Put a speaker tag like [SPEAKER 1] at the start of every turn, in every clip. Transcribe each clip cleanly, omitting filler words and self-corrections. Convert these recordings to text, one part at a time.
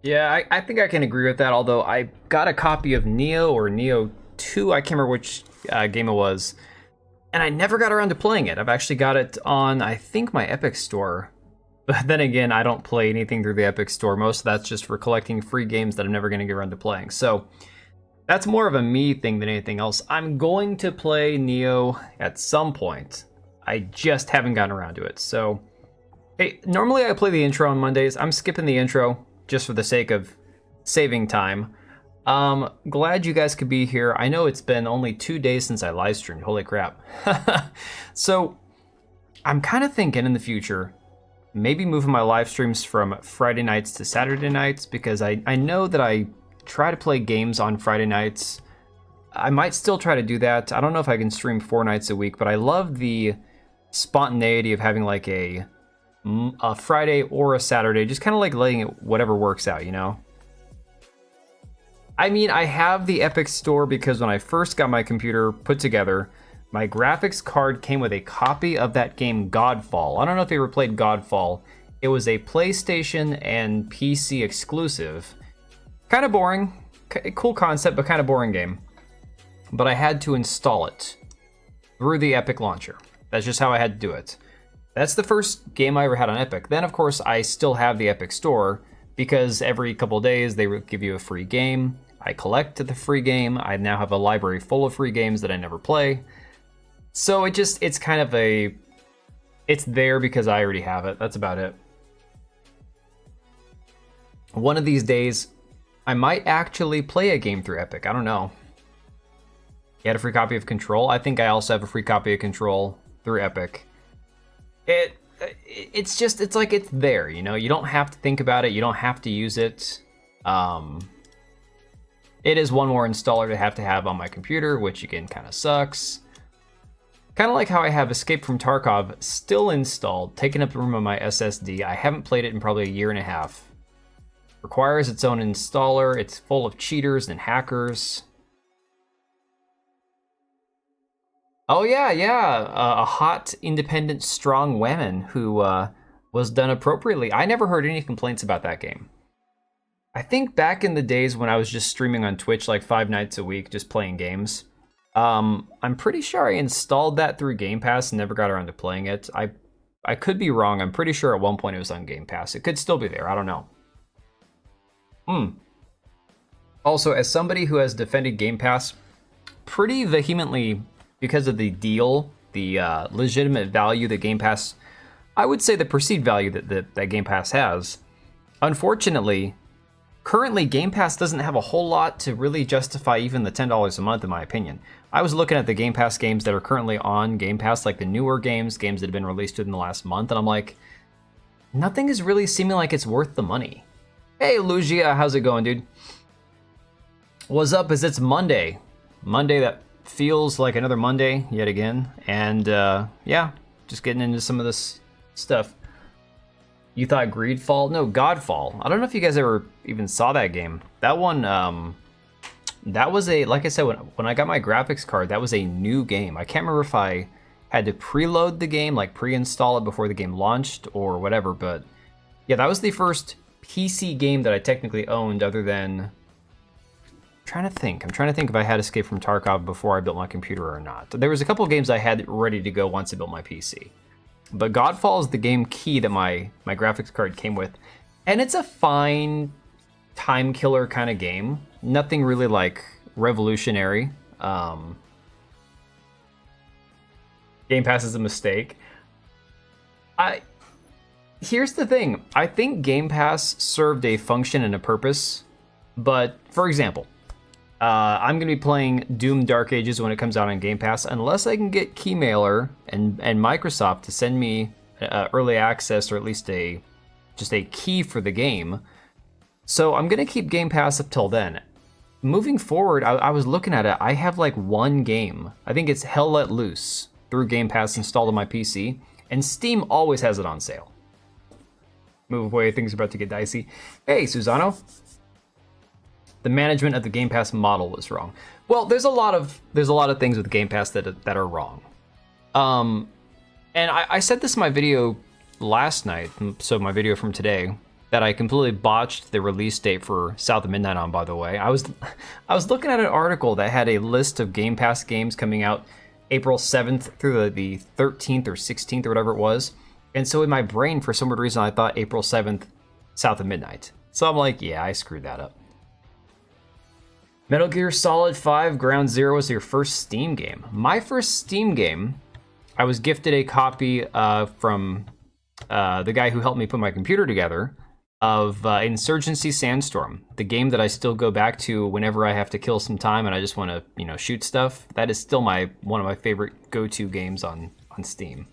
[SPEAKER 1] Yeah, I think I can agree with that, although I got a copy of Neo or Neo 2, I can't remember which game it was, and I never got around to playing it. I've actually got it on, I think, my Epic Store. But then again, I don't play anything through the Epic Store. Most of that's just for collecting free games that I'm never going to get around to playing. So that's more of a me thing than anything else. I'm going to play Neo at some point. I just haven't gotten around to it. So, hey, normally I play the intro on Mondays. I'm skipping the intro just for the sake of saving time. Glad you guys could be here. I know it's been only 2 days since I live streamed. Holy crap. So I'm kind of thinking in the future, maybe moving my live streams from Friday nights to Saturday nights, because I know that I try to play games on Friday nights. I might still try to do that. I don't know if I can stream 4 nights a week, but I love the spontaneity of having like a Friday or a Saturday, just kind of like letting it whatever works out, you know? I mean, I have the Epic Store because when I first got my computer put together, my graphics card came with a copy of that game Godfall. I don't know if you ever played Godfall. It was a PlayStation and PC exclusive. Kind of boring. Cool concept, but kind of boring game. But I had to install it through the Epic launcher. That's just how I had to do it. That's the first game I ever had on Epic. Then, of course, I still have the Epic Store because every couple of days they give you a free game. I collect the free game. I now have a library full of free games that I never play. So it's kind of it's there because I already have it. That's about it. One of these days, I might actually play a game through Epic. I don't know. You had a free copy of Control? I think I also have a free copy of Control through Epic. It's like it's there, you know? You don't have to think about it. You don't have to use it. It is one more installer to have on my computer, which again kind of sucks. Kind of like how I have Escape from Tarkov still installed, taking up the room on my SSD. I haven't played it in probably a year and a half. Requires its own installer. It's full of cheaters and hackers. Oh yeah, a hot, independent, strong woman who was done appropriately. I never heard any complaints about that game. I think back in the days when I was just streaming on Twitch like 5 nights a week, just playing games, I'm pretty sure I installed that through Game Pass and never got around to playing it. I could be wrong. I'm pretty sure at one point it was on Game Pass. It could still be there. I don't know. Also, as somebody who has defended Game Pass pretty vehemently because of the deal, the legitimate value that Game Pass, I would say the perceived value that Game Pass has, unfortunately, currently Game Pass doesn't have a whole lot to really justify even the $10 a month, in my opinion. I was looking at the Game Pass games that are currently on Game Pass, like the newer games that have been released within the last month, and I'm like, nothing is really seeming like it's worth the money. Hey, Lugia, how's it going, dude? What's up? It's Monday. Monday that feels like another Monday yet again. And yeah, just getting into some of this stuff. You thought Greedfall? No, Godfall. I don't know if you guys ever even saw that game. That one, that was like I said, when I got my graphics card, that was a new game. I can't remember if I had to preload the game, like pre-install it before the game launched or whatever, but yeah, that was the first PC game that I technically owned other than... I'm trying to think if I had Escape from Tarkov before I built my computer or not. There was a couple of games I had ready to go once I built my PC. But Godfall is the game key that my graphics card came with. And it's a fine time killer kind of game. Nothing really like revolutionary. Game Pass is a mistake. Here's the thing. I think Game Pass served a function and a purpose. But, for example, I'm going to be playing Doom Dark Ages when it comes out on Game Pass, unless I can get Keymailer and Microsoft to send me early access or at least just a key for the game. So I'm going to keep Game Pass up till then. Moving forward, I was looking at it. I have like one game. I think it's Hell Let Loose through Game Pass installed on my PC, and Steam always has it on sale. Move away, things are about to get dicey. Hey, Susano. The management of the Game Pass model is wrong. Well, there's a lot of things with Game Pass that are wrong. And I said this in my video last night, so my video from today. that I completely botched the release date for South of Midnight on, by the way. I was looking at an article that had a list of Game Pass games coming out April 7th through the 13th or 16th or whatever it was. And so in my brain, for some weird reason, I thought April 7th, South of Midnight. So I'm like, yeah, I screwed that up. Metal Gear Solid 5 Ground Zero was your first Steam game. My first Steam game, I was gifted a copy from the guy who helped me put my computer together of Insurgency Sandstorm, the game that I still go back to whenever I have to kill some time and I just want to, shoot stuff. That is still one of my favorite go-to games on Steam.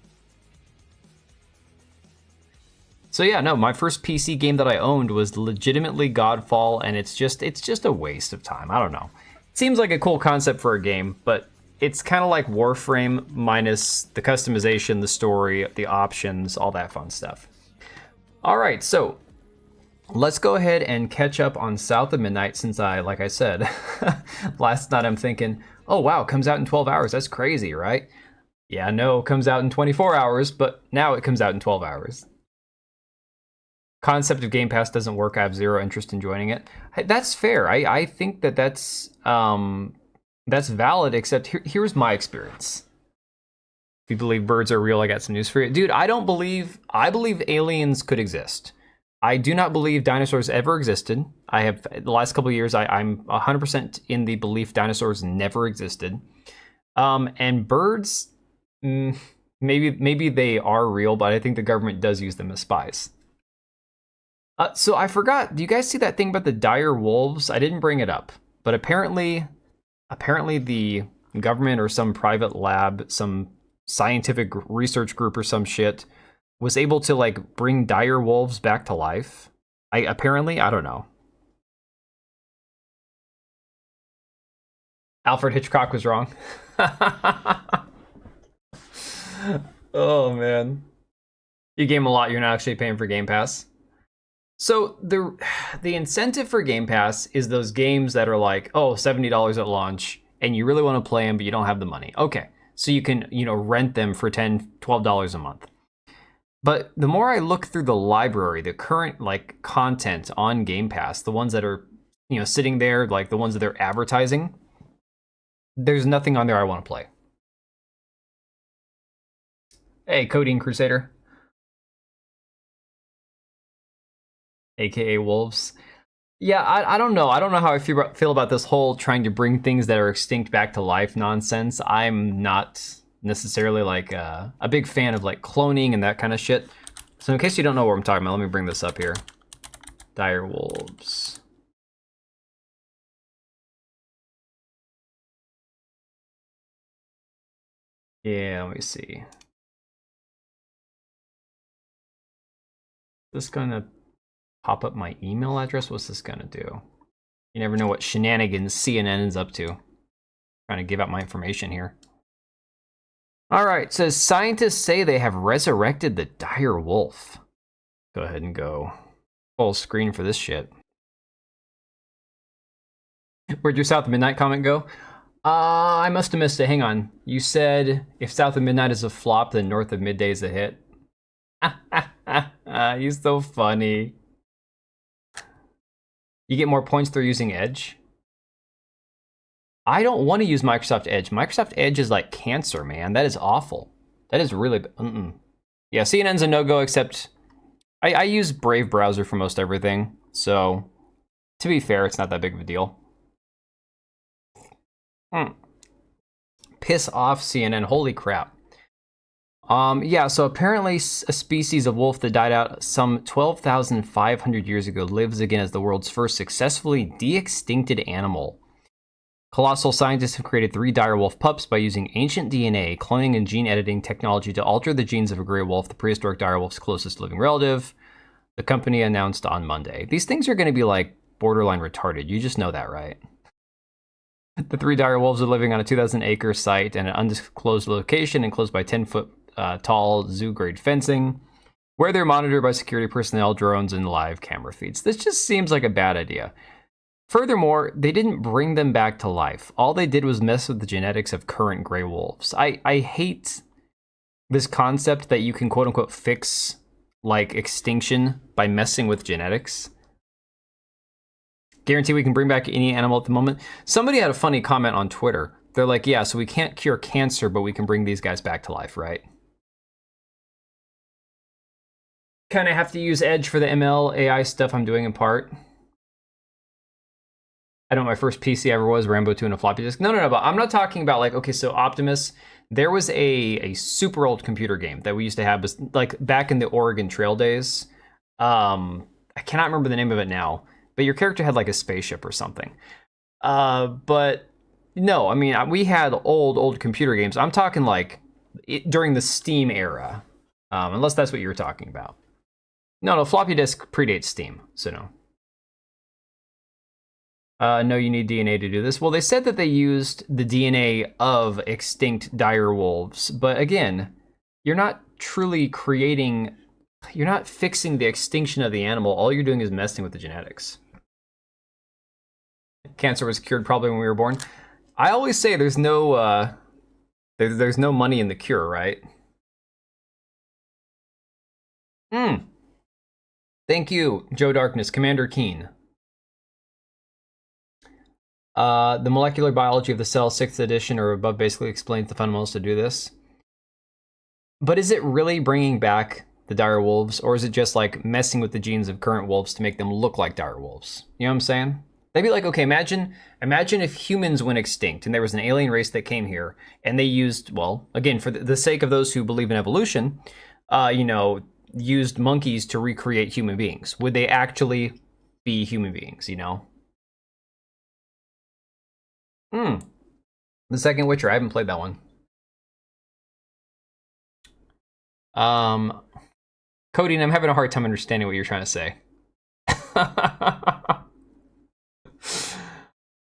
[SPEAKER 1] So yeah, no, my first PC game that I owned was legitimately Godfall, and it's just a waste of time. I don't know. It seems like a cool concept for a game, but it's kind of like Warframe minus the customization, the story, the options, all that fun stuff. All right, so let's go ahead and catch up on South of Midnight since like I said, last night I'm thinking, oh wow, it comes out in 12 hours. That's crazy, right? Yeah, no, it comes out in 24 hours, but now it comes out in 12 hours. Concept of Game Pass doesn't work. I have zero interest in joining it. That's fair. I think that's valid, except here's my experience. If you believe birds are real, I got some news for you. Dude, I believe aliens could exist. I do not believe dinosaurs ever existed. I have, the last couple of years, I'm 100% in the belief dinosaurs never existed. And birds, maybe they are real, but I think the government does use them as spies. So I forgot, do you guys see that thing about the dire wolves? I didn't bring it up, but apparently the government or some private lab, some scientific research group or some shit was able to like bring dire wolves back to life. I don't know. Alfred Hitchcock was wrong. Oh man. You game a lot, you're not actually paying for Game Pass. So the incentive for Game Pass is those games that are like, oh, $70 at launch, and you really want to play them, but you don't have the money. Okay, so you can, rent them for $10, $12 a month. But the more I look through the library, the current like content on Game Pass, the ones that are, sitting there, like the ones that they're advertising, there's nothing on there I want to play. Hey, Codeine Crusader. AKA wolves. Yeah, I don't know. I don't know how I feel about this whole trying to bring things that are extinct back to life nonsense. I'm not necessarily like a big fan of like cloning and that kind of shit. So in case you don't know what I'm talking about, let me bring this up here. Dire wolves. Yeah, let me see. Is this gonna pop up my email address? What's this gonna do? You never know what shenanigans CNN is up to. Trying to give out my information here. All right, says scientists say they have resurrected the dire wolf. Go ahead and go full screen for this shit. Where'd your South of Midnight comment go? I must have missed it. Hang on. You said if South of Midnight is a flop, then North of Midday is a hit. You're so funny. You get more points through using Edge. I don't want to use Microsoft Edge. Microsoft Edge is like cancer, man. That is awful. That is really... Yeah, CNN's a no-go, except I use Brave browser for most everything. So, to be fair, it's not that big of a deal. Piss off, CNN. Holy crap. Yeah, so apparently a species of wolf that died out some 12,500 years ago lives again as the world's first successfully de-extincted animal. Colossal scientists have created 3 dire wolf pups by using ancient DNA, cloning, and gene editing technology to alter the genes of a gray wolf, the prehistoric dire wolf's closest living relative. The company announced on Monday. These things are going to be like borderline retarded. You just know that, right? The 3 dire wolves are living on a 2,000-acre site and an undisclosed location enclosed by 10-foot tall zoo-grade fencing, where they're monitored by security personnel, drones, and live camera feeds. This just seems like a bad idea. Furthermore, they didn't bring them back to life. All they did was mess with the genetics of current gray wolves. I hate this concept that you can quote-unquote fix like extinction by messing with genetics. Guarantee we can bring back any animal at the moment. Somebody had a funny comment on Twitter. They're like, yeah, so we can't cure cancer, but we can bring these guys back to life, right? Kind of have to use Edge for the ML AI stuff I'm doing in part. I know my first PC ever was Rambo 2 and a floppy disk. No, but I'm not talking about like, okay, so Optimus, there was a super old computer game that we used to have, like back in the Oregon Trail days. I cannot remember the name of it now, but your character had like a spaceship or something. But no, I mean, we had old computer games. I'm talking like during the Steam era, unless that's what you were talking about. No, floppy disk predates Steam, so no. No, you need DNA to do this. Well, they said that they used the DNA of extinct dire wolves, but again, you're not truly creating, you're not fixing the extinction of the animal. All you're doing is messing with the genetics. Cancer was cured probably when we were born. I always say there's no there's no money in the cure, right? Thank you, Joe Darkness, Commander Keen. The molecular biology of the cell, 6th edition or above, basically explains the fundamentals to do this. But is it really bringing back the dire wolves, or is it just like messing with the genes of current wolves to make them look like dire wolves? You know what I'm saying? They'd be like, okay, imagine if humans went extinct and there was an alien race that came here and they used, well, again, for the sake of those who believe in evolution, used monkeys to recreate human beings. Would they actually be human beings, you know? The second Witcher, I haven't played that one. Cody, I'm having a hard time understanding what you're trying to say.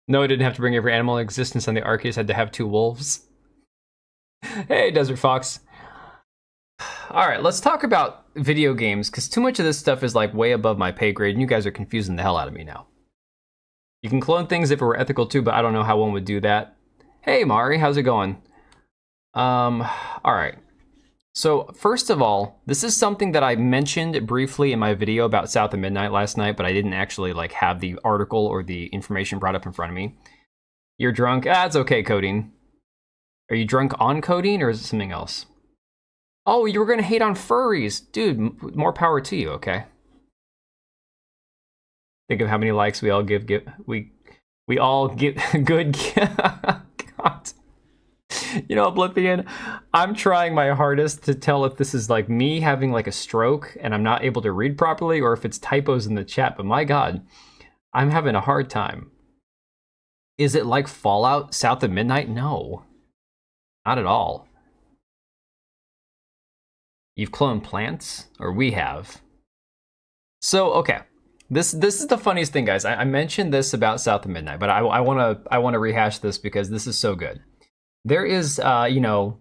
[SPEAKER 1] No, it didn't have to bring every animal in existence on the Arceus, had to have 2 wolves. Hey, Desert Fox. All right, let's talk about video games, because too much of this stuff is like way above my pay grade, and you guys are confusing the hell out of me now. You can clone things if it were ethical too, but I don't know how one would do that. Hey, Mari, how's it going? All right. So first of all, this is something that I mentioned briefly in my video about South of Midnight last night, but I didn't actually like have the article or the information brought up in front of me. You're drunk? Ah, it's okay, codeine. Are you drunk on codeine or is it something else? Oh, you were gonna hate on furries. Dude, more power to you, okay? Think of how many likes we all give we all get good. God. You know, Oblivion, I'm trying my hardest to tell if this is like me having like a stroke and I'm not able to read properly or if it's typos in the chat, but my God, I'm having a hard time. Is it like Fallout South of Midnight? No, not at all. You've cloned plants? Or we have. So, okay. This is the funniest thing, guys. I mentioned this about South of Midnight, but I wanna rehash this because this is so good. There is, a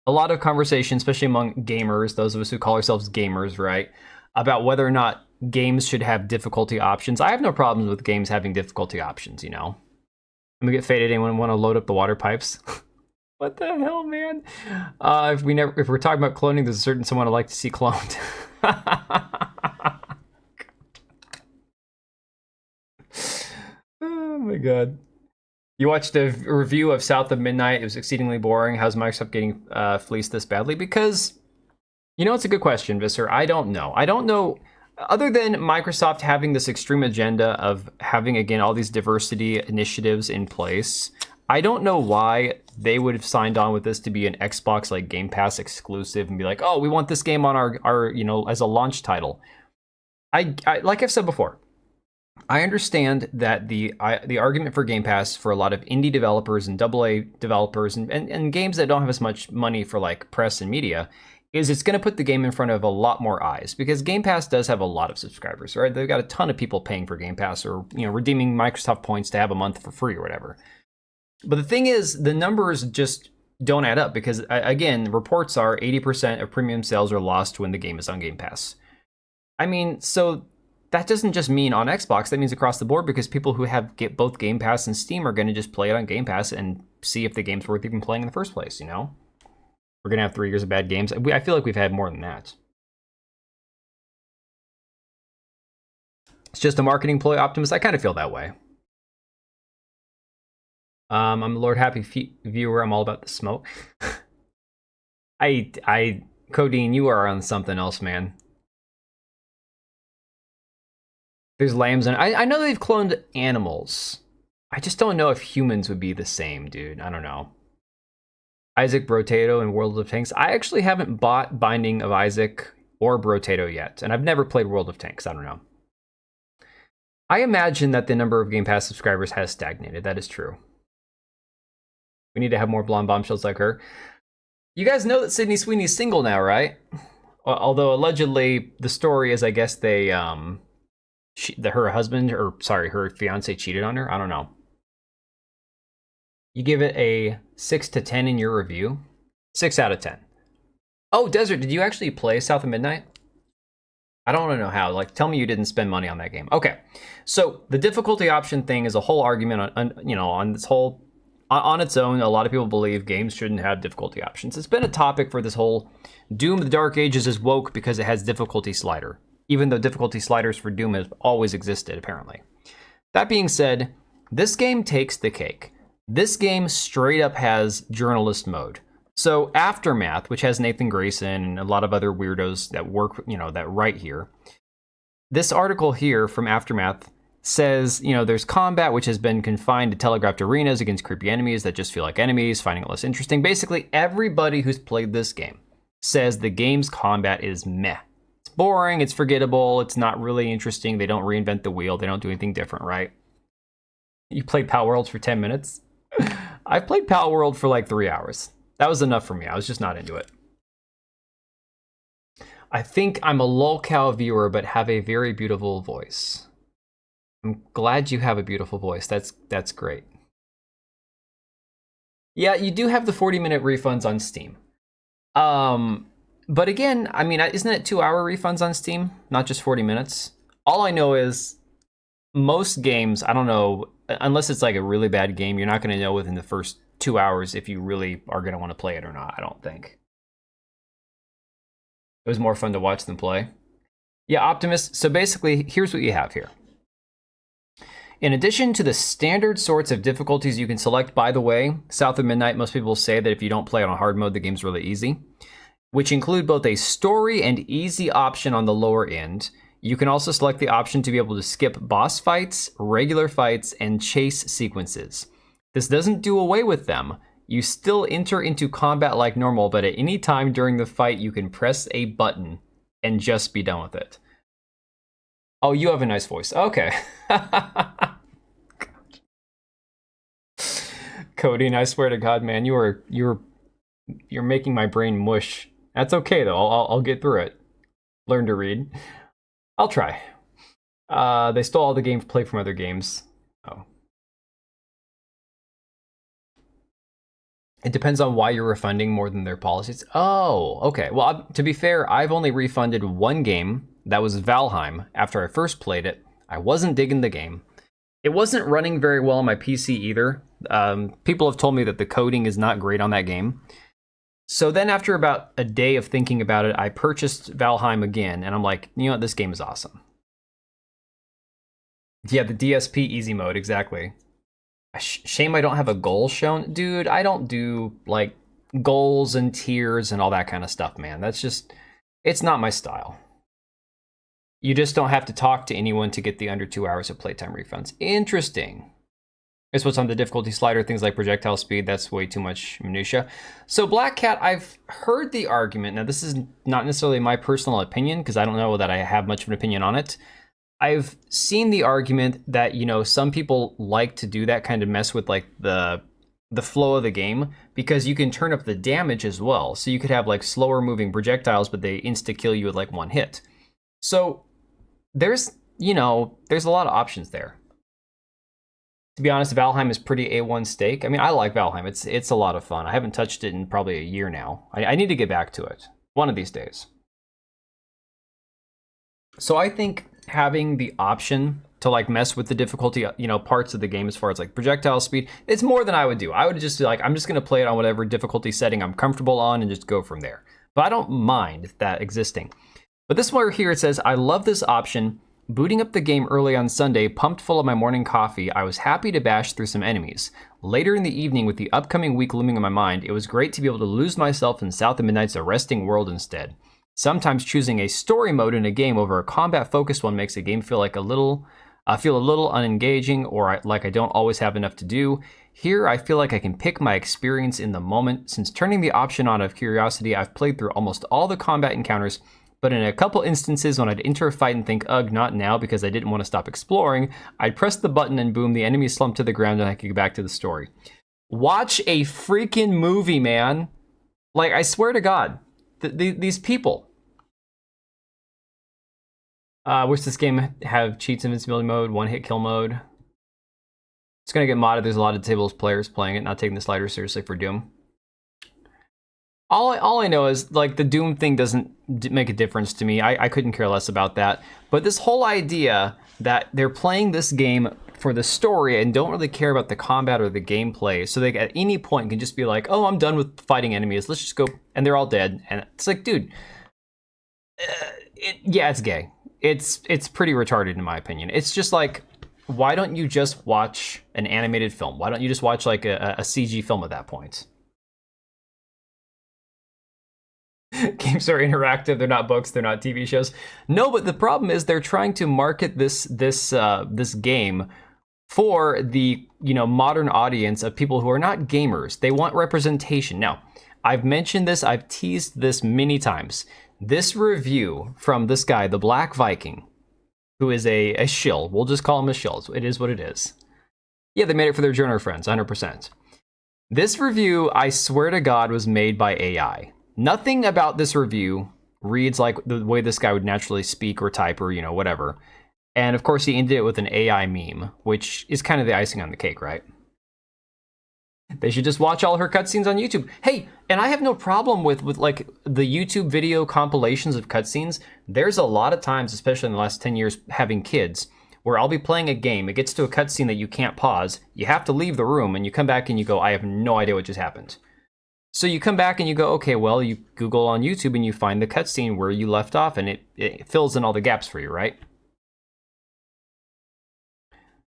[SPEAKER 1] lot of conversation, especially among gamers, those of us who call ourselves gamers, right, about whether or not games should have difficulty options. I have no problems with games having difficulty options, you know. I'm gonna get faded. Anyone want to load up the water pipes? What the hell, man? If we're talking about cloning, there's a certain someone I'd like to see cloned. Oh my God. You watched a review of South of Midnight. It was exceedingly boring. How's Microsoft getting fleeced this badly? Because, you know, it's a good question, Visser. I don't know. I don't know, other than Microsoft having this extreme agenda of having, again, all these diversity initiatives in place, I don't know why they would have signed on with this to be an Xbox like Game Pass exclusive and be like, oh, we want this game on our as a launch title. I like I've said before, I understand that the argument for Game Pass for a lot of indie developers and AA developers and games that don't have as much money for like press and media is it's going to put the game in front of a lot more eyes, because Game Pass does have a lot of subscribers, right? They've got a ton of people paying for Game Pass or redeeming Microsoft points to have a month for free or whatever. But the thing is, the numbers just don't add up because, again, reports are 80% of premium sales are lost when the game is on Game Pass. I mean, so that doesn't just mean on Xbox, that means across the board, because people who get both Game Pass and Steam are going to just play it on Game Pass and see if the game's worth even playing in the first place, you know? We're going to have 3 years of bad games. I feel like we've had more than that. It's just a marketing ploy, Optimus. I kind of feel that way. I'm a Lord Happy viewer. I'm all about the smoke. Codeine, you are on something else, man. There's lambs, and I know they've cloned animals. I just don't know if humans would be the same, dude. I don't know. Isaac Brotato in World of Tanks. I actually haven't bought Binding of Isaac or Brotato yet, and I've never played World of Tanks. I don't know. I imagine that the number of Game Pass subscribers has stagnated. That is true. We need to have more blonde bombshells like her. You guys know that Sydney Sweeney's single now, right? Although allegedly the story is, I guess they, her husband, or sorry, her fiance cheated on her. I don't know. You give it a 6 to 10 in your review. 6 out of 10. Oh, Desert, did you actually play South of Midnight? I don't want to know how. Like, tell me you didn't spend money on that game. Okay, so the difficulty option thing is a whole argument on this whole. On its own, a lot of people believe games shouldn't have difficulty options. It's been a topic for this whole Doom of the Dark Ages is woke because it has difficulty slider, even though difficulty sliders for Doom have always existed, apparently. That being said, this game takes the cake. This game straight up has journalist mode. So Aftermath, which has Nathan Grayson and a lot of other weirdos that work, that write here. This article here from Aftermath says, there's combat which has been confined to telegraphed arenas against creepy enemies that just feel like enemies, finding it less interesting. Basically, everybody who's played this game says the game's combat is meh. It's boring, it's forgettable, it's not really interesting, they don't reinvent the wheel, they don't do anything different, right? You played Pal Worlds for 10 minutes? I played Pal World for like 3 hours. That was enough for me, I was just not into it. I think I'm a lolcow viewer, but have a very beautiful voice. I'm glad you have a beautiful voice. That's great. Yeah, you do have the 40-minute refunds on Steam. But again, I mean, isn't it 2-hour refunds on Steam? Not just 40 minutes? All I know is most games, I don't know, unless it's like a really bad game, you're not going to know within the first 2 hours if you really are going to want to play it or not, I don't think. It was more fun to watch than play. Yeah, Optimus. So basically, here's what you have here. In addition to the standard sorts of difficulties you can select, by the way, South of Midnight, most people say that if you don't play it on hard mode, the game's really easy, which include both a story and easy option on the lower end. You can also select the option to be able to skip boss fights, regular fights, and chase sequences. This doesn't do away with them. You still enter into combat like normal, but at any time during the fight, you can press a button and just be done with it. Oh, you have a nice voice. Okay. Cody, I swear to God, man, you're making my brain mush. That's okay though. I'll get through it. Learn to read. I'll try. They stole all the gameplay from other games. Oh. It depends on why you're refunding more than their policies. Oh, okay. Well, to be fair, I've only refunded one game. That was Valheim. After I first played it, I wasn't digging the game. It wasn't running very well on my PC either. People have told me that the coding is not great on that game. So then after about a day of thinking about it, I purchased Valheim again, and I'm like, you know what, this game is awesome. Yeah, the DSP easy mode, exactly. Shame I don't have a goal shown. Dude, I don't do, like, goals and tiers and all that kind of stuff, man. That's just, it's not my style. You just don't have to talk to anyone to get the under 2 hours of playtime refunds. Interesting. It's what's on the difficulty slider, things like projectile speed, that's way too much minutia. So Black Cat, I've heard the argument. Now, this is not necessarily my personal opinion, because I don't know that I have much of an opinion on it. I've seen the argument that, some people like to do that kind of mess with like the flow of the game, because you can turn up the damage as well. So you could have like slower moving projectiles, but they insta-kill you with like one hit. So there's a lot of options there. To be honest, Valheim is pretty A1 steak. I mean, I like Valheim. It's a lot of fun. I haven't touched it in probably a year now. I need to get back to it one of these days. So I think having the option to like mess with the difficulty, parts of the game as far as like projectile speed, it's more than I would do. I would just be like, I'm just going to play it on whatever difficulty setting I'm comfortable on and just go from there. But I don't mind that existing. But this one here, it says, I love this option Booting up the game early on Sunday, pumped full of my morning coffee, I was happy to bash through some enemies. Later in the evening, with the upcoming week looming in my mind, it was great to be able to lose myself in South of Midnight's arresting world instead. Sometimes choosing a story mode in a game over a combat-focused one makes a game feel a little unengaging, or like I don't always have enough to do. Here, I feel like I can pick my experience in the moment. Since turning the option on of curiosity, I've played through almost all the combat encounters, but in a couple instances when I'd enter a fight and think, ugh, not now, because I didn't want to stop exploring, I'd press the button and boom, the enemy slumped to the ground and I could get back to the story. Watch a freaking movie, man. Like, I swear to God, these people. Wish this game have cheats, invincibility mode, one-hit kill mode. It's going to get modded. There's a lot of tables players playing it, not taking the slider seriously for Doom. All I know is, like, the Doom thing doesn't make a difference to me. I couldn't care less about that. But this whole idea that they're playing this game for the story and don't really care about the combat or the gameplay, so they at any point can just be like, oh, I'm done with fighting enemies. Let's just go, and they're all dead. And it's like, dude, yeah, it's gay. It's pretty retarded in my opinion. It's just like, why don't you just watch an animated film? Why don't you just watch like a CG film at that point? Games are interactive. They're not books. They're not TV shows. No, but the problem is they're trying to market this game for the modern audience of people who are not gamers. They want representation. Now, I've mentioned this. I've teased this many times. This review from this guy, the Black Viking, who is a shill. We'll just call him a shill. It is what it is. Yeah, they made it for their journo friends, 100%. This review, I swear to God, was made by AI. Nothing about this review reads like the way this guy would naturally speak or type or, whatever. And of course, he ended it with an AI meme, which is kind of the icing on the cake, right? They should just watch all her cutscenes on YouTube. Hey, and I have no problem with like the YouTube video compilations of cutscenes. There's a lot of times, especially in the last 10 years, having kids, where I'll be playing a game. It gets to a cutscene that you can't pause. You have to leave the room, and you come back and you go, I have no idea what just happened. So you come back and you go, okay, well, you Google on YouTube and you find the cutscene where you left off, and it fills in all the gaps for you, right?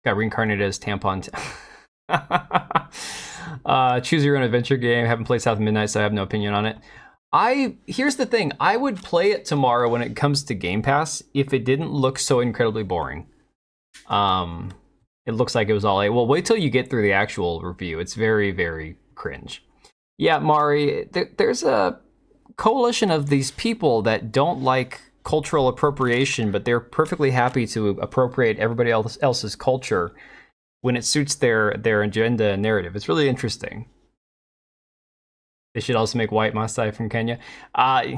[SPEAKER 1] Got reincarnated as tampon. Choose your own adventure game. Haven't played South of Midnight, so I have no opinion on it. Here's the thing. I would play it tomorrow when it comes to Game Pass if it didn't look so incredibly boring. It looks like it was all A. Well, wait till you get through the actual review. It's very, very cringe. Yeah, Mari, there's a coalition of these people that don't like cultural appropriation, but they're perfectly happy to appropriate everybody else's culture when it suits their agenda and narrative. It's really interesting. They should also make white Maasai from Kenya. I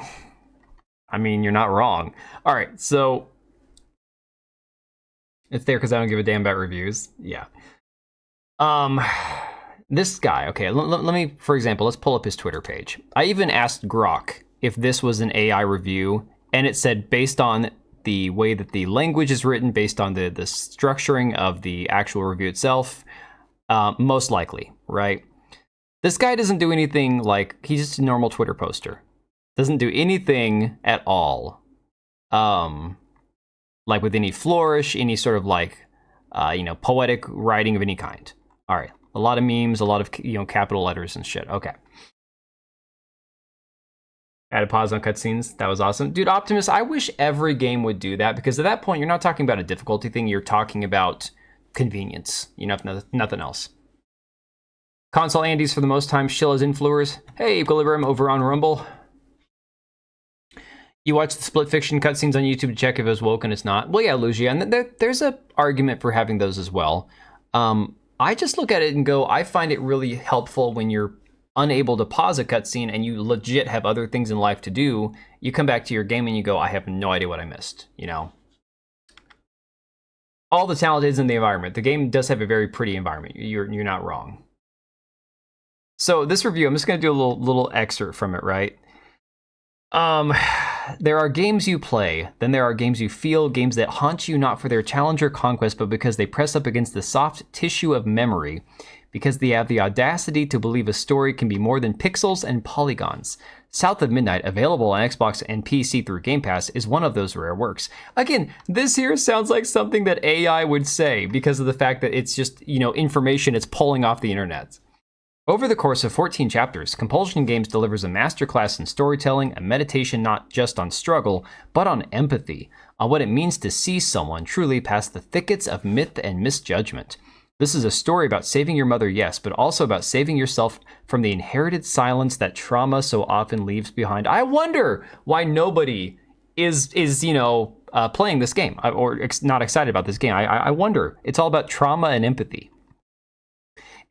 [SPEAKER 1] mean, you're not wrong. All right, so it's there because I don't give a damn about reviews. Yeah. This guy, okay, let me, for example, let's pull up his Twitter page. I even asked Grok if this was an AI review, and it said based on the way that the language is written, based on the structuring of the actual review itself, most likely, right? This guy doesn't do anything like, he's just a normal Twitter poster. Doesn't do anything at all, like with any flourish, any sort of like, poetic writing of any kind. All right. A lot of memes, a lot of, capital letters and shit. Okay. Add a pause on cutscenes. That was awesome. Dude, Optimus, I wish every game would do that, because at that point, you're not talking about a difficulty thing. You're talking about convenience. Nothing else. Console Andes for the most time. Shill as influencers. Hey, Equilibrium over on Rumble. You watch the Split Fiction cutscenes on YouTube to check if it was woke, and it's not. Well, yeah, Lugia, and there's a argument for having those as well. I just look at it and go, I find it really helpful when you're unable to pause a cutscene and you legit have other things in life to do. You come back to your game and you go, I have no idea what I missed, All the talent is in the environment. The game does have a very pretty environment. You're not wrong. So this review, I'm just going to do a little excerpt from it, right? There are games you play, then there are games you feel, games that haunt you not for their challenge or conquest, but because they press up against the soft tissue of memory. because they have the audacity to believe a story can be more than pixels and polygons. South of Midnight, available on Xbox and PC through Game Pass, is one of those rare works. Again, this here sounds like something that AI would say because of the fact that it's just, information it's pulling off the internet. Over the course of 14 chapters, Compulsion Games delivers a masterclass in storytelling, a meditation not just on struggle, but on empathy, on what it means to see someone truly past the thickets of myth and misjudgment. This is a story about saving your mother, yes, but also about saving yourself from the inherited silence that trauma so often leaves behind. I wonder why nobody is playing this game or not excited about this game. I wonder. It's all about trauma and empathy.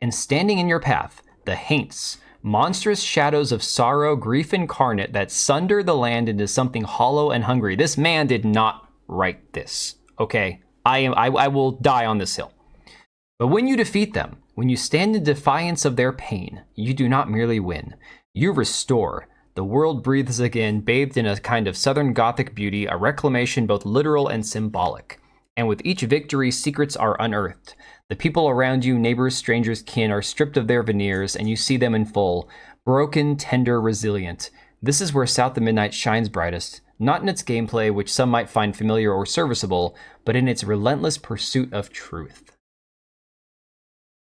[SPEAKER 1] And standing in your path, the Haints, monstrous shadows of sorrow, grief incarnate that sunder the land into something hollow and hungry. This man did not write this, okay? I will die on this hill. But when you defeat them, when you stand in defiance of their pain, you do not merely win. You restore. The world breathes again, bathed in a kind of Southern Gothic beauty, a reclamation both literal and symbolic. And with each victory, secrets are unearthed. The people around you, neighbors, strangers, kin, are stripped of their veneers, and you see them in full, broken, tender, resilient. This is where South of Midnight shines brightest, not in its gameplay, which some might find familiar or serviceable, but in its relentless pursuit of truth.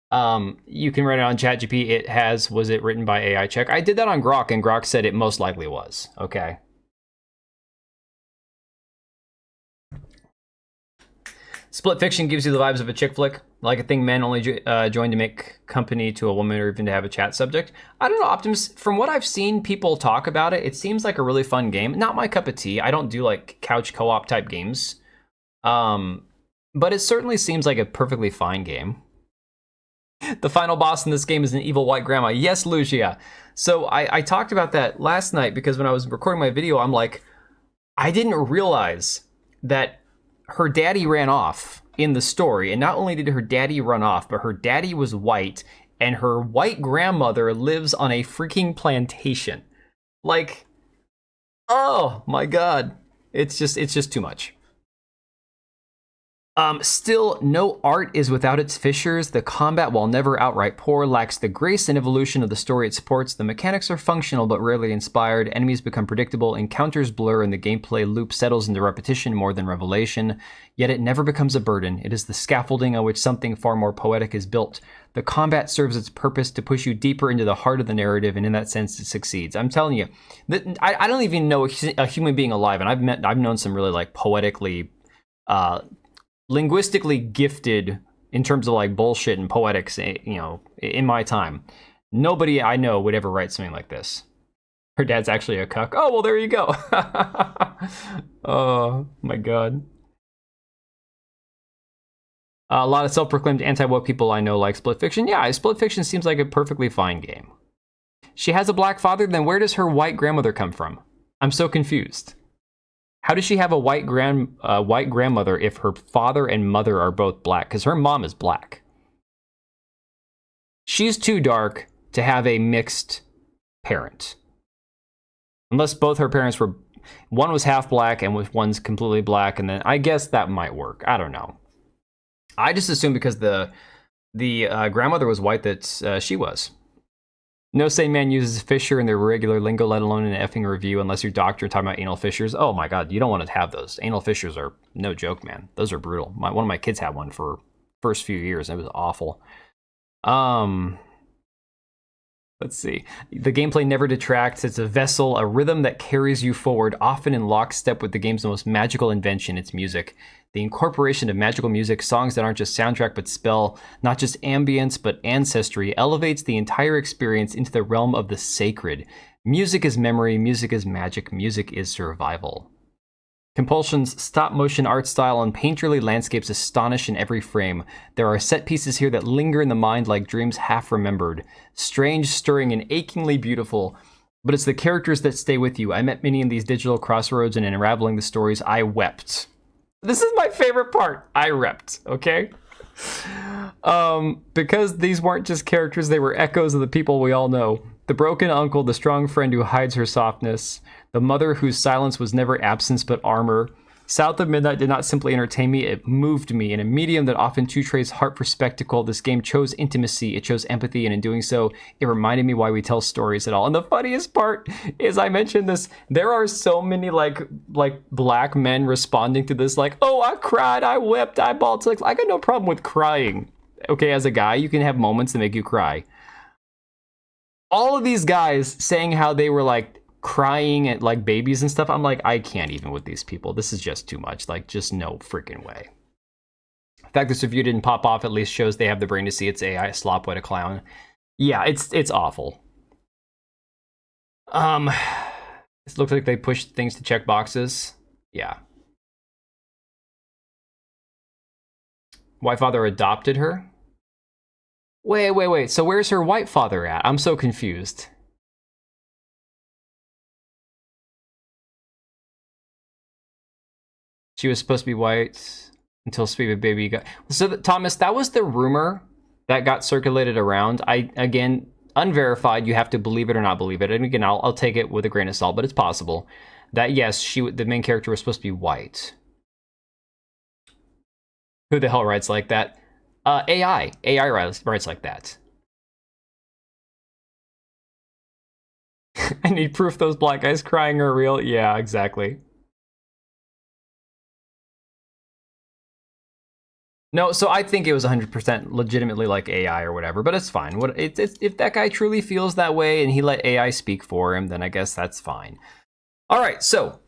[SPEAKER 1] You can write it on ChatGPT. Was it written by AI check? I did that on Grok, and Grok said it most likely was. Okay. Split fiction gives you the vibes of a chick flick, like a thing men only join to make company to a woman or even to have a chat subject. I don't know, Optimus, from what I've seen people talk about it, it seems like a really fun game. Not my cup of tea. I don't do like couch co-op type games. But it certainly seems like a perfectly fine game. The final boss in this game is an evil white grandma. Yes, Lucia. So I talked about that last night because when I was recording my video, I'm like, I didn't realize that her daddy ran off in the story. And not only did her daddy run off, but her daddy was white and her white grandmother lives on a freaking plantation. Like, oh my God. It's just too much. Still, no art is without its fissures. The combat, while never outright poor, lacks the grace and evolution of the story it supports. The mechanics are functional but rarely inspired. Enemies become predictable, encounters blur, and the gameplay loop settles into repetition more than revelation. Yet it never becomes a burden. It is the scaffolding on which something far more poetic is built. The combat serves its purpose to push you deeper into the heart of the narrative, and in that sense, it succeeds. I'm telling you, I don't even know a human being alive, and I've known some really like poetically, linguistically gifted in terms of like bullshit and poetics, in my time. Nobody I know would ever write something like this. Her dad's actually a cuck. Oh, well, there you go. Oh, my God. A lot of self-proclaimed anti-woke people I know like Split Fiction. Yeah, Split Fiction seems like a perfectly fine game. She has a black father, then where does her white grandmother come from? I'm so confused. How does she have a white grandmother if her father and mother are both black? Because her mom is black. She's too dark to have a mixed parent. Unless both her parents were... One was half black and one's completely black, and then I guess that might work. I don't know. I just assumed because the grandmother was white that she was. No sane man uses fissure in their regular lingo, let alone in an effing review, unless you're doctor talking about anal fissures. Oh my God, you don't want to have those. Anal fissures are no joke, man. Those are brutal. One of my kids had one for first few years. It was awful. Let's see. The gameplay never detracts. It's a vessel, a rhythm that carries you forward, often in lockstep with the game's most magical invention, its music. The incorporation of magical music, songs that aren't just soundtrack but spell not just ambience but ancestry, elevates the entire experience into the realm of the sacred. Music is memory, music is magic, music is survival. Compulsion's stop-motion art style and painterly landscapes astonish in every frame. There are set pieces here that linger in the mind like dreams half-remembered. Strange, stirring, and achingly beautiful. But it's the characters that stay with you. I met many in these digital crossroads, and in unraveling the stories, I wept. This is my favorite part. I wept, okay? Because these weren't just characters, they were echoes of the people we all know. The broken uncle, the strong friend who hides her softness, the mother whose silence was never absence but armor, South of Midnight did not simply entertain me, it moved me. In a medium that often too trades heart for spectacle, this game chose intimacy, it chose empathy, and in doing so, it reminded me why we tell stories at all. And the funniest part is, I mentioned this, there are so many like black men responding to this, like, oh, I cried, I wept, I bawled. Like, I got no problem with crying. Okay, as a guy, you can have moments that make you cry. All of these guys saying how they were like crying at like babies and stuff, I'm like, I can't even with these people. This is just too much. Like, just no freaking way. The fact this review didn't pop off at least shows they have the brain to see it's AI slop. What a clown. Yeah, it's awful. It looks like they pushed things to check boxes. Yeah. White father adopted her? Wait. So where's her white father at? I'm so confused. She was supposed to be white until Sweet Baby got... So, Thomas, that was the rumor that got circulated around. Again, unverified, you have to believe it or not believe it. And again, I'll take it with a grain of salt, but it's possible that, yes, the main character was supposed to be white. Who the hell writes like that? AI writes like that. I need proof those black guys crying are real. Yeah, exactly. No, so I think it was 100% legitimately like AI or whatever, but it's fine. If that guy truly feels that way and he let AI speak for him, then I guess that's fine. All right, so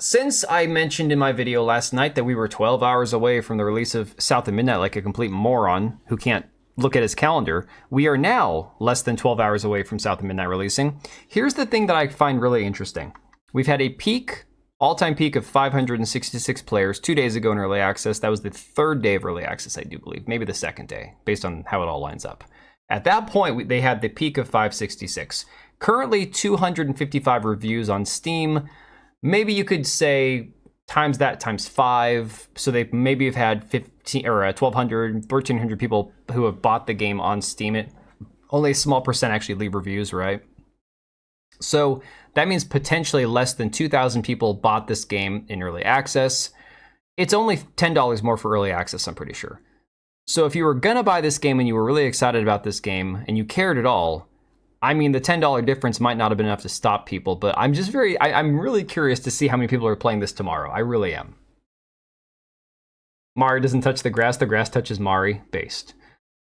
[SPEAKER 1] since I mentioned in my video last night that we were 12 hours away from the release of South of Midnight like a complete moron who can't look at his calendar, we are now less than 12 hours away from South of Midnight releasing. Here's the thing that I find really interesting. We've had a peak, all-time peak of 566 players 2 days ago in early access. That was the third day of early access, I do believe. Maybe the second day, based on how it all lines up. At that point, they had the peak of 566. Currently, 255 reviews on Steam. Maybe you could say times that times 5. So they maybe have had 15 or 1,200, 1,300 people who have bought the game on Steam. Only a small percent actually leave reviews, right? So that means potentially less than 2,000 people bought this game in early access. It's only $10 more for early access, I'm pretty sure. So if you were gonna buy this game and you were really excited about this game and you cared at all, I mean, the $10 difference might not have been enough to stop people, but I'm just I'm really curious to see how many people are playing this tomorrow. I really am. Mari doesn't touch the grass touches Mari, based.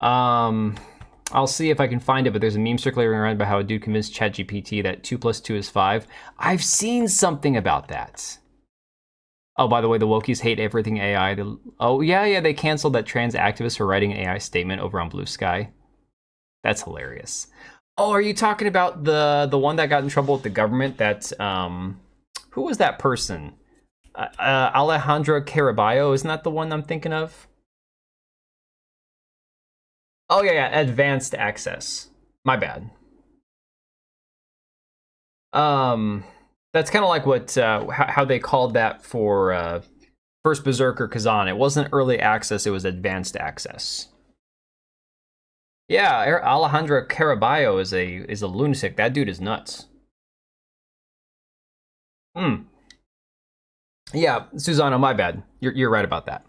[SPEAKER 1] I'll see if I can find it, but there's a meme circulating around about how a dude convinced ChatGPT that 2 + 2 is 5. I've seen something about that. Oh, by the way, the wokies hate everything AI. Oh, yeah, they canceled that trans activist for writing an AI statement over on Blue Sky. That's hilarious. Oh, are you talking about the one that got in trouble with the government? That who was that person? Alejandra Caraballo, isn't that the one I'm thinking of? Oh yeah, advanced access. My bad. That's kind of like what how they called that for First Berserker Kazan. It wasn't early access; it was advanced access. Yeah, Alejandra Caraballo is a lunatic. That dude is nuts. Yeah, Susano, my bad. You're right about that.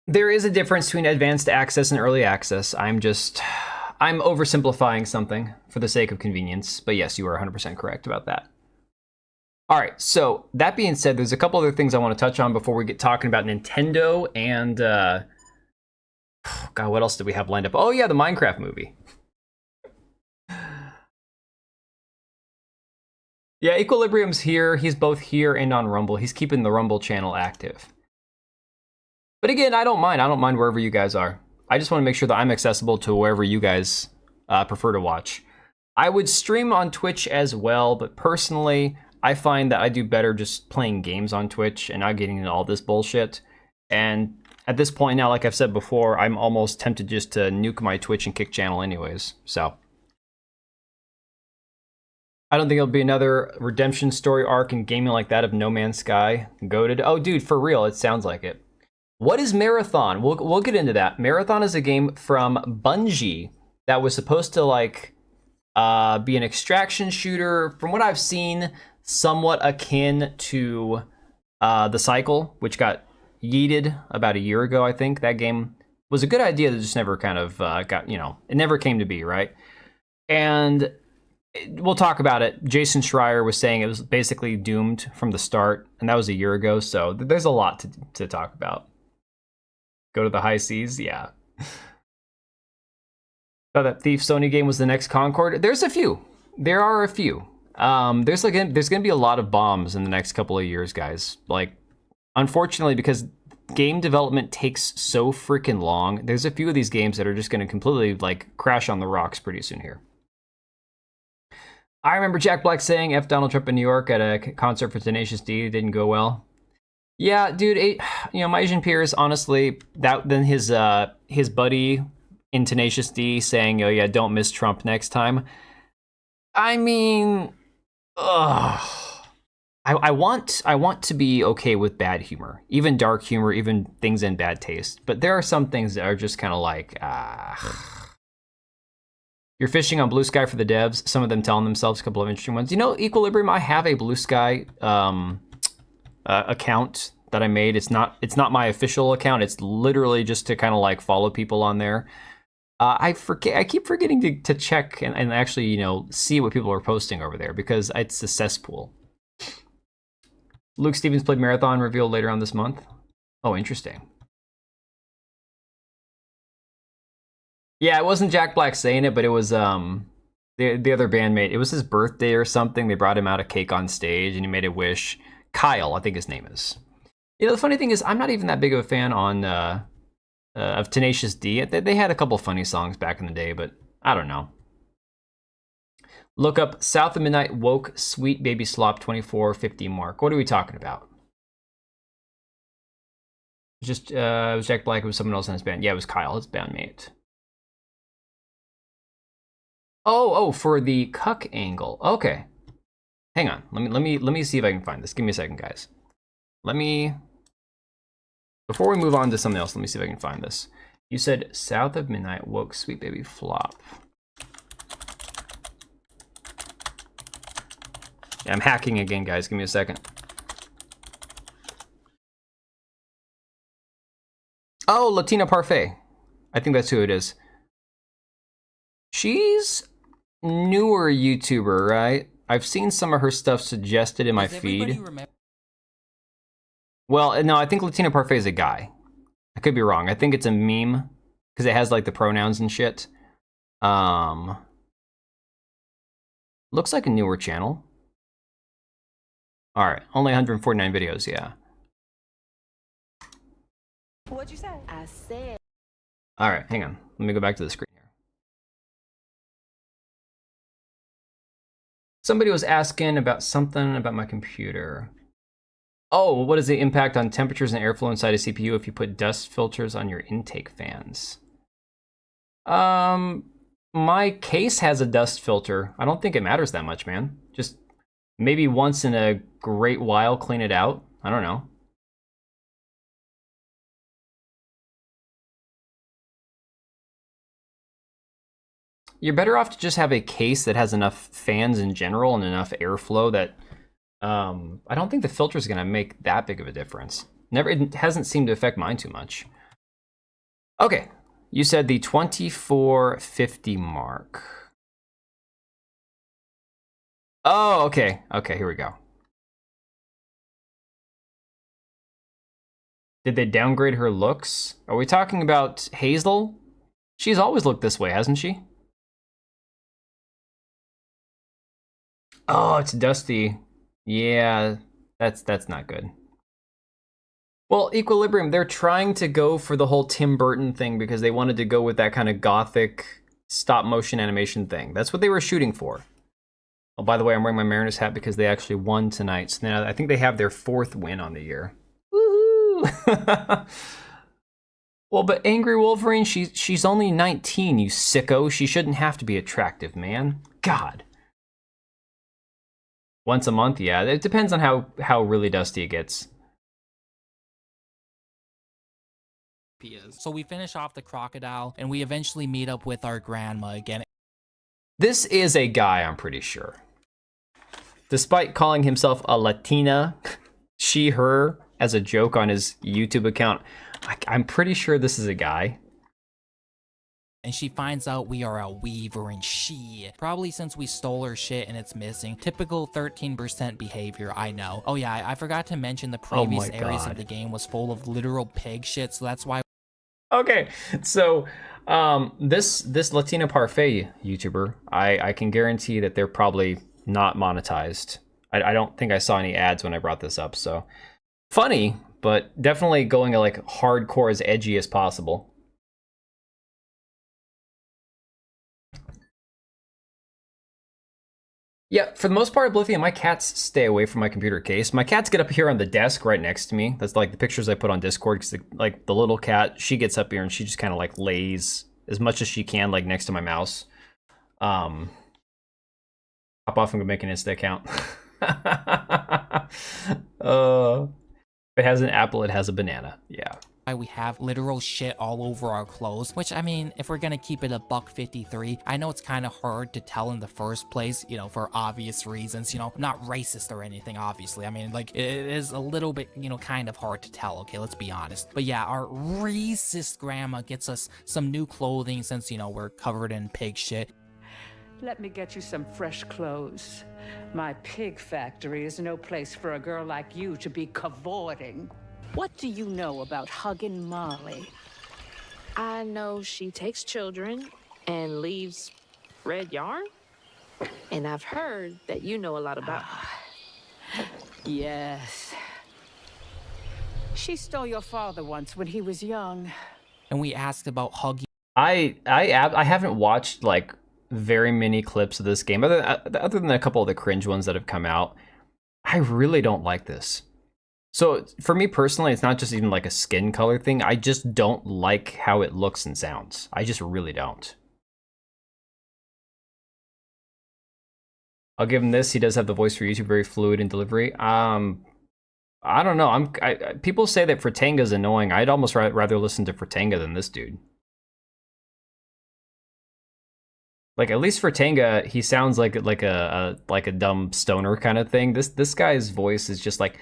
[SPEAKER 1] There is a difference between advanced access and early access. I'm oversimplifying something for the sake of convenience, but yes, you are 100% correct about that. All right, so that being said, there's a couple other things I want to touch on before we get talking about Nintendo and God, what else did we have lined up? Oh yeah, the Minecraft movie. Yeah, Equilibrium's here. He's both here and on Rumble. He's keeping the Rumble channel active. But again, I don't mind. I don't mind wherever you guys are. I just want to make sure that I'm accessible to wherever you guys prefer to watch. I would stream on Twitch as well, but personally, I find that I do better just playing games on Twitch and not getting into all this bullshit. And at this point now, like I've said before, I'm almost tempted just to nuke my Twitch and Kick channel anyways, so. I don't think it'll be another redemption story arc in gaming like that of No Man's Sky. Goated. Oh, dude, for real, it sounds like it. What is Marathon? We'll get into that. Marathon is a game from Bungie that was supposed to like be an extraction shooter. From what I've seen, somewhat akin to The Cycle, which got yeeted about a year ago, I think. That game was a good idea that just never kind of got, you know, it never came to be, right? And we'll talk about it. Jason Schreier was saying it was basically doomed from the start, and that was a year ago, so there's a lot to talk about. Go to the high seas, yeah. Thought that Thief Sony game was the next Concord. There's a few. There are a few. There's gonna be a lot of bombs in the next couple of years, guys. Like, unfortunately, because game development takes so freaking long, there's a few of these games that are just gonna completely like crash on the rocks pretty soon here. I remember Jack Black saying F Donald Trump in New York at a concert for Tenacious D. Didn't go well. Yeah, dude, you know, my Asian peers, honestly, then his buddy in Tenacious D saying, oh yeah, don't miss Trump next time. I mean, I want to be okay with bad humor, even dark humor, even things in bad taste. But there are some things that are just kind of like, You're fishing on Blue Sky for the devs. Some of them telling themselves a couple of interesting ones. You know, Equilibrium, I have a Blue Sky account that I made. It's not my official account. It's literally just to kind of like follow people on there. I keep forgetting to check and actually, you know, see what people are posting over there because it's a cesspool. Luke Stevens played Marathon, revealed later on this month. Oh, interesting. Yeah, it wasn't Jack Black saying it, but it was the other bandmate. It was his birthday or something. They brought him out a cake on stage and he made a wish. Kyle, I think his name is. You know, the funny thing is, I'm not even that big of a fan of Tenacious D. They had a couple funny songs back in the day, but I don't know. Look up South of Midnight Woke Sweet Baby Slop 2450 Mark. What are we talking about? Just it was Jack Black. It was someone else in his band. Yeah, it was Kyle, his bandmate. Oh, for the cuck angle. Okay, hang on. Let me see if I can find this. Give me a second, guys. Before we move on to something else, let me see if I can find this. You said South of Midnight Woke Sweet Baby Flop. Yeah, I'm hacking again, guys. Give me a second. Oh, Latina Parfait. I think that's who it is. She's newer YouTuber, right? I've seen some of her stuff suggested in my feed. Well, no, I think Latina Parfait is a guy. I could be wrong. I think it's a meme because it has like the pronouns and shit. Looks like a newer channel. All right, only 149 videos, yeah.
[SPEAKER 2] What'd you say? I said.
[SPEAKER 1] All right, hang on. Let me go back to the screen here. Somebody was asking about something about my computer. Oh, what is the impact on temperatures and airflow inside a CPU if you put dust filters on your intake fans? My case has a dust filter. I don't think it matters that much, man. Just maybe once in a great while clean it out. I don't know. You're better off to just have a case that has enough fans in general and enough airflow that I don't think the filter is going to make that big of a difference. It hasn't seemed to affect mine too much. Okay, you said the 2450 mark. Oh, okay. Okay, here we go. Did they downgrade her looks? Are we talking about Hazel? She's always looked this way, hasn't she? Oh, it's dusty. Yeah, that's not good. Well, Equilibrium, they're trying to go for the whole Tim Burton thing because they wanted to go with that kind of gothic stop motion animation thing. That's what they were shooting for. Oh, by the way, I'm wearing my Mariners hat because they actually won tonight. So now I think they have their 4th win on the year. Woohoo! Well, but Angry Wolverine, she's only 19, you sicko. She shouldn't have to be attractive, man. God. Once a month, yeah. It depends on how really dusty it gets.
[SPEAKER 3] So we finish off the crocodile, and we eventually meet up with our grandma again.
[SPEAKER 1] This is a guy, I'm pretty sure. Despite calling himself a Latina, she, her as a joke on his YouTube account. I'm pretty sure this is a guy.
[SPEAKER 3] And she finds out we are a weaver and shit. Probably since we stole her shit and it's missing. Typical 13% behavior, I know. Oh yeah, I forgot to mention the previous areas of the game was full of literal pig shit, so that's why.
[SPEAKER 1] Okay, so this Latina Parfait YouTuber, I can guarantee that they're probably not monetized. I don't think I saw any ads when I brought this up, so funny, but definitely going like hardcore, as edgy as possible. Yeah, for the most part, Oblivion, my cats stay away from my computer case. My cats get up here on the desk right next to me. That's like the pictures I put on Discord, because like the little cat, she gets up here and she just kind of like lays as much as she can like next to my mouse. Hop off and go make an Insta account. If it has an apple, it has a banana. Yeah.
[SPEAKER 3] We have literal shit all over our clothes, which, I mean, if we're gonna keep it a $1.53, I know it's kind of hard to tell in the first place, you know, for obvious reasons, you know, not racist or anything, obviously. I mean, like, it is a little bit, you know, kind of hard to tell, okay, let's be honest. But yeah, our racist grandma gets us some new clothing since, you know, we're covered in pig shit.
[SPEAKER 4] Let me get you some fresh clothes. My pig factory is no place for a girl like you to be cavorting. What do you know about hugging Molly?
[SPEAKER 2] I know she takes children and leaves red yarn. And I've heard that you know a lot about her.
[SPEAKER 4] Yes. She stole your father once when he was young.
[SPEAKER 3] And we asked about hugging.
[SPEAKER 1] I haven't watched like very many clips of this game, other than a couple of the cringe ones that have come out. I really don't like this. So for me personally, it's not just even like a skin color thing. I just don't like how it looks and sounds. I just really don't. I'll give him this. He does have the voice for YouTube, very fluid in delivery. I don't know. People say that Fratanga's annoying. I'd almost rather listen to Fratanga than this dude. Like, at least Fratanga, he sounds like a dumb stoner kind of thing. This guy's voice is just like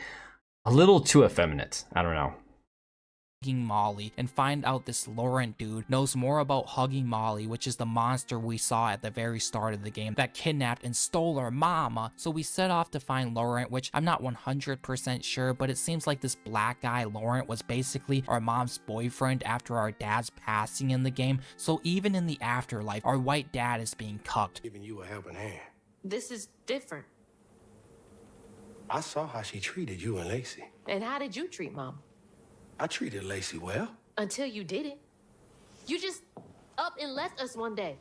[SPEAKER 1] a little too effeminate. I don't know.
[SPEAKER 3] Hugging Molly, and find out this Laurent dude knows more about hugging Molly, which is the monster we saw at the very start of the game that kidnapped and stole our mama. So we set off to find Laurent, which I'm not 100% sure, but it seems like this black guy Laurent was basically our mom's boyfriend after our dad's passing in the game. So even in the afterlife, our white dad is being cucked.
[SPEAKER 5] Giving you a helping hand.
[SPEAKER 2] This is different.
[SPEAKER 5] I saw how she treated you and Lacey.
[SPEAKER 2] And how did you treat Mom?
[SPEAKER 5] I treated Lacey well.
[SPEAKER 2] Until you didn't. You just up and left us one day.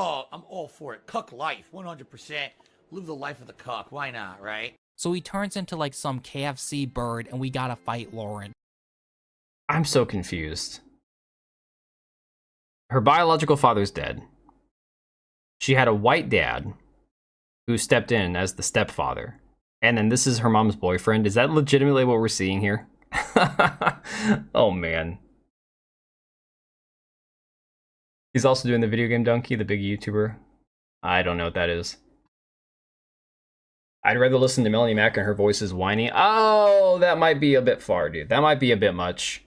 [SPEAKER 6] Oh, I'm all for it. Cuck life, 100%. Live the life of the cuck. Why not, right?
[SPEAKER 3] So he turns into like some KFC bird and we gotta fight Laurent.
[SPEAKER 1] I'm so confused. Her biological father's dead. She had a white dad who stepped in as the stepfather. And then this is her mom's boyfriend. Is that legitimately what we're seeing here? Oh, man. He's also doing the Video Game Donkey, the big YouTuber. I don't know what that is. I'd rather listen to Melanie Mac and her voice is whiny. Oh, that might be a bit far, dude. That might be a bit much.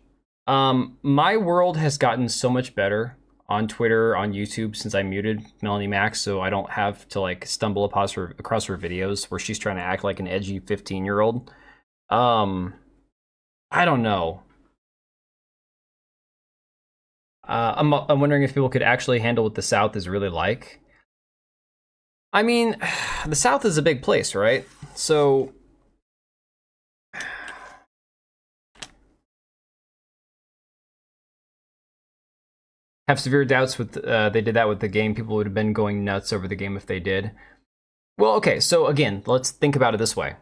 [SPEAKER 1] My world has gotten so much better on Twitter, on YouTube, since I muted Melanie Mac, so I don't have to like stumble across her videos where she's trying to act like an edgy 15-year-old. I don't know. I'm wondering if people could actually handle what the South is really like. I mean, the South is a big place, right? So have severe doubts with they did that with the game. People would have been going nuts over the game if they did. Well, okay, so again, let's think about it this way.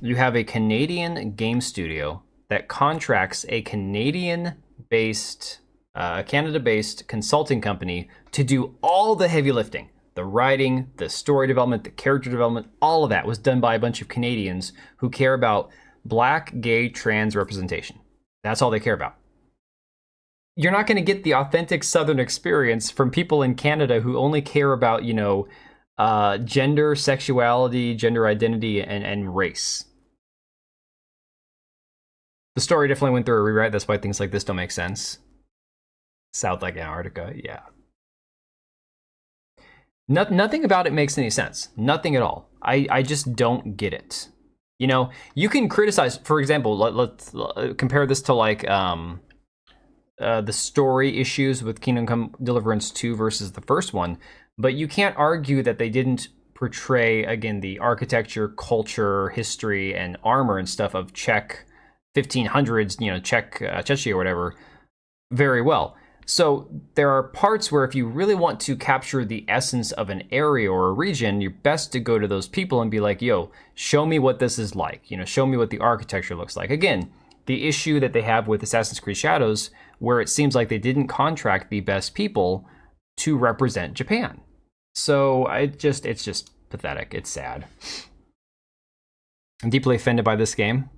[SPEAKER 1] You have a Canadian game studio that contracts a Canadian-based, Canada-based consulting company to do all the heavy lifting. The writing, the story development, the character development, all of that was done by a bunch of Canadians who care about black, gay, trans representation. That's all they care about. you're not going to get the authentic Southern experience from people in Canada who only care about, gender, sexuality, gender identity, and race. The story definitely went through a rewrite. That's why things like this don't make sense. South like Antarctica, yeah. Nothing about it makes any sense. Nothing at all. I just don't get it. You can criticize, for example, let's compare this to like the story issues with Kingdom Come Deliverance 2 versus the first one, but you can't argue that they didn't portray, again, the architecture, culture, history, and armor and stuff of Czech 1500s, Czech Czechia or whatever, very well. So there are parts where if you really want to capture the essence of an area or a region, you're best to go to those people and be like, yo, show me what this is like. Show me what the architecture looks like. Again, the issue that they have with Assassin's Creed Shadows, where it seems like they didn't contract the best people to represent Japan. So it's just pathetic. It's sad. I'm deeply offended by this game.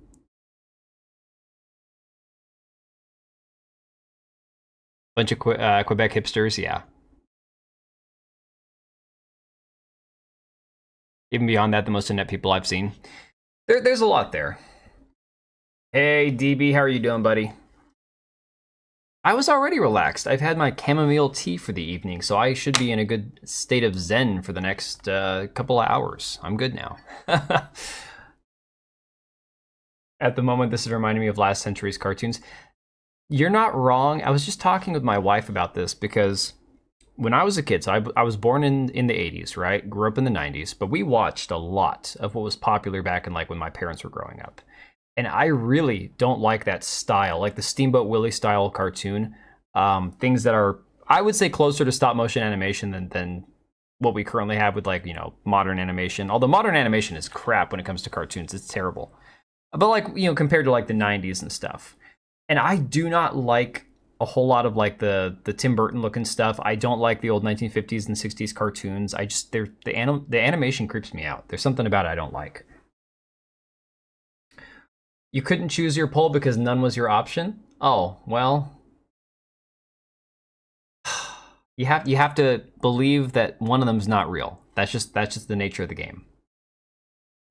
[SPEAKER 1] Bunch of Quebec hipsters, yeah. Even beyond that, the most inept people I've seen. There's a lot there. Hey, DB, how are you doing, buddy? I was already relaxed. I've had my chamomile tea for the evening, so I should be in a good state of zen for the next couple of hours. I'm good now. At the moment, this is reminding me of last century's cartoons. You're not wrong. I was just talking with my wife about this because when I was a kid, so I was born in the 80s, right? Grew up in the 90s, but we watched a lot of what was popular back in like when my parents were growing up. And I really don't like that style, like the Steamboat Willie style cartoon. Things that are, I would say, closer to stop motion animation than what we currently have with like, modern animation. Although modern animation is crap when it comes to cartoons. It's terrible. But like, compared to like the 90s and stuff. And I do not like a whole lot of like the Tim Burton looking stuff. I don't like the old 1950s and 60s cartoons. The animation creeps me out. There's something about it I don't like. You couldn't choose your poll because none was your option? Oh, well. You have to believe that one of them's not real. That's just the nature of the game.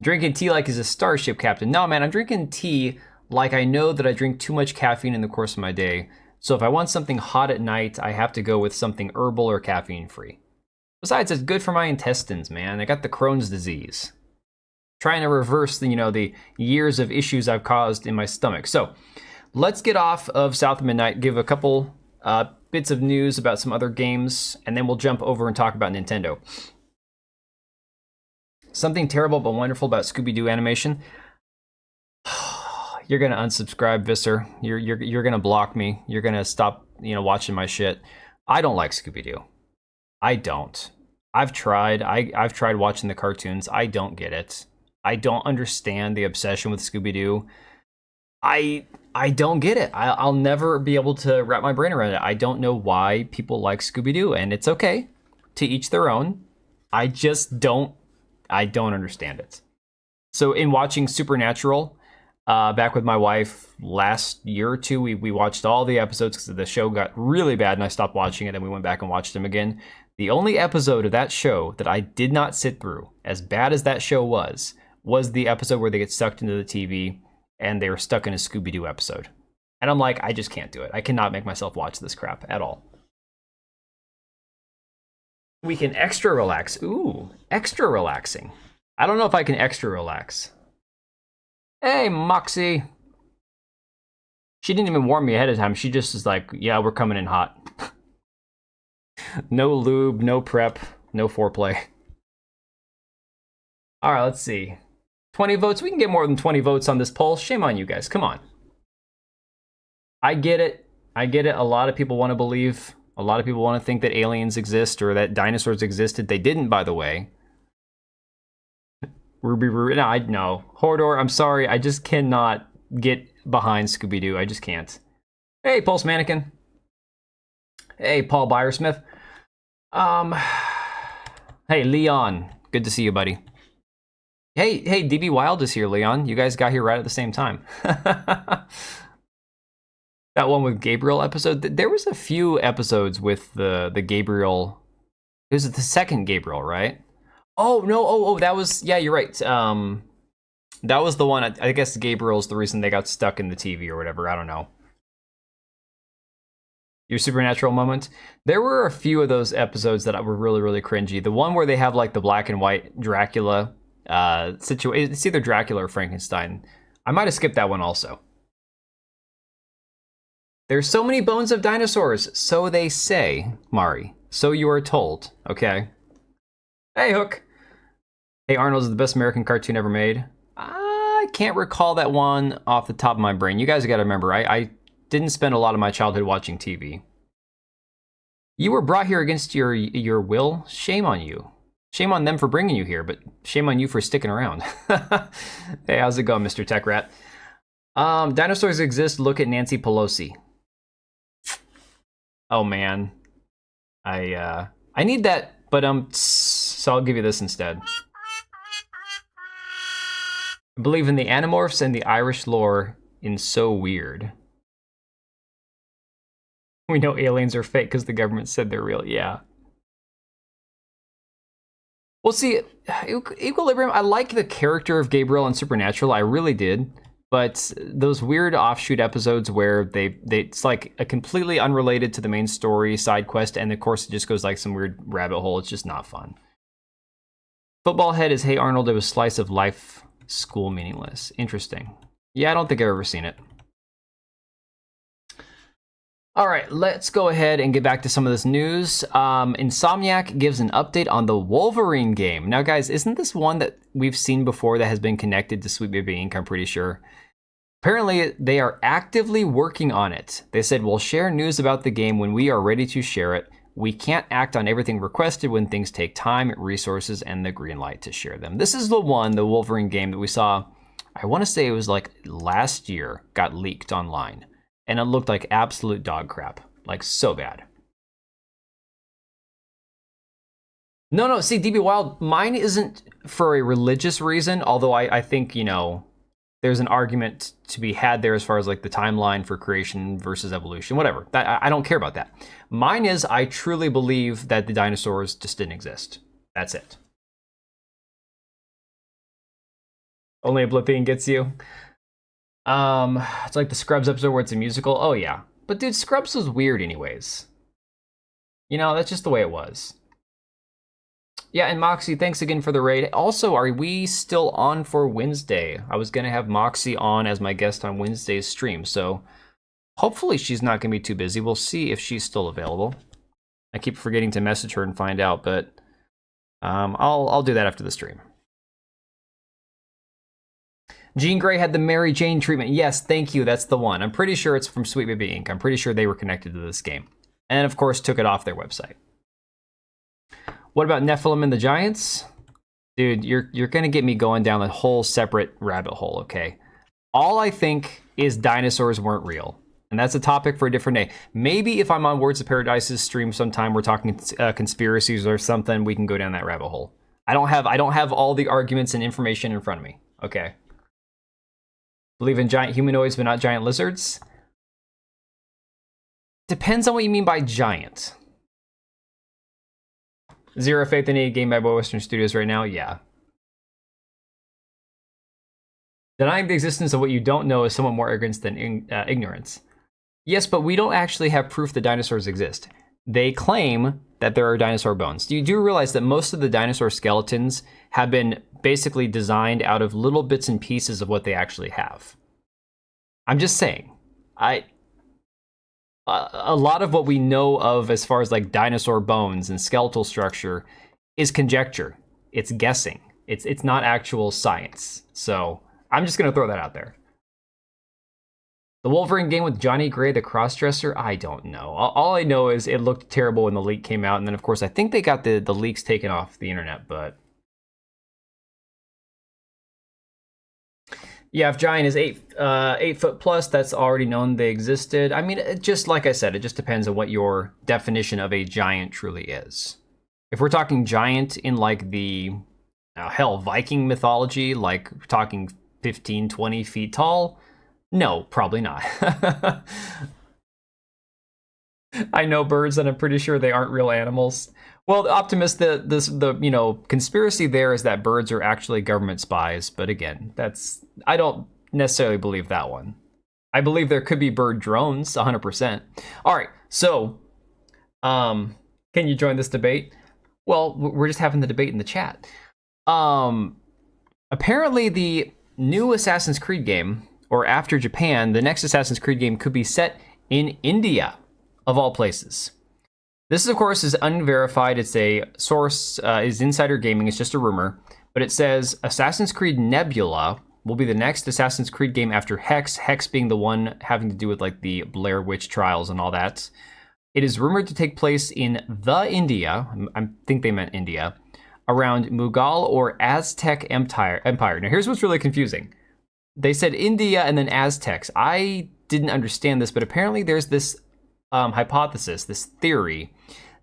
[SPEAKER 1] Drinking tea like he's a starship captain. No, man, I'm drinking tea like I know that I drink too much caffeine in the course of my day. So if I want something hot at night, I have to go with something herbal or caffeine free. Besides, it's good for my intestines, man. I got the Crohn's disease. Trying to reverse the years of issues I've caused in my stomach. So let's get off of South of Midnight, give a couple bits of news about some other games, and then we'll jump over and talk about Nintendo. Something terrible but wonderful about Scooby-Doo animation. You're gonna unsubscribe, Visser. You're gonna block me. You're gonna stop, watching my shit. I don't like Scooby-Doo. I don't. I've tried. I've tried watching the cartoons. I don't get it. I don't understand the obsession with Scooby-Doo. I don't get it. I'll never be able to wrap my brain around it. I don't know why people like Scooby-Doo, and it's okay. To each their own. I just don't understand it. So in watching Supernatural, back with my wife last year or two, we watched all the episodes because the show got really bad and I stopped watching it and we went back and watched them again. The only episode of that show that I did not sit through, as bad as that show was the episode where they get sucked into the TV and they were stuck in a Scooby-Doo episode. And I'm like, I just can't do it. I cannot make myself watch this crap at all. We can extra relax. Ooh, extra relaxing. I don't know if I can extra relax. Hey, Moxie. She didn't even warn me ahead of time. She just is like, yeah, we're coming in hot. No lube, no prep, no foreplay. All right, let's see. 20 votes. We can get more than 20 votes on this poll. Shame on you guys. Come on. I get it. I get it. A lot of people want to believe. A lot of people want to think that aliens exist or that dinosaurs existed. They didn't, by the way. No. Hordor, I'm sorry. I just cannot get behind Scooby-Doo. I just can't. Hey, Pulse Mannequin. Hey, Paul Byersmith. Hey, Leon. Good to see you, buddy. Hey, DB Wild is here, Leon. You guys got here right at the same time. That one with Gabriel episode. There was a few episodes with the Gabriel. It was the second Gabriel, right? Oh no! Oh, that was, yeah. You're right. That was the one. I guess Gabriel's the reason they got stuck in the TV or whatever. I don't know. Your supernatural moment. There were a few of those episodes that were really, really cringy. The one where they have like the black and white Dracula situation. It's either Dracula or Frankenstein. I might have skipped that one also. There's so many bones of dinosaurs, so they say, Mari. So you are told, okay? Hey, Hook. Hey, Arnold is the best American cartoon ever made. I can't recall that one off the top of my brain. You guys gotta remember, I didn't spend a lot of my childhood watching TV. You were brought here against your will? Shame on you. Shame on them for bringing you here, but shame on you for sticking around. Hey, how's it going, Mr. Tech Rat? Dinosaurs exist, look at Nancy Pelosi. Oh man. I need that, but so I'll give you this instead. I believe in the Animorphs and the Irish lore in So Weird. We know aliens are fake because the government said they're real. Yeah. Well, see, Equilibrium, I like the character of Gabriel and Supernatural. I really did. But those weird offshoot episodes where it's like a completely unrelated to the main story side quest, and of course it just goes like some weird rabbit hole. It's just not fun. Football Head is, hey Arnold, it was slice of life school meaningless. Interesting. Yeah, I don't think I've ever seen it. All right, let's go ahead and get back to some of this news. Insomniac gives an update on the Wolverine game. Now, guys, isn't this one that we've seen before that has been connected to Sweet Baby Inc., I'm pretty sure? Apparently, they are actively working on it. They said, we'll share news about the game when we are ready to share it. We can't act on everything requested when things take time, resources, and the green light to share them. This is the one, the Wolverine game that we saw, I want to say it was like last year, got leaked online. And it looked like absolute dog crap. Like, so bad. No, see, DB Wild, mine isn't for a religious reason, although I think, you know, there's an argument to be had there as far as like the timeline for creation versus evolution, whatever. I don't care about that. Mine is, I truly believe that the dinosaurs just didn't exist. That's it. Only Oblivion gets you. It's like the Scrubs episode where it's a musical. Oh yeah, but dude, Scrubs was weird anyways. You know, that's just the way it was. Yeah, and Moxie, thanks again for the raid. Also, are we still on for Wednesday? I was gonna have Moxie on as my guest on Wednesday's stream, so hopefully she's not gonna be too busy. We'll see if she's still available. I keep forgetting to message her and find out, but I'll do that after the stream. Jean Grey had the Mary Jane treatment. Yes, thank you. That's the one. I'm pretty sure it's from Sweet Baby Inc. I'm pretty sure they were connected to this game. And of course, took it off their website. What about Nephilim and the Giants? Dude, you're going to get me going down a whole separate rabbit hole, okay? All I think is dinosaurs weren't real. And that's a topic for a different day. Maybe if I'm on Words of Paradise's stream sometime, we're talking conspiracies or something, we can go down that rabbit hole. I don't have all the arguments and information in front of me, okay? Believe in giant humanoids, but not giant lizards? Depends on what you mean by giant. Zero faith in any game by Western Studios right now? Yeah. Denying the existence of what you don't know is somewhat more arrogance than ignorance. Yes, but we don't actually have proof that dinosaurs exist. They claim that there are dinosaur bones. You do realize that most of the dinosaur skeletons have been basically designed out of little bits and pieces of what they actually have. I'm just saying, a lot of what we know of as far as like dinosaur bones and skeletal structure is conjecture. It's guessing. It's not actual science. So I'm just gonna throw that out there. The Wolverine game with Johnny Gray, the crossdresser, I don't know. All I know is it looked terrible when the leak came out, and then of course I think they got the leaks taken off the internet, but yeah, if giant is 8 foot plus, that's already known they existed. I mean, just like I said, it just depends on what your definition of a giant truly is. If we're talking giant in like the, hell, Viking mythology, like we're talking 15, 20 feet tall, no, probably not. I know birds, and I'm pretty sure they aren't real animals. Well, Optimus, the conspiracy there is that birds are actually government spies. But again, I don't necessarily believe that one. I believe there could be bird drones, 100%. All right, so can you join this debate? Well, we're just having the debate in the chat. Apparently, the new Assassin's Creed game, or after Japan, the next Assassin's Creed game could be set in India, of all places. This, of course, is unverified. It's a source, is insider gaming. It's just a rumor. But it says Assassin's Creed Nebula will be the next Assassin's Creed game after Hex, Hex being the one having to do with like the Blair Witch trials and all that. It is rumored to take place in the India, I think they meant India, around Mughal or Aztec Empire. Now, here's what's really confusing. They said India and then Aztecs. I didn't understand this, but apparently there's this hypothesis, this theory,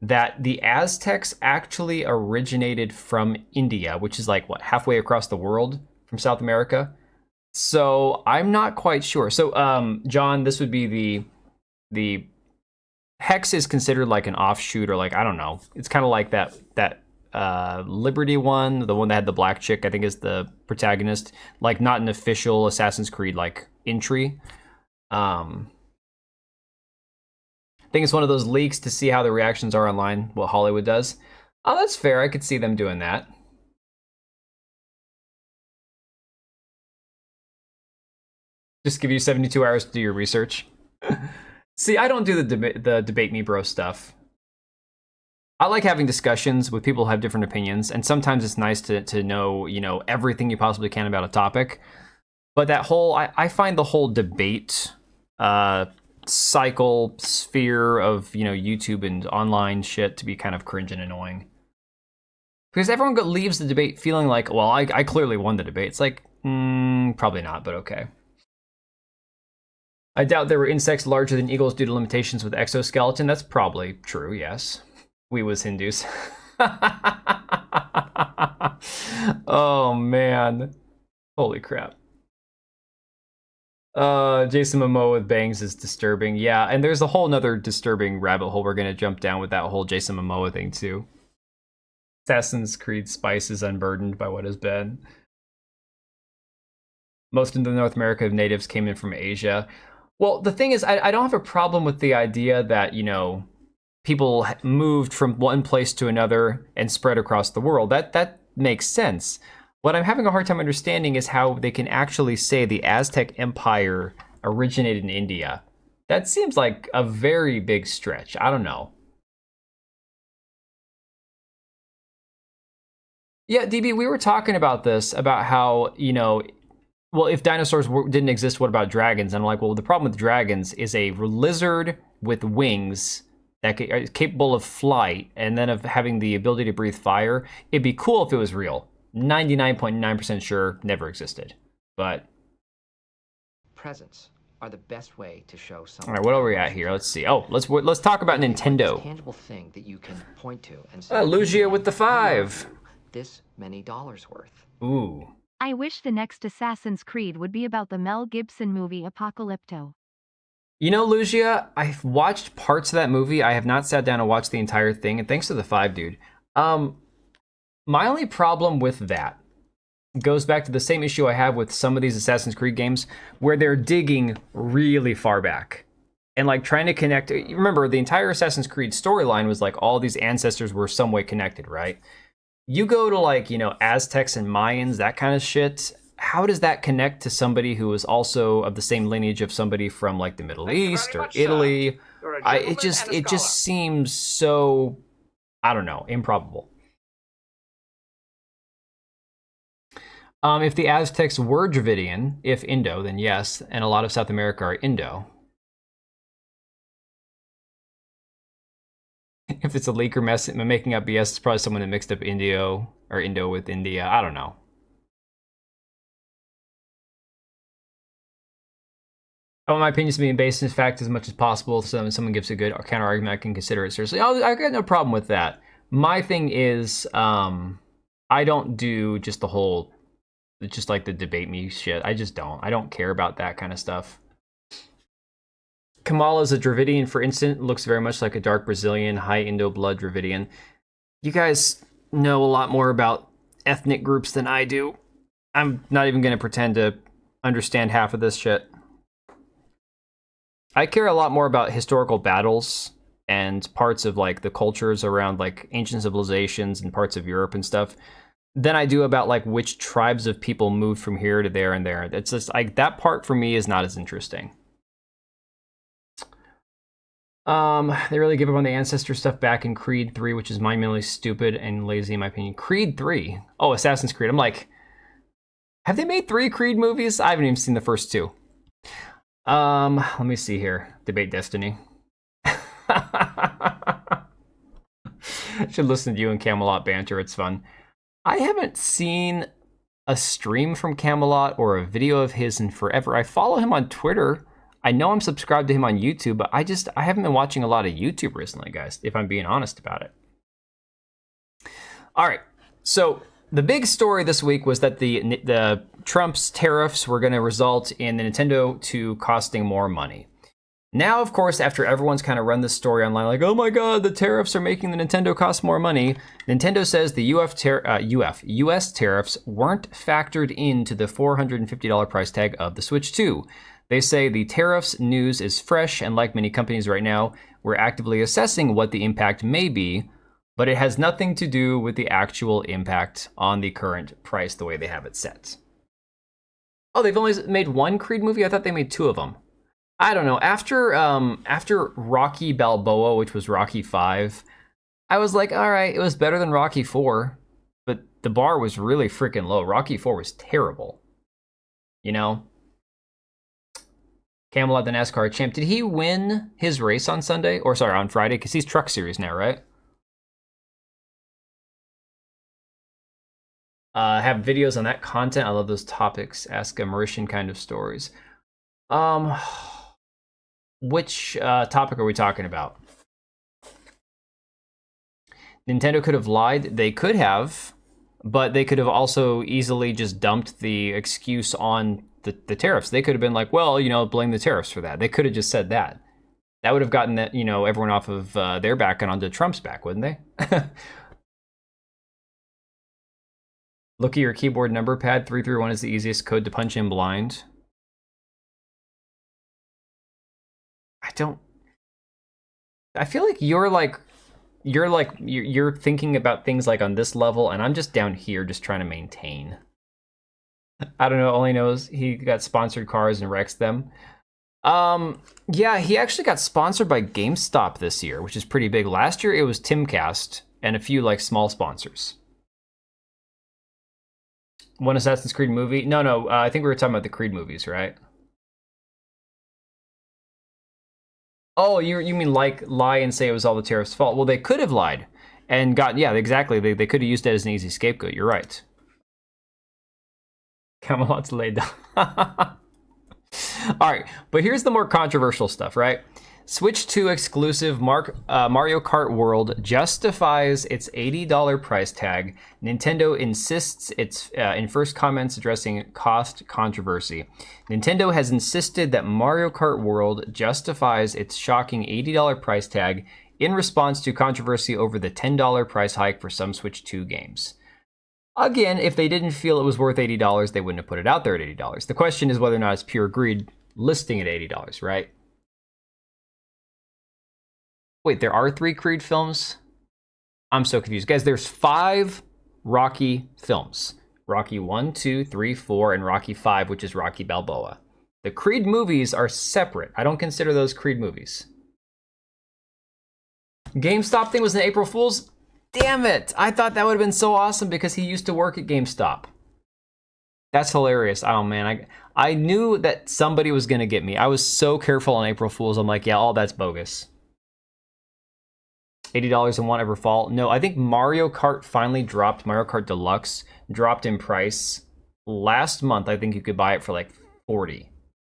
[SPEAKER 1] that the Aztecs actually originated from India, which is like, what, halfway across the world from South America? So I'm not quite sure. So, John, this would be the Hex is considered like an offshoot, or like, I don't know. It's kind of like that Liberty one, the one that had the black chick, I think is the protagonist. Like, not an official Assassin's Creed like entry. I think it's one of those leaks to see how the reactions are online, what Hollywood does. Oh, that's fair. I could see them doing that. Just give you 72 hours to do your research. See, I don't do the debate me bro stuff. I like having discussions with people who have different opinions, and sometimes it's nice to know, everything you possibly can about a topic. But that whole, I find the whole debate cycle sphere of, YouTube and online shit to be kind of cringe and annoying. Because everyone leaves the debate feeling like, well, I clearly won the debate. It's like, probably not, but okay. I doubt there were insects larger than eagles due to limitations with exoskeleton. That's probably true, yes. We was Hindus. Oh, man. Holy crap. Jason Momoa with bangs is disturbing. Yeah, and there's a whole nother disturbing rabbit hole we're going to jump down with that whole Jason Momoa thing, too. Assassin's Creed spice is unburdened by what has been. Most of the North America natives came in from Asia. Well, the thing is, I don't have a problem with the idea that, people moved from one place to another and spread across the world. That makes sense. What I'm having a hard time understanding is how they can actually say the Aztec Empire originated in India. That seems like a very big stretch. I don't know. Yeah, DB, we were talking about this, about how, well, if dinosaurs didn't exist, what about dragons? And I'm like, well, the problem with dragons is a lizard with wings that is capable of flight and then of having the ability to breathe fire. It'd be cool if it was real. 99.9% sure never existed. But
[SPEAKER 7] presents are the best way to show someone.
[SPEAKER 1] All right, what are we at here? Let's see. Oh, let's talk about Nintendo.
[SPEAKER 7] Tangible thing that you can point to and say,
[SPEAKER 1] Lugia with the 5.
[SPEAKER 7] This many dollars worth.
[SPEAKER 1] Ooh.
[SPEAKER 8] I wish the next Assassin's Creed would be about the Mel Gibson movie Apocalypto.
[SPEAKER 1] Lugia, I've watched parts of that movie. I have not sat down and watched the entire thing, and thanks to the 5, dude. My only problem with that goes back to the same issue I have with some of these Assassin's Creed games, where they're digging really far back. And like trying to connect, remember the entire Assassin's Creed storyline was like all these ancestors were some way connected, right? You go to like, Aztecs and Mayans, that kind of shit. How does that connect to somebody who is also of the same lineage of somebody from like the Middle East or Italy? It just seems so, I don't know, improbable. If the Aztecs were Dravidian, if Indo, then yes, and a lot of South America are Indo. If it's a leak or making up BS, it's probably someone that mixed up Indo with India. I don't know. I want my opinions to be based in fact as much as possible. So if someone gives a good counter argument, I can consider it seriously. I got no problem with that. My thing is, I don't do just like the debate me shit. I just don't. I don't care about that kind of stuff. Kamala is a Dravidian, for instance, looks very much like a dark Brazilian, high Indo blood Dravidian. You guys know a lot more about ethnic groups than I do. I'm not even going to pretend to understand half of this shit. I care a lot more about historical battles and parts of like the cultures around like ancient civilizations and parts of Europe and stuff than I do about like which tribes of people moved from here to there and there. It's just like that part for me is not as interesting. They really give up on the ancestor stuff back in Creed 3, which is monumentally stupid and lazy in my opinion. Creed 3? Oh, Assassin's Creed. I'm like, have they made 3 Creed movies? I haven't even seen the first 2. Let me see here. Debate Destiny. Should listen to you and Camelot banter. It's fun. I haven't seen a stream from Camelot or a video of his in forever. I follow him on Twitter. I know I'm subscribed to him on YouTube, but I haven't been watching a lot of YouTube recently, guys, if I'm being honest about it. All right, so the big story this week was that the Trump's tariffs were going to result in the Nintendo to costing more money. Now, of course, after everyone's kind of run this story online, like, oh my god, the tariffs are making the Nintendo cost more money, Nintendo says the US tariffs weren't factored into the $450 price tag of the Switch 2. They say the tariffs news is fresh, and like many companies right now, we're actively assessing what the impact may be, but it has nothing to do with the actual impact on the current price the way they have it set. Oh, they've only made 1 Creed movie? I thought they made 2 of them. I don't know. After Rocky Balboa, which was Rocky 5, I was like, all right, it was better than Rocky 4, but the bar was really freaking low. Rocky 4 was terrible. You know? Camelot, the NASCAR champ. Did he win his race on Sunday? Or sorry, on Friday? Because he's Truck Series now, right? Have videos on that content. I love those topics. Ask a Mauritian kind of stories. Which topic are we talking about? Nintendo could have lied. They could have, but they could have also easily just dumped the excuse on the tariffs. They could have been like, well, you know, blame the tariffs for that. They could have just said that. That would have gotten that, you know, everyone off of their back and onto Trump's back, wouldn't they? Look at your keyboard number pad. 331 is the easiest code to punch in blind. I feel like you're thinking about things like on this level, and I'm just down here just trying to maintain. I don't know, only knows he got sponsored cars and wrecks them. Yeah, he actually got sponsored by GameStop this year, which is pretty big. Last year it was Timcast and a few like small sponsors. One Assassin's Creed movie? No, I think we were talking about the Creed movies, right? Oh, you mean like lie and say it was all the tariffs' fault? Well, they could have lied and got, yeah, exactly. They could have used it as an easy scapegoat. You're right. Camelot's laid down. All right, but here's the more controversial stuff, right? Switch 2 exclusive Mario Kart World justifies its $80 price tag. Nintendo insists in first comments addressing cost controversy. Nintendo has insisted that Mario Kart World justifies its shocking $80 price tag in response to controversy over the $10 price hike for some Switch 2 games. Again, if they didn't feel it was worth $80, they wouldn't have put it out there at $80. The question is whether or not it's pure greed listing at $80, right? Wait, there are 3 Creed films? I'm so confused. Guys, there's 5 Rocky films. Rocky 1, 2, 3, 4, and Rocky 5, which is Rocky Balboa. The Creed movies are separate. I don't consider those Creed movies. GameStop thing was an April Fool's? Damn it! I thought that would have been so awesome because he used to work at GameStop. That's hilarious. Oh man, I knew that somebody was gonna get me. I was so careful on April Fool's. I'm like, yeah, all that's bogus. $80 and won't ever fall. No, I think Mario Kart finally dropped. Mario Kart Deluxe dropped in price last month. I think you could buy it for like $40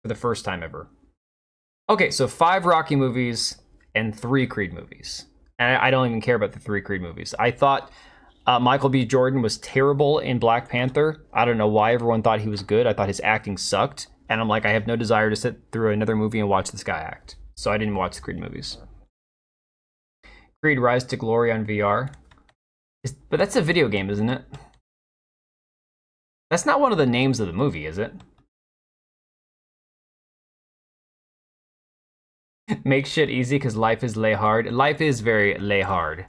[SPEAKER 1] for the first time ever. Okay, so 5 Rocky movies and 3 Creed movies. And I don't even care about the 3 Creed movies. I thought Michael B. Jordan was terrible in Black Panther. I don't know why everyone thought he was good. I thought his acting sucked. And I'm like, I have no desire to sit through another movie and watch this guy act. so I didn't watch the Creed movies. Creed Rise to Glory on VR. But that's a video game, isn't it? That's not one of the names of the movie, is it? Make shit easy because life is lay hard. Life is very lay hard.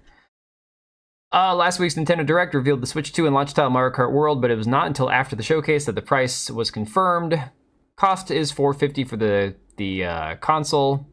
[SPEAKER 1] Last week's Nintendo Direct revealed the Switch 2 and launch title Mario Kart World, but it was not until after the showcase that the price was confirmed. Cost is $450 for the console.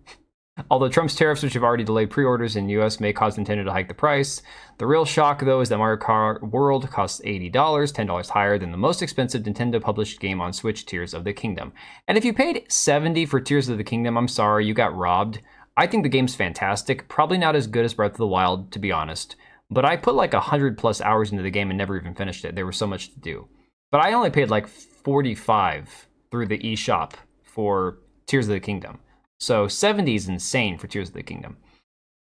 [SPEAKER 1] Although Trump's tariffs, which have already delayed pre-orders in the US, may cause Nintendo to hike the price. The real shock, though, is that Mario Kart World costs $80, $10 higher than the most expensive Nintendo-published game on Switch, Tears of the Kingdom. And if you paid $70 for Tears of the Kingdom, I'm sorry, you got robbed. I think the game's fantastic. Probably not as good as Breath of the Wild, to be honest. But I put like 100+ hours into the game and never even finished it. There was so much to do. But I only paid like $45 through the eShop for Tears of the Kingdom. So 70 is insane for Tears of the Kingdom.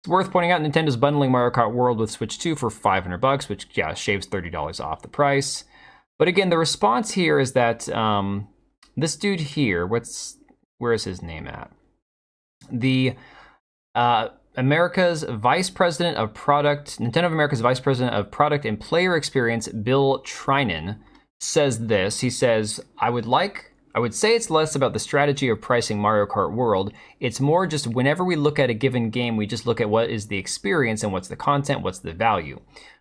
[SPEAKER 1] It's worth pointing out Nintendo's bundling Mario Kart World with Switch 2 for $500, which, yeah, shaves $30 off the price. But again, the response here is that this dude here, where is his name at? The America's Vice President of Product, Nintendo of America's Vice President of Product and Player Experience, Bill Trinan, says this. He says, I would say it's less about the strategy of pricing Mario Kart World. It's more just whenever we look at a given game, we just look at what is the experience and what's the content, what's the value.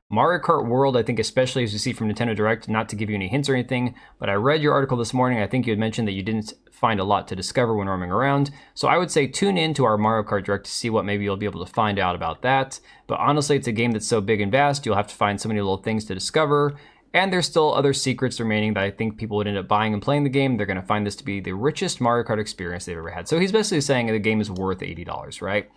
[SPEAKER 1] Mario Kart World, I think especially as you see from Nintendo Direct, not to give you any hints or anything, but I read your article this morning. I think you had mentioned that you didn't find a lot to discover when roaming around. So I would say tune in to our Mario Kart Direct to see what maybe you'll be able to find out about that. But honestly, it's a game that's so big and vast, you'll have to find so many little things to discover. And there's still other secrets remaining that I think people would end up buying and playing the game. They're going to find this to be the richest Mario Kart experience they've ever had. So he's basically saying the game is worth $80, right?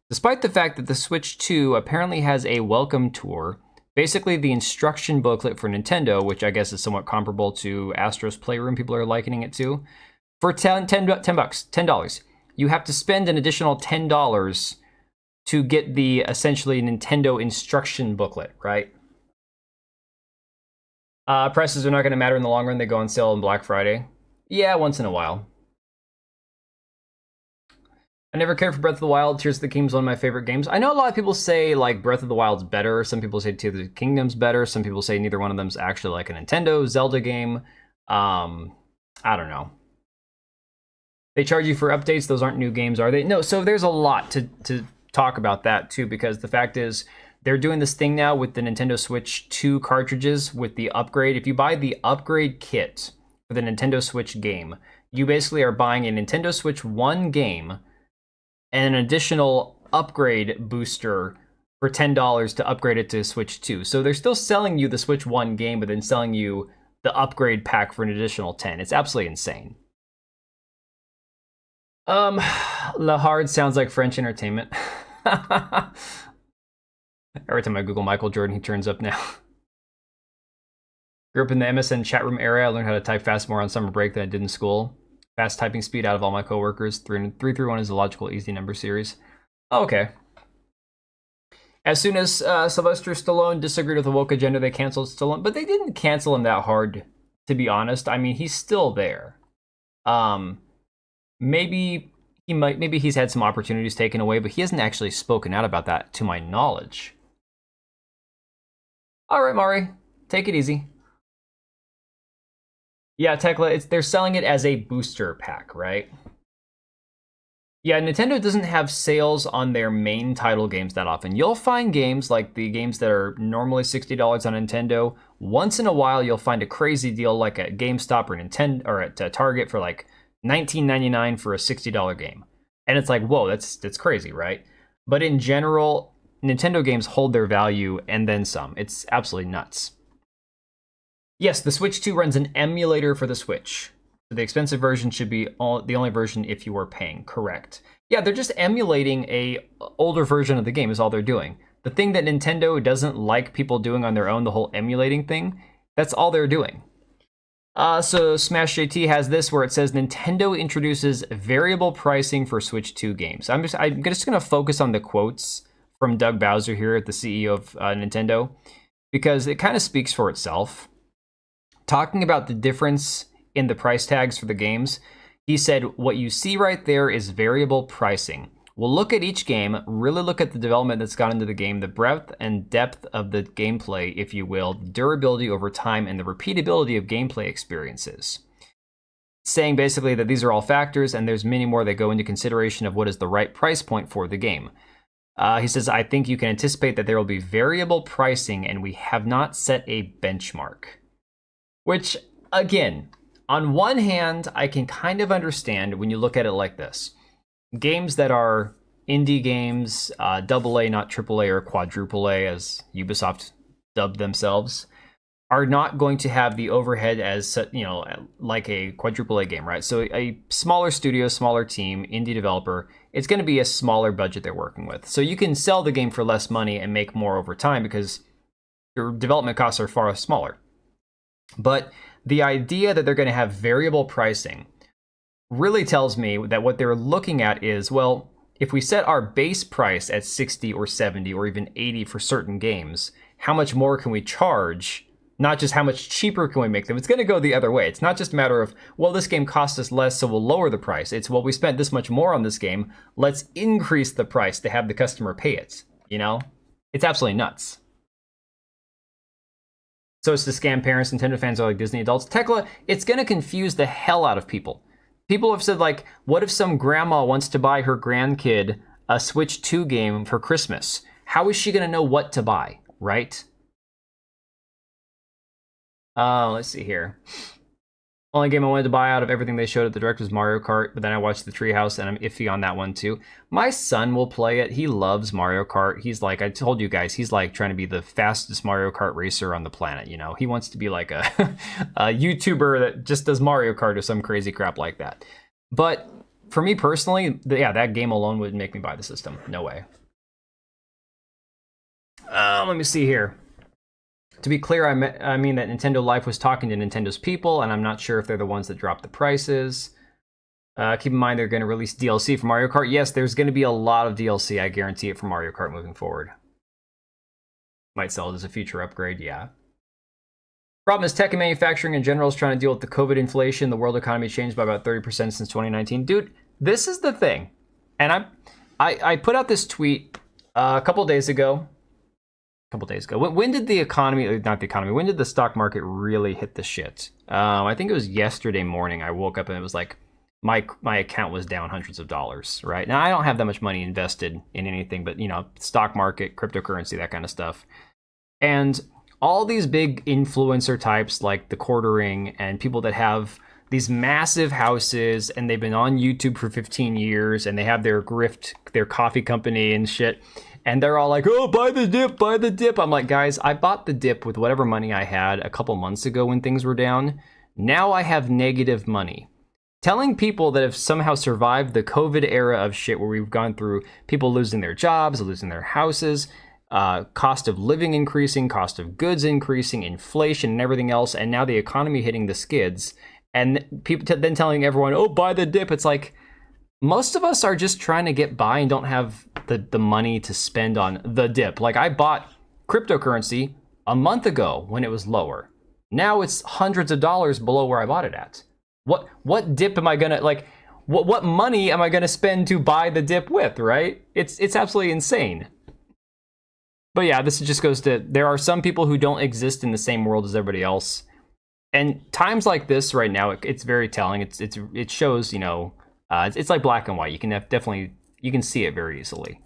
[SPEAKER 1] Despite the fact that the Switch 2 apparently has a welcome tour, basically the instruction booklet for Nintendo, which I guess is somewhat comparable to Astro's Playroom, people are likening it to, for $10. You have to spend an additional $10 to get the essentially Nintendo instruction booklet, right? Prices are not going to matter in the long run. They go on sale on Black Friday. Yeah, once in a while. I never cared for Breath of the Wild. Tears of the Kingdom is one of my favorite games. I know a lot of people say like Breath of the Wild's better. Some people say Tears of the Kingdom's better. Some people say neither one of them's actually like a Nintendo Zelda game. I don't know. They charge you for updates. Those aren't new games, are they? No, so there's a lot to talk about that too, because the fact is they're doing this thing now with the Nintendo Switch 2 cartridges with the upgrade. If you buy the upgrade kit for the Nintendo Switch game, you basically are buying a Nintendo Switch 1 game and an additional upgrade booster for $10 to upgrade it to Switch 2. So they're still selling you the Switch 1 game, but then selling you the upgrade pack for an additional $10. It's absolutely insane. La Hard sounds like French entertainment. Every time I Google Michael Jordan, he turns up now. Grew up in the MSN chat room area. I learned how to type fast more on summer break than I did in school. Fast typing speed out of all my coworkers. 331 is a logical easy number series. Oh, okay. As soon as Sylvester Stallone disagreed with the woke agenda, they canceled Stallone. But they didn't cancel him that hard, to be honest. I mean, he's still there. Maybe he's had some opportunities taken away, but he hasn't actually spoken out about that, to my knowledge. All right, Mari, take it easy. Yeah, Tekla, they're selling it as a booster pack, right? Yeah, Nintendo doesn't have sales on their main title games that often. You'll find games like the games that are normally $60 on Nintendo. Once in a while, you'll find a crazy deal like at GameStop or Nintendo or at Target for like $19.99 for a $60 game. And it's like, whoa, that's crazy, right? But in general, Nintendo games hold their value and then some. It's absolutely nuts. Yes, the Switch 2 runs an emulator for the Switch. So the expensive version should be the only version if you are paying, correct. Yeah, they're just emulating a older version of the game is all they're doing. The thing that Nintendo doesn't like people doing on their own, the whole emulating thing, that's all they're doing. So Smash JT has this where it says Nintendo introduces variable pricing for Switch 2 games. I'm just going to focus on the quotes from Doug Bowser here, the CEO of Nintendo, because it kind of speaks for itself. Talking about the difference in the price tags for the games, he said, what you see right there is variable pricing. We'll look at each game, really look at the development that's gone into the game, the breadth and depth of the gameplay, if you will, the durability over time, and the repeatability of gameplay experiences. Saying basically that these are all factors, and there's many more that go into consideration of what is the right price point for the game. He says, I think you can anticipate that there will be variable pricing, and we have not set a benchmark. Which, again, on one hand, I can kind of understand when you look at it like this. Games that are indie games, AA, not AAA or quadruple A, as Ubisoft dubbed themselves, are not going to have the overhead as, like a quadruple A game, right? So a smaller studio, smaller team, indie developer, it's going to be a smaller budget they're working with. So you can sell the game for less money and make more over time because your development costs are far smaller. But the idea that they're going to have variable pricing really tells me that what they're looking at is, well, if we set our base price at 60 or 70 or even 80 for certain games, how much more can we charge? Not just how much cheaper can we make them. It's going to go the other way. It's not just a matter of, well, this game cost us less, so we'll lower the price. It's, well, we spent this much more on this game. Let's increase the price to have the customer pay it. You know? It's absolutely nuts. So it's to scam parents. Nintendo fans are like Disney adults. Tekla, it's going to confuse the hell out of people. People have said, like, what if some grandma wants to buy her grandkid a Switch 2 game for Christmas? How is she going to know what to buy, right? Let's see here. Only game I wanted to buy out of everything they showed at the Direct was Mario Kart, but then I watched the Treehouse and I'm iffy on that one too. My son will play it. He loves Mario Kart. He's like, I told you guys, he's like trying to be the fastest Mario Kart racer on the planet, you know? He wants to be like a, a YouTuber that just does Mario Kart or some crazy crap like that. But for me personally, yeah, that game alone would make me buy the system. No way. Let me see here. To be clear, I mean that Nintendo Life was talking to Nintendo's people, and I'm not sure if they're the ones that dropped the prices. Keep in mind they're going to release DLC for Mario Kart. Yes, there's going to be a lot of DLC, I guarantee it, for Mario Kart moving forward. Might sell it as a future upgrade, yeah. Problem is tech and manufacturing in general is trying to deal with the COVID inflation. The world economy changed by about 30% since 2019. Dude, this is the thing. And I put out this tweet a couple days ago. When did the economy, not the economy, when did the stock market really hit the shit? I think it was yesterday morning. I woke up and it was like, my account was down hundreds of dollars, right? Now, I don't have that much money invested in anything, but, you know, stock market, cryptocurrency, that kind of stuff. And all these big influencer types like the Quartering and people that have these massive houses and they've been on YouTube for 15 years and they have their coffee company and shit. And they're all like, oh, buy the dip, buy the dip. I'm like, guys, I bought the dip with whatever money I had a couple months ago when things were down. Now I have negative money. Telling people that have somehow survived the COVID era of shit where we've gone through people losing their jobs, losing their houses, cost of living increasing, cost of goods increasing, inflation and everything else, and now the economy hitting the skids, and people then telling everyone, oh, buy the dip. It's like, most of us are just trying to get by and don't have the money to spend on the dip. Like, I bought cryptocurrency a month ago when it was lower. Now it's hundreds of dollars below where I bought it at. What dip am I gonna, like, what money am I gonna spend to buy the dip with, right? It's absolutely insane. But yeah, this just goes to, there are some people who don't exist in the same world as everybody else. And times like this right now, it's very telling. It shows, you know, it's like black and white. You can definitely, you can see it very easily.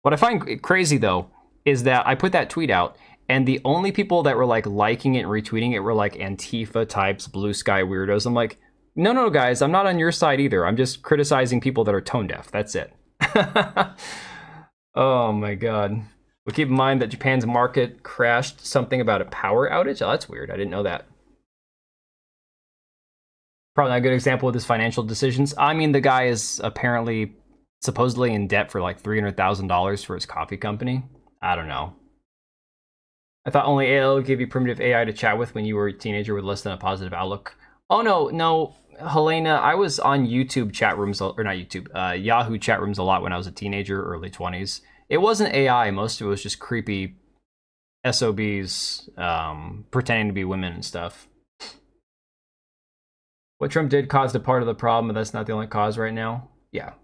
[SPEAKER 1] What I find crazy though is that I put that tweet out and the only people that were like liking it and retweeting it were like Antifa types, blue sky weirdos. I'm like, no, guys, I'm not on your side either. I'm just criticizing people that are tone deaf. That's it. Oh my God. But keep in mind that Japan's market crashed something about a power outage. Oh, that's weird. I didn't know that. Probably not a good example of his financial decisions. I mean, the guy is apparently supposedly in debt for like $300,000 for his coffee company. I don't know. I thought only AL gave you primitive AI to chat with when you were a teenager with less than a positive outlook. Oh, no, Helena, I was on YouTube chat rooms, or not YouTube, Yahoo chat rooms a lot when I was a teenager, early 20s. It wasn't AI. Most of it was just creepy SOBs pretending to be women and stuff. What Trump did caused a part of the problem, but that's not the only cause right now. Yeah.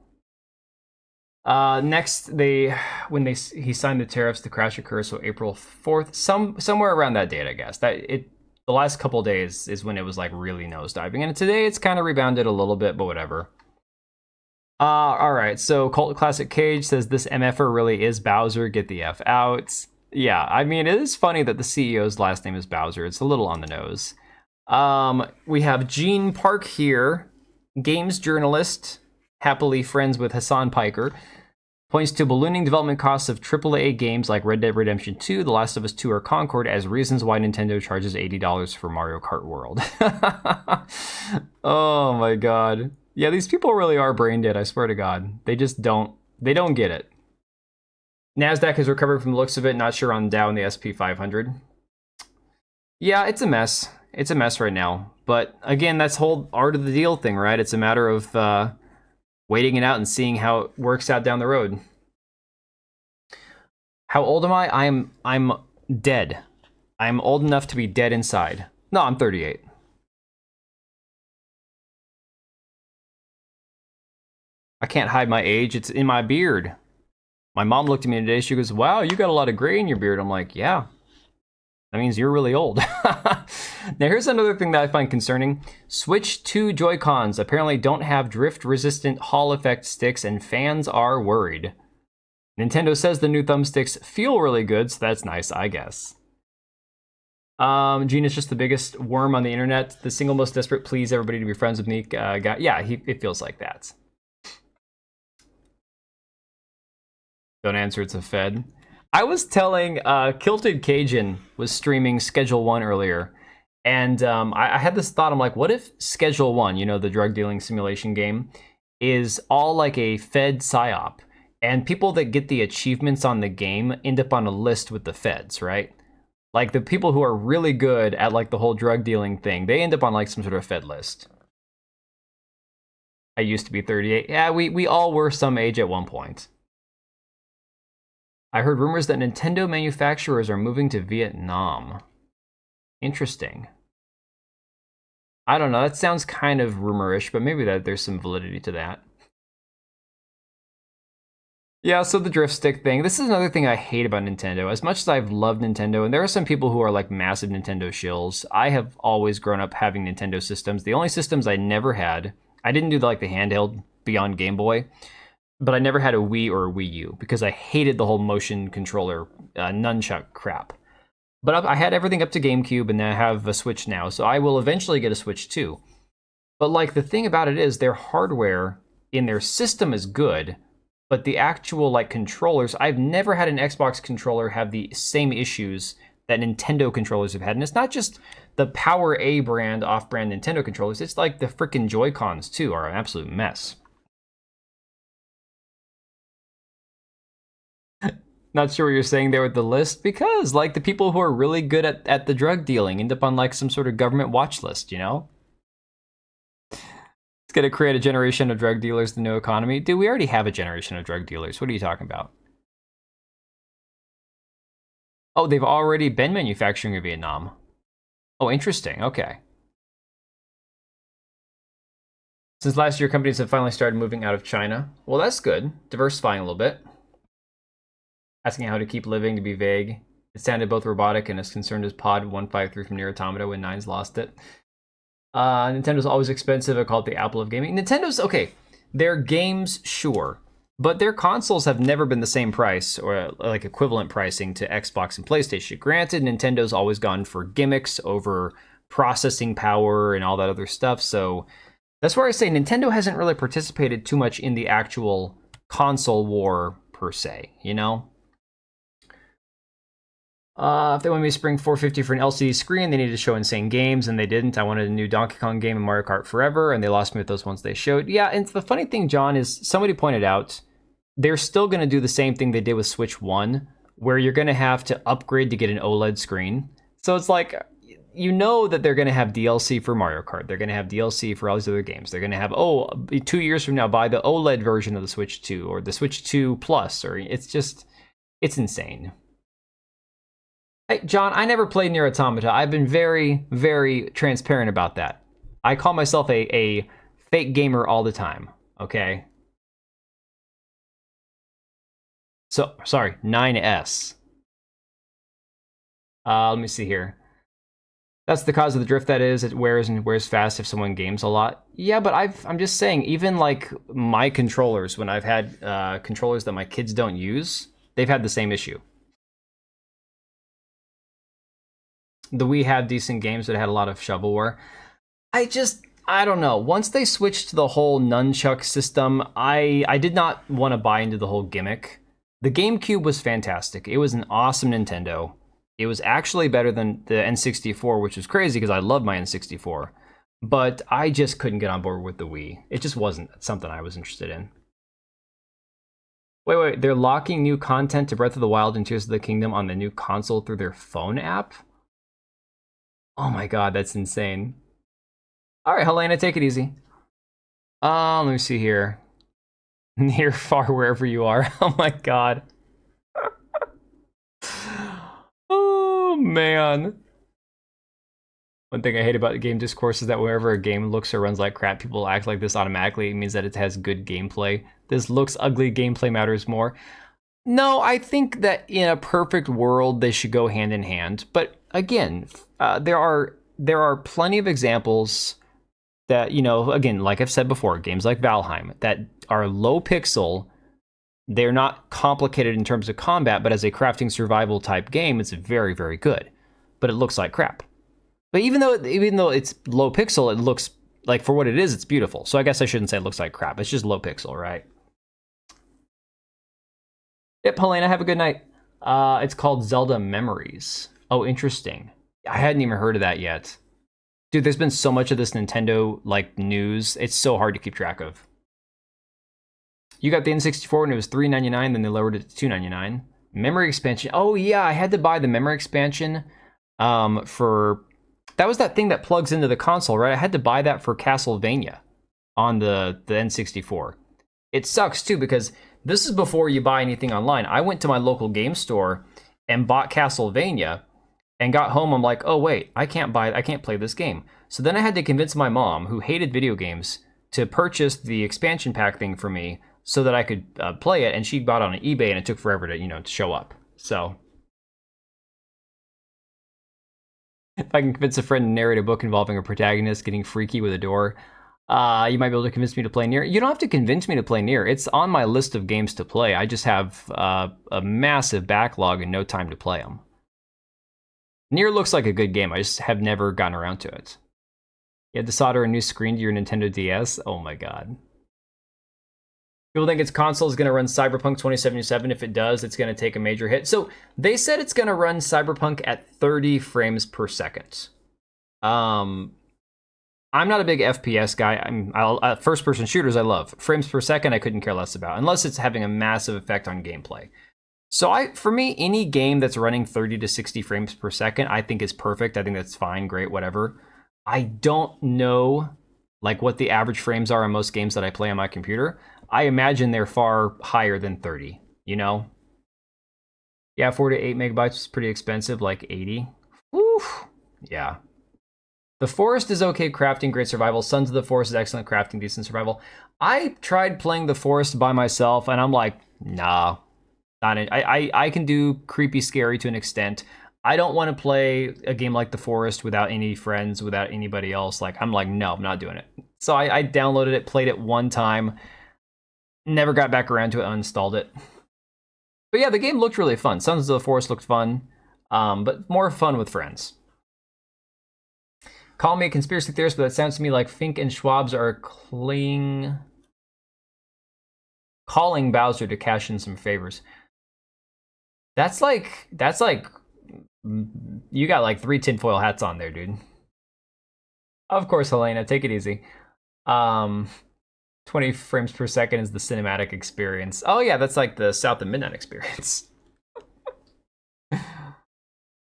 [SPEAKER 1] Next, he signed the tariffs, the crash occurs, so April 4th, somewhere around that date, I guess. The last couple days is when it was like really nosediving, and today it's kind of rebounded a little bit, but whatever. All right, so Cult Classic Cage says this MFer really is Bowser. Get the F out. Yeah, I mean, it is funny that the CEO's last name is Bowser. It's a little on the nose. We have Gene Park here, games journalist, happily friends with Hassan Piker, points to ballooning development costs of AAA games like Red Dead Redemption 2, The Last of Us 2, or Concord as reasons why Nintendo charges $80 for Mario Kart World. Oh my god. Yeah, these people really are brain dead, I swear to god. They just don't get it. NASDAQ has recovered from the looks of it, not sure on Dow and the SP 500. Yeah, it's a mess. It's a mess right now. But again, that's whole art of the deal thing, right? It's a matter of waiting it out and seeing how it works out down the road. How old am I? I'm dead. I'm old enough to be dead inside. No, I'm 38. I can't hide my age. It's in my beard. My mom looked at me today. She goes, wow, you got a lot of gray in your beard. I'm like, yeah. That means you're really old. Now, here's another thing that I find concerning. Switch 2 Joy-Cons apparently don't have drift-resistant Hall effect sticks, and fans are worried. Nintendo says the new thumbsticks feel really good, so that's nice, I guess. Gene is just the biggest worm on the internet. The single most desperate please everybody to be friends with me guy. Yeah, it feels like that. Don't answer, it's a Fed. I was telling Kilted Cajun was streaming Schedule 1 earlier, and I had this thought. I'm like, what if Schedule 1, you know, the drug dealing simulation game, is all like a Fed psyop, and people that get the achievements on the game end up on a list with the Feds, right? Like the people who are really good at like the whole drug dealing thing, they end up on like some sort of Fed list. I used to be 38. Yeah, we all were some age at one point. I heard rumors that Nintendo manufacturers are moving to Vietnam. Interesting. I don't know, that sounds kind of rumorish, but maybe there's some validity to that. Yeah, so the drift stick thing. This is another thing I hate about Nintendo. As much as I've loved Nintendo, and there are some people who are like massive Nintendo shills, I have always grown up having Nintendo systems. The only systems I never had, I didn't do like the handheld beyond Game Boy, but I never had a Wii or a Wii U because I hated the whole motion controller nunchuck crap. But I had everything up to GameCube, and I have a Switch now, so I will eventually get a Switch too. But like the thing about it is their hardware in their system is good, but the actual like controllers, I've never had an Xbox controller have the same issues that Nintendo controllers have had. And it's not just the Power A brand, off-brand Nintendo controllers, it's like the frickin' Joy-Cons too are an absolute mess. Not sure what you're saying there with the list, because like the people who are really good at the drug dealing end up on like some sort of government watch list, you know? It's gonna create a generation of drug dealers, the new economy. Dude, we already have a generation of drug dealers. What are you talking about? Oh, they've already been manufacturing in Vietnam. Oh, interesting, okay. Since last year, companies have finally started moving out of China. Well, that's good. Diversifying a little bit. Asking how to keep living to be vague. It sounded both robotic and as concerned as Pod 153 from Nier Automata when Nines lost it. Nintendo's always expensive. I call it the Apple of gaming. Nintendo's, okay, their games, sure. But their consoles have never been the same price or like equivalent pricing to Xbox and PlayStation. Granted, Nintendo's always gone for gimmicks over processing power and all that other stuff. So that's where I say Nintendo hasn't really participated too much in the actual console war per se, you know? If they wanted me to spring $450 for an LCD screen, they needed to show insane games, and they didn't. I wanted a new Donkey Kong game and Mario Kart Forever, and they lost me with those ones they showed. Yeah, and the funny thing, John, is somebody pointed out, they're still going to do the same thing they did with Switch 1, where you're going to have to upgrade to get an OLED screen. So it's like, you know that they're going to have DLC for Mario Kart. They're going to have DLC for all these other games. They're going to have, 2 years from now, buy the OLED version of the Switch 2, or the Switch 2 Plus, or it's insane. Hey, John, I never played Nier Automata. I've been very, very transparent about that. I call myself a fake gamer all the time, okay? So, sorry, 9S. Let me see here. That's the cause of the drift, that is. It wears and wears fast if someone games a lot. Yeah, but I'm just saying, even like my controllers, when I've had controllers that my kids don't use, they've had the same issue. The Wii had decent games, but it had a lot of shovelware. I don't know. Once they switched to the whole nunchuck system, I did not want to buy into the whole gimmick. The GameCube was fantastic. It was an awesome Nintendo. It was actually better than the N64, which was crazy because I love my N64. But I just couldn't get on board with the Wii. It just wasn't something I was interested in. Wait, they're locking new content to Breath of the Wild and Tears of the Kingdom on the new console through their phone app? Oh my god, that's insane. Alright, Helena, take it easy. Let me see here. Near, far, wherever you are. Oh my god. Oh man. One thing I hate about the game discourse is that whenever a game looks or runs like crap, people act like this automatically. It means that it has good gameplay. This looks ugly, gameplay matters more. No, I think that in a perfect world, they should go hand in hand. But again, there are plenty of examples that, you know, again, like I've said before, games like Valheim that are low pixel. They're not complicated in terms of combat, but as a crafting survival type game, it's very, very good. But it looks like crap. But even though it's low pixel, it looks like, for what it is, it's beautiful. So I guess I shouldn't say it looks like crap. It's just low pixel, right? Yep, Helena, have a good night. It's called Zelda Memories. Oh, interesting. I hadn't even heard of that yet. Dude, there's been so much of this Nintendo like news. It's so hard to keep track of. You got the N64 and it was $3.99, then they lowered it to $2.99. Memory expansion. Oh yeah, I had to buy the memory expansion for... That was that thing that plugs into the console, right? I had to buy that for Castlevania on the N64. It sucks too because this is before you buy anything online. I went to my local game store and bought Castlevania and got home. I'm like, oh wait, I can't play this game. So then I had to convince my mom, who hated video games, to purchase the expansion pack thing for me so that I could play it. And she bought it on eBay and it took forever to, to show up. So if I can convince a friend to narrate a book involving a protagonist getting freaky with a door, you might be able to convince me to play Nier. You don't have to convince me to play Nier. It's on my list of games to play. I just have a massive backlog and no time to play them. Nier looks like a good game. I just have never gotten around to it. You had to solder a new screen to your Nintendo DS? Oh my god. People think its console is going to run Cyberpunk 2077. If it does, it's going to take a major hit. So they said it's going to run Cyberpunk at 30 frames per second. I'm not a big FPS guy. First-person shooters I love. Frames per second I couldn't care less about, unless it's having a massive effect on gameplay. So for me, any game that's running 30 to 60 frames per second, I think is perfect. I think that's fine, great, whatever. I don't know like what the average frames are on most games that I play on my computer. I imagine they're far higher than 30, you know? Yeah, 4 to 8 megabytes is pretty expensive, like 80. Woof. Yeah. The Forest is okay crafting, great survival. Sons of the Forest is excellent crafting, decent survival. I tried playing The Forest by myself, and I'm like, nah. Not it. I can do creepy, scary to an extent. I don't want to play a game like The Forest without any friends, without anybody else. I'm like, no, I'm not doing it. So I downloaded it, played it one time, never got back around to it, uninstalled it. But yeah, the game looked really fun. Sons of the Forest looked fun, but more fun with friends. Call me a conspiracy theorist, but it sounds to me like Fink and Schwabs are calling Bowser to cash in some favors. That's like you got like 3 tinfoil hats on there, dude. Of course, Helena, take it easy. 20 frames per second is the cinematic experience. Oh yeah, that's like the South of Midnight experience. And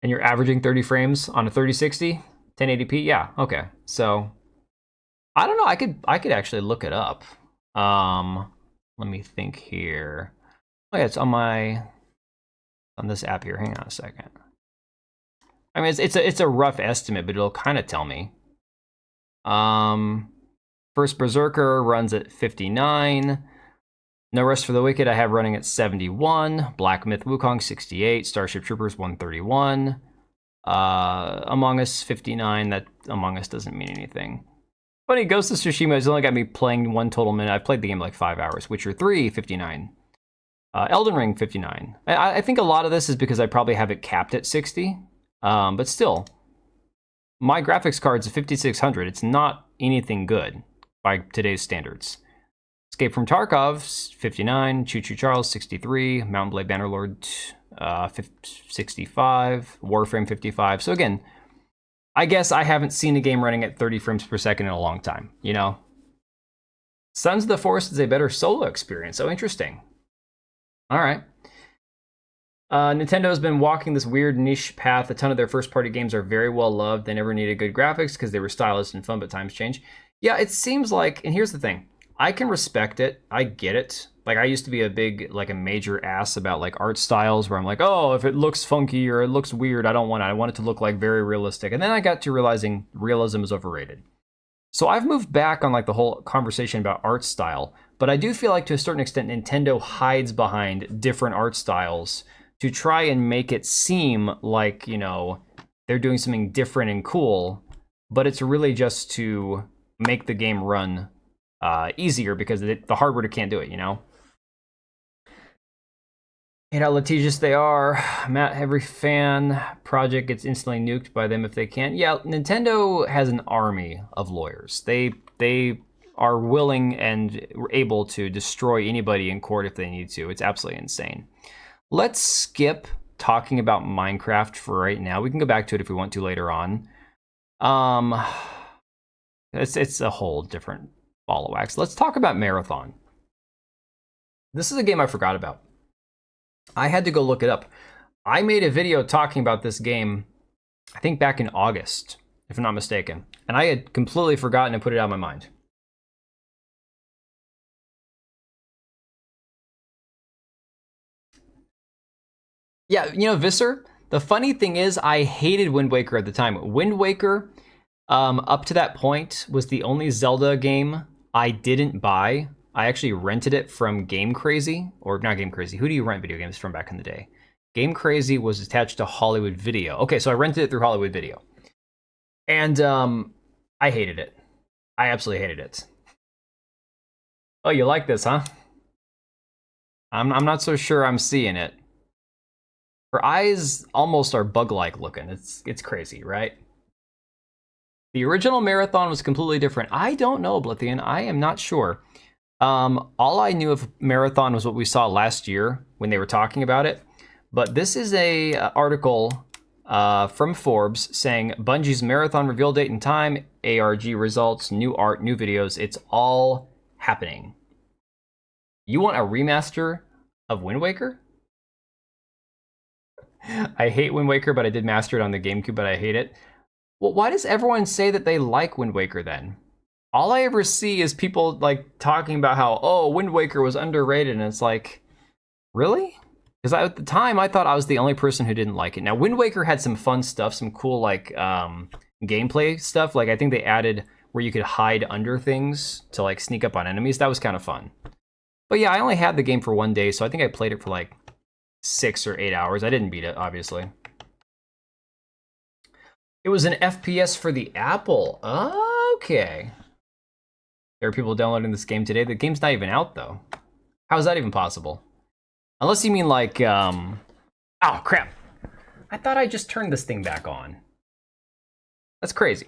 [SPEAKER 1] you're averaging 30 frames on a 3060, 1080p. Yeah, okay. So I don't know. I could actually look it up. Let me think here. Oh yeah, it's on this app here. Hang on a second. I mean, it's a rough estimate, but it'll kind of tell me. First Berserker runs at 59. No Rest for the Wicked I have running at 71. Black Myth Wukong 68. Starship Troopers 131. Among Us 59. That Among Us doesn't mean anything. Funny, Ghost of Tsushima has only got me playing 1 total minute. I've played the game like 5 hours. Witcher 3, 59. Elden Ring, 59. I think a lot of this is because I probably have it capped at 60. But still, my graphics card's a 5600. It's not anything good by today's standards. Escape from Tarkov, 59. Choo Choo Charles, 63. Mountain Blade Bannerlord, 65. Warframe, 55. So again, I guess I haven't seen a game running at 30 frames per second in a long time, you know? Sons of the Forest is a better solo experience. So interesting. All right. Nintendo has been walking this weird niche path. A ton of their first-party games are very well loved. They never needed good graphics because they were stylish and fun, but times change. Yeah, it seems like, and here's the thing. I can respect it. I get it. Like, I used to be a major ass about, like, art styles where I'm like, oh, if it looks funky or it looks weird, I don't want it. I want it to look, like, very realistic. And then I got to realizing realism is overrated. So I've moved back on, like, the whole conversation about art style. But I do feel like, to a certain extent, Nintendo hides behind different art styles to try and make it seem like, you know, they're doing something different and cool. But it's really just to make the game run easier because the hardware can't do it, you know? And how litigious they are. Matt, every fan project gets instantly nuked by them if they can. Yeah, Nintendo has an army of lawyers. They are willing and able to destroy anybody in court if they need to. It's absolutely insane. Let's skip talking about Minecraft for right now. We can go back to it if we want to later on. It's a whole different ball of wax. Let's talk about Marathon. This is a game I forgot about. I had to go look it up. I made a video talking about this game, I think back in August, if I'm not mistaken. And I had completely forgotten and put it out of my mind. Yeah, you know, Visser, the funny thing is I hated Wind Waker at the time. Wind Waker, up to that point, was the only Zelda game I didn't buy. I actually rented it from Game Crazy, or not Game Crazy. Who do you rent video games from back in the day? Game Crazy was attached to Hollywood Video. Okay, so I rented it through Hollywood Video. And I hated it. I absolutely hated it. Oh, you like this, huh? I'm not so sure I'm seeing it. Her eyes almost are bug-like looking. It's crazy, right? The original Marathon was completely different. I don't know, Oblivion. I am not sure. All I knew of Marathon was what we saw last year when they were talking about it. But this is a article from Forbes saying Bungie's Marathon reveal date and time, ARG results, new art, new videos. It's all happening. You want a remaster of Wind Waker? I hate Wind Waker, but I did master it on the GameCube, but I hate it. Well, why does everyone say that they like Wind Waker then? All I ever see is people like talking about how, oh, Wind Waker was underrated, and it's like, really? Because at the time, I thought I was the only person who didn't like it. Now, Wind Waker had some fun stuff, some cool like gameplay stuff. Like I think they added where you could hide under things to like sneak up on enemies. That was kind of fun. But yeah, I only had the game for 1 day, so I think I played it for like 6 or 8 hours. I didn't beat it, obviously. It was an FPS for the Apple. Okay. There are people downloading this game today. The game's not even out, though. How is that even possible? Unless you mean like, oh, crap. I thought I just turned this thing back on. That's crazy.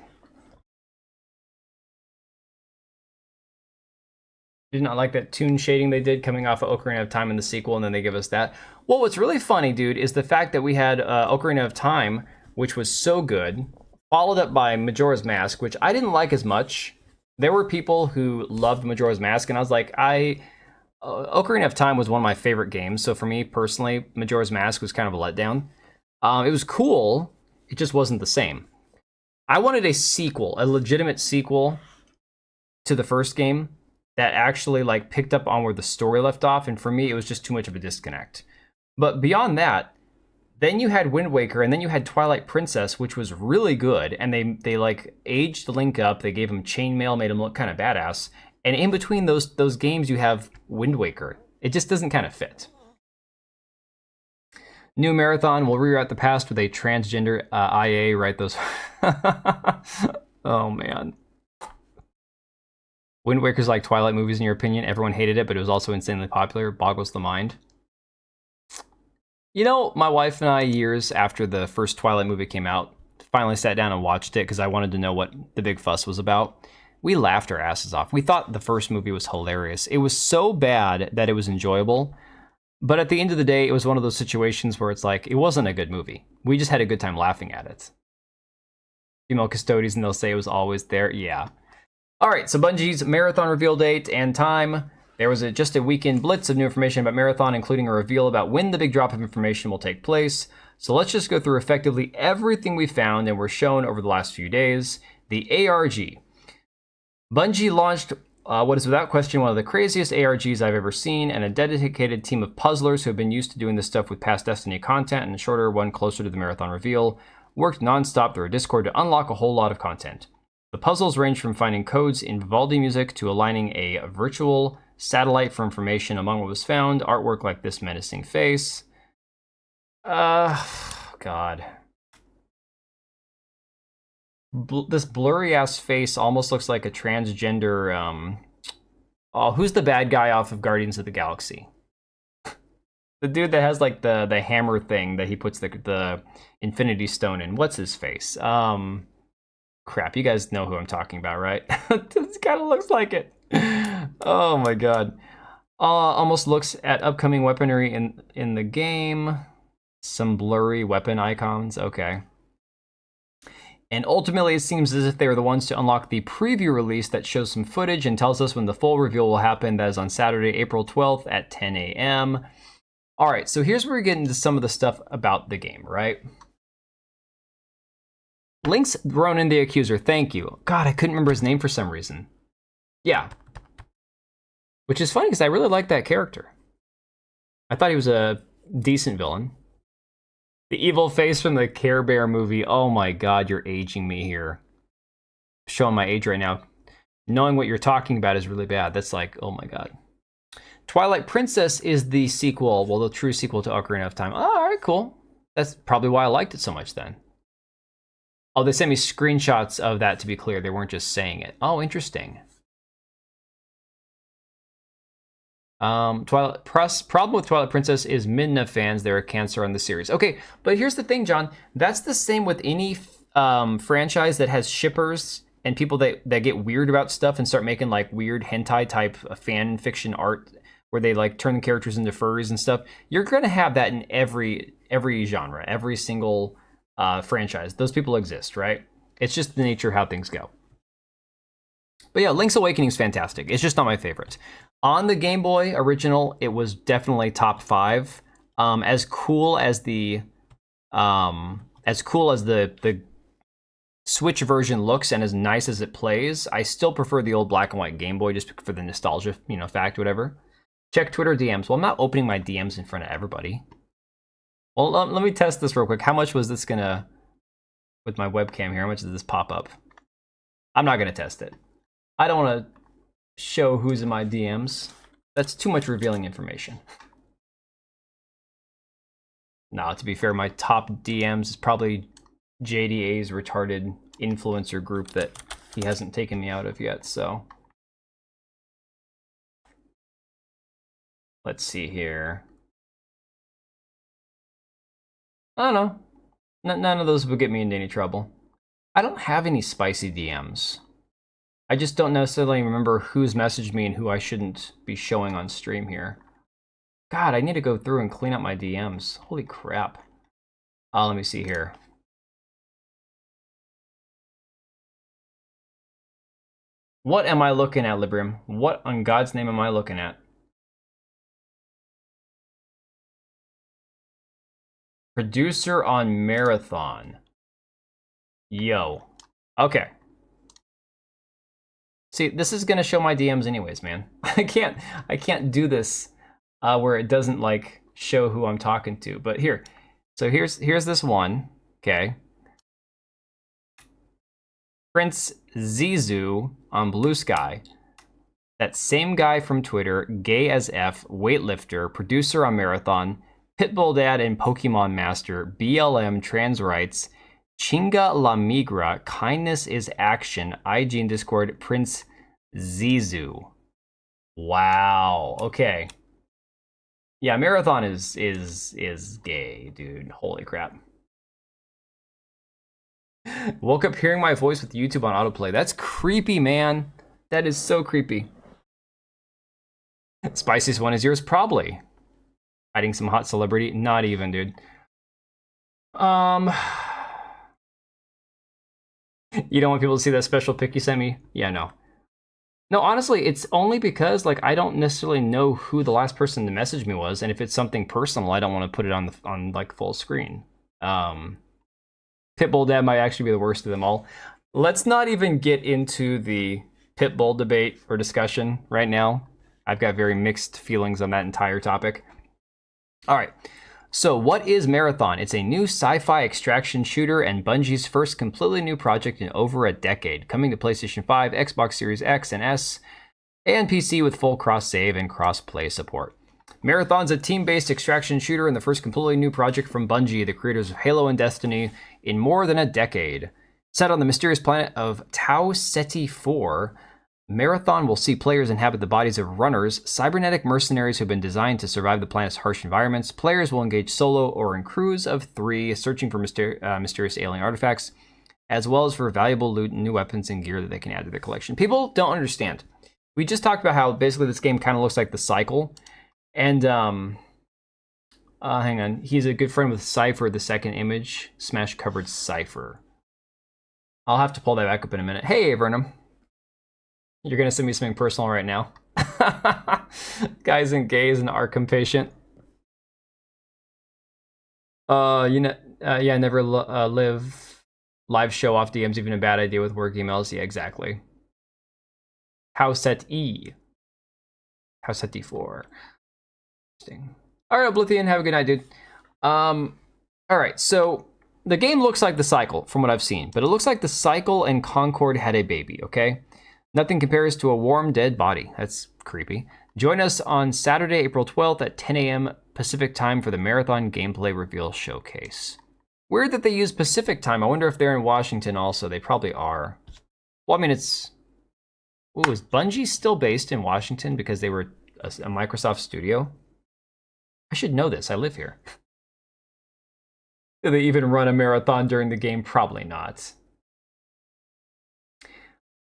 [SPEAKER 1] Did not like that tune shading they did coming off of Ocarina of Time in the sequel, and then they give us that. Well, what's really funny, dude, is the fact that we had Ocarina of Time, which was so good, followed up by Majora's Mask, which I didn't like as much. There were people who loved Majora's Mask, and I was like, Ocarina of Time was one of my favorite games, so for me, personally, Majora's Mask was kind of a letdown. It was cool, it just wasn't the same. I wanted a sequel, a legitimate sequel to the first game that actually like picked up on where the story left off, and for me, it was just too much of a disconnect. But beyond that, then you had Wind Waker, and then you had Twilight Princess, which was really good, and they like aged Link up. They gave him chainmail, made him look kind of badass. And in between those games, you have Wind Waker. It just doesn't kind of fit. New marathon will reroute the past with a transgender IA, right? Those. Oh, man. Wind Waker's like Twilight movies, in your opinion. Everyone hated it, but it was also insanely popular. Boggles the mind. You know, my wife and I, years after the first Twilight movie came out, finally sat down and watched it because I wanted to know what the big fuss was about. We laughed our asses off. We thought the first movie was hilarious. It was so bad that it was enjoyable. But at the end of the day, it was one of those situations where it's like, it wasn't a good movie. We just had a good time laughing at it. Female custodians, and they'll say it was always there. Yeah. All right, so Bungie's Marathon reveal date and time. There was just a weekend blitz of new information about Marathon, including a reveal about when the big drop of information will take place. So let's just go through effectively everything we found and were shown over the last few days. The ARG. Bungie launched what is without question one of the craziest ARGs I've ever seen, and a dedicated team of puzzlers who have been used to doing this stuff with past Destiny content and a shorter one closer to the Marathon reveal worked non-stop through a Discord to unlock a whole lot of content. The puzzles range from finding codes in Vivaldi music to aligning a virtual satellite for information among what was found, artwork like this menacing face. God. This blurry-ass face almost looks like a transgender, oh, who's the bad guy off of Guardians of the Galaxy? The dude that has, like, the hammer thing that he puts the Infinity Stone in. What's his face? Crap, you guys know who I'm talking about, right? This kind of looks like it. Oh, my God. Almost looks at upcoming weaponry in the game. Some blurry weapon icons. Okay. And ultimately, it seems as if they were the ones to unlock the preview release that shows some footage and tells us when the full reveal will happen. That is on Saturday, April 12th at 10 a.m. All right, so here's where we get into some of the stuff about the game, right? Link's Ronan the Accuser, thank you. God, I couldn't remember his name for some reason. Yeah. Which is funny because I really like that character. I thought he was a decent villain. The evil face from the Care Bear movie. Oh my God, you're aging me here. Showing my age right now. Knowing what you're talking about is really bad. That's like, oh my God. Twilight Princess is the sequel, well, the true sequel to Ocarina of Time. Oh, all right, cool. That's probably why I liked it so much then. Oh, they sent me screenshots of that to be clear. They weren't just saying it. Oh, interesting. Problem with Twilight Princess is Midna fans, they're a cancer on the series. Okay, but here's the thing, John. That's the same with any franchise that has shippers and people that get weird about stuff and start making like weird hentai type fan fiction art where they like turn the characters into furries and stuff. You're gonna have that in every genre, every single franchise. Those people exist, right? It's just the nature of how things go. But yeah, Link's Awakening is fantastic. It's just not my favorite. On the Game Boy original, it was definitely top 5. As cool as the Switch version looks and as nice as it plays, I still prefer the old black and white Game Boy just for the nostalgia, fact, whatever. Check Twitter DMs. Well, I'm not opening my DMs in front of everybody. Well, let me test this real quick. How much was this gonna, with my webcam here, how much does this pop up? I'm not gonna test it. I don't want to show who's in my DMs. That's too much revealing information. Nah, to be fair, my top DMs is probably JDA's retarded influencer group that he hasn't taken me out of yet, so. Let's see here. I don't know. None of those would get me into any trouble. I don't have any spicy DMs. I just don't necessarily remember who's messaged me and who I shouldn't be showing on stream here. God, I need to go through and clean up my DMs. Holy crap. Let me see here. What am I looking at, Librium? What on God's name am I looking at? Producer on Marathon. Yo. Okay. See, this is gonna show my DMs anyways, man. I can't do this where it doesn't like show who I'm talking to. But here, so here's this one. Okay. Prince Zizu on Blue Sky. That same guy from Twitter, gay as F, weightlifter, producer on Marathon, Pitbull Dad and Pokemon Master, BLM, trans rights, Chinga La Migra, kindness is action, IG in Discord, Prince Zizu. Wow. Okay. Yeah, Marathon is gay, dude. Holy crap. Woke up hearing my voice with YouTube on autoplay. That's creepy, man. That is so creepy. Spiciest one is yours, probably. Hiding some hot celebrity? Not even, dude. You don't want people to see that special pic you sent me? Yeah, no. No, honestly, it's only because like I don't necessarily know who the last person to message me was, and if it's something personal, I don't want to put it on like full screen. Pitbull Dad might actually be the worst of them all. Let's not even get into the Pitbull debate or discussion right now. I've got very mixed feelings on that entire topic. All right, so what is Marathon? It's a new sci-fi extraction shooter and Bungie's first completely new project in over a decade, coming to PlayStation 5, Xbox Series X and S, and PC with full cross-save and cross-play support. Marathon's a team-based extraction shooter and the first completely new project from Bungie, the creators of Halo and Destiny, in more than a decade. Set on the mysterious planet of Tau Ceti 4, Marathon will see players inhabit the bodies of runners, cybernetic mercenaries who have been designed to survive the planet's harsh environments. Players will engage solo or in crews of 3, searching for mysterious alien artifacts, as well as for valuable loot and new weapons and gear that they can add to their collection. People don't understand. We just talked about how basically this game kind of looks like The Cycle. And, hang on. He's a good friend with Cypher, the second image. Smash covered Cypher. I'll have to pull that back up in a minute. Hey, Vernum. You're going to send me something personal right now. Guys and gays and Arkham patient. Yeah, never live live show off DMs, even a bad idea with work emails. Yeah, exactly. House at E. House at D4. Interesting. All right, Oblivion, have a good night, dude. All right, so the game looks like The Cycle from what I've seen, but it looks like The Cycle and Concord had a baby, okay? Nothing compares to a warm, dead body. That's creepy. Join us on Saturday, April 12th at 10 a.m. Pacific time for the Marathon Gameplay Reveal Showcase. Weird that they use Pacific time. I wonder if they're in Washington also. They probably are. Well, I mean, it's... Ooh, is Bungie still based in Washington because they were a Microsoft studio? I should know this. I live here. Do they even run a marathon during the game? Probably not.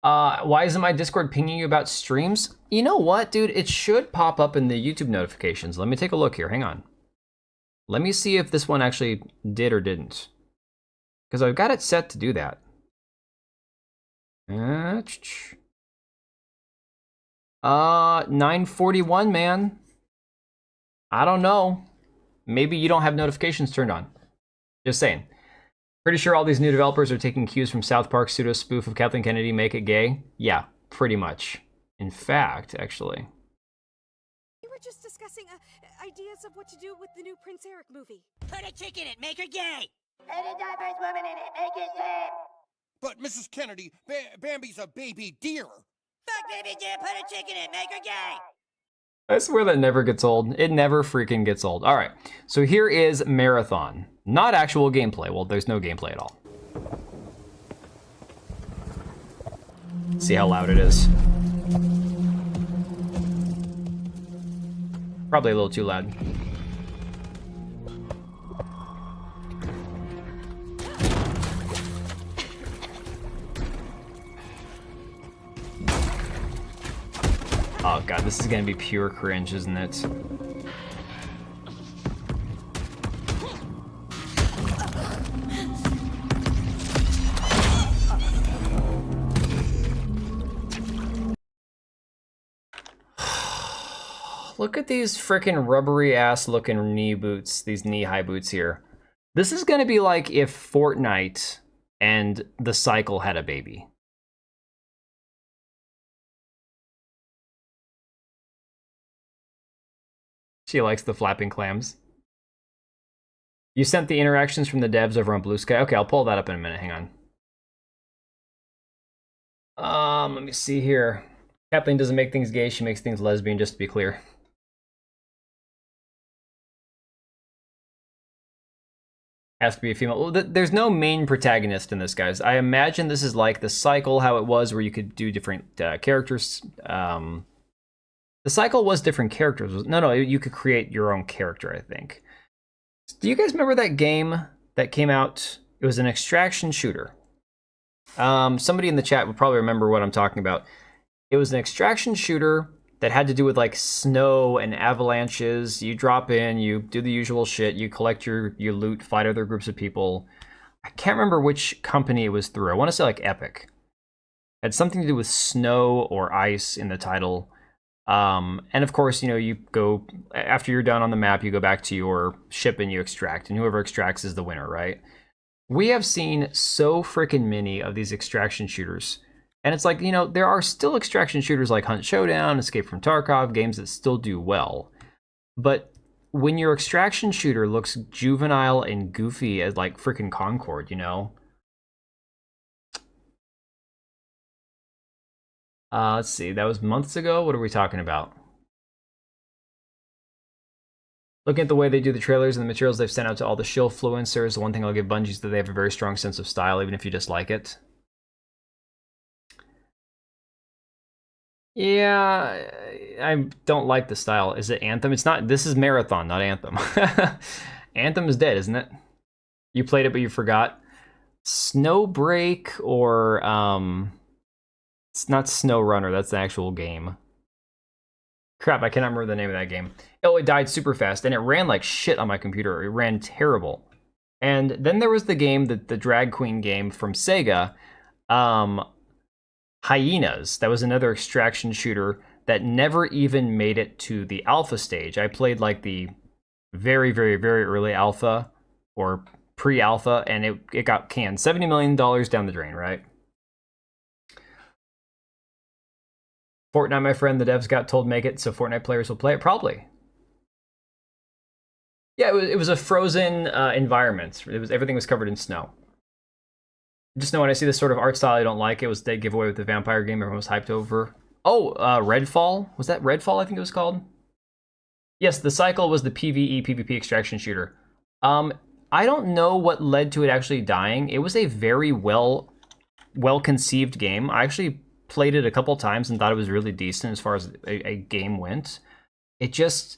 [SPEAKER 1] Why isn't my Discord pinging you about streams? You know what, dude? It should pop up in the YouTube notifications. Let me take a look here. Hang on. Let me see if this one actually did or didn't. Because I've got it set to do that. 9:41, man. I don't know. Maybe you don't have notifications turned on. Just saying. Pretty sure all these new developers are taking cues from South Park's pseudo spoof of Kathleen Kennedy, Make It Gay. Yeah, pretty much. In fact, actually.
[SPEAKER 9] We were just discussing ideas of what to do with the new Prince Eric movie.
[SPEAKER 10] Put a chick in it, make her gay.
[SPEAKER 11] Put a diverse woman in it, make it gay.
[SPEAKER 12] But Mrs. Kennedy, Bambi's a baby deer.
[SPEAKER 10] Fuck baby deer, put a chick in it, make her gay.
[SPEAKER 1] I swear that never gets old. It never freaking gets old. All right, so here is Marathon. Not actual gameplay. Well, there's no gameplay at all. See how loud it is. Probably a little too loud. Oh god, this is gonna be pure cringe, isn't it? Look at these frickin' rubbery ass looking knee boots, these knee-high boots here. This is gonna be like if Fortnite and The Cycle had a baby. She likes the flapping clams. You sent the interactions from the devs over on Blue Sky. Okay, I'll pull that up in a minute. Hang on. Let me see here. Kathleen doesn't make things gay, she makes things lesbian, just to be clear. Has to be a female. Well, there's no main protagonist in this, guys. I imagine this is like the cycle, how it was, where you could do different characters. The cycle was different characters. No, you could create your own character, I think. Do you guys remember that game that came out? It was an extraction shooter. Somebody in the chat would probably remember what I'm talking about. It was an extraction shooter that had to do with like snow and avalanches. You drop in, you do the usual shit, you collect your loot, fight other groups of people. I can't remember which company it was through. I want to say like Epic. It had something to do with snow or ice in the title. And of course, you go, after you're done on the map, you go back to your ship and you extract, and whoever extracts is the winner, right? We have seen so freaking many of these extraction shooters. And it's like, there are still extraction shooters like Hunt Showdown, Escape from Tarkov, games that still do well. But when your extraction shooter looks juvenile and goofy as like freaking Concord, let's see, that was months ago. What are we talking about? Looking at the way they do the trailers and the materials they've sent out to all the shillfluencers, the one thing I'll give Bungie is that they have a very strong sense of style, even if you dislike it. Yeah, I don't like the style. Is it Anthem? It's not. This is Marathon, not Anthem. Anthem is dead, isn't it? You played it, but you forgot. Snowbreak or it's not SnowRunner. That's the actual game. Crap, I cannot remember the name of that game. Oh, it died super fast, and it ran like shit on my computer. It ran terrible. And then there was the game, the drag queen game from Sega. Hyenas. That was another extraction shooter that never even made it to the alpha stage. I played like the very, very, very early alpha or pre-alpha, and it got canned. $70 million down the drain, right? Fortnite, my friend, the devs got told make it so Fortnite players will play it. Probably. Yeah, it was a frozen environment. Everything was covered in snow. Just know when I see this sort of art style, I don't like it. Was Dead Giveaway with the vampire game everyone was hyped over. Oh, Redfall? Was that Redfall, I think it was called? Yes, the cycle was the PvE, PvP extraction shooter. I don't know what led to it actually dying. It was a very well-conceived game. I actually played it a couple times and thought it was really decent as far as a game went. It just,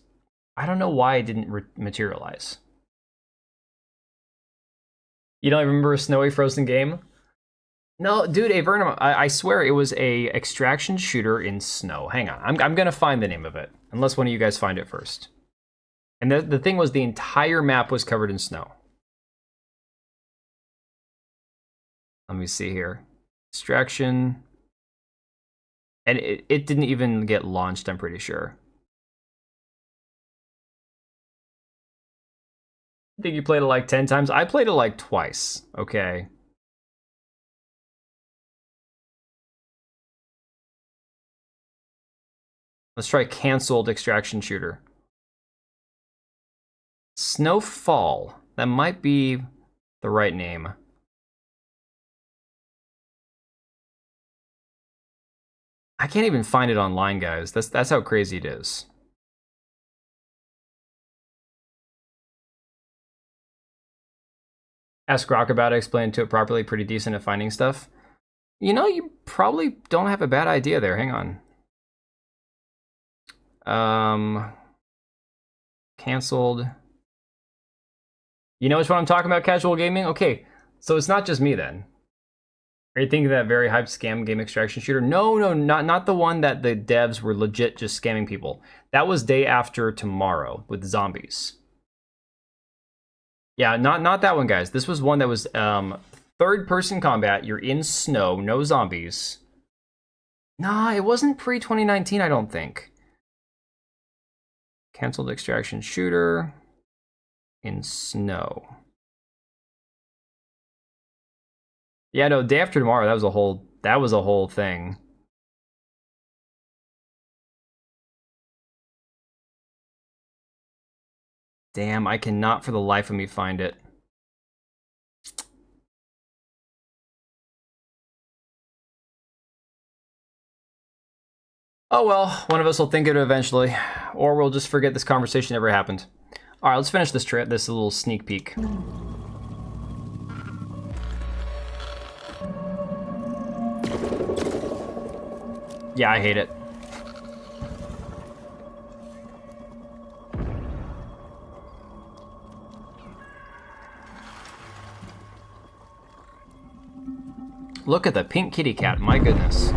[SPEAKER 1] I don't know why it didn't materialize. You don't remember a snowy frozen game? No, dude, Avernum, I swear it was a extraction shooter in snow. Hang on, I'm gonna find the name of it, unless one of you guys find it first. And the thing was, the entire map was covered in snow. Let me see here. Extraction. And it didn't even get launched, I'm pretty sure. I think you played it like 10 times. I played it like twice, okay? Let's try canceled extraction shooter. Snowfall. That might be the right name. I can't even find it online, guys. That's how crazy it is. Ask Rock about it, explain to it properly, pretty decent at finding stuff. You probably don't have a bad idea there. Hang on. Canceled. You know which one I'm talking about, casual gaming? Okay, so it's not just me then. Are you thinking of that very hyped scam game extraction shooter? No, not the one that the devs were legit just scamming people. That was Day After Tomorrow with zombies. Yeah, not that one, guys. This was one that was third-person combat. You're in snow, no zombies. Nah, it wasn't pre-2019, I don't think. Canceled extraction shooter in snow. Yeah, no, Day After Tomorrow, that was a whole thing. Damn, I cannot for the life of me find it. Oh well, one of us will think of it eventually, or we'll just forget this conversation ever happened. All right, let's finish this trip. This little sneak peek. Yeah, I hate it. Look at the pink kitty cat, my goodness.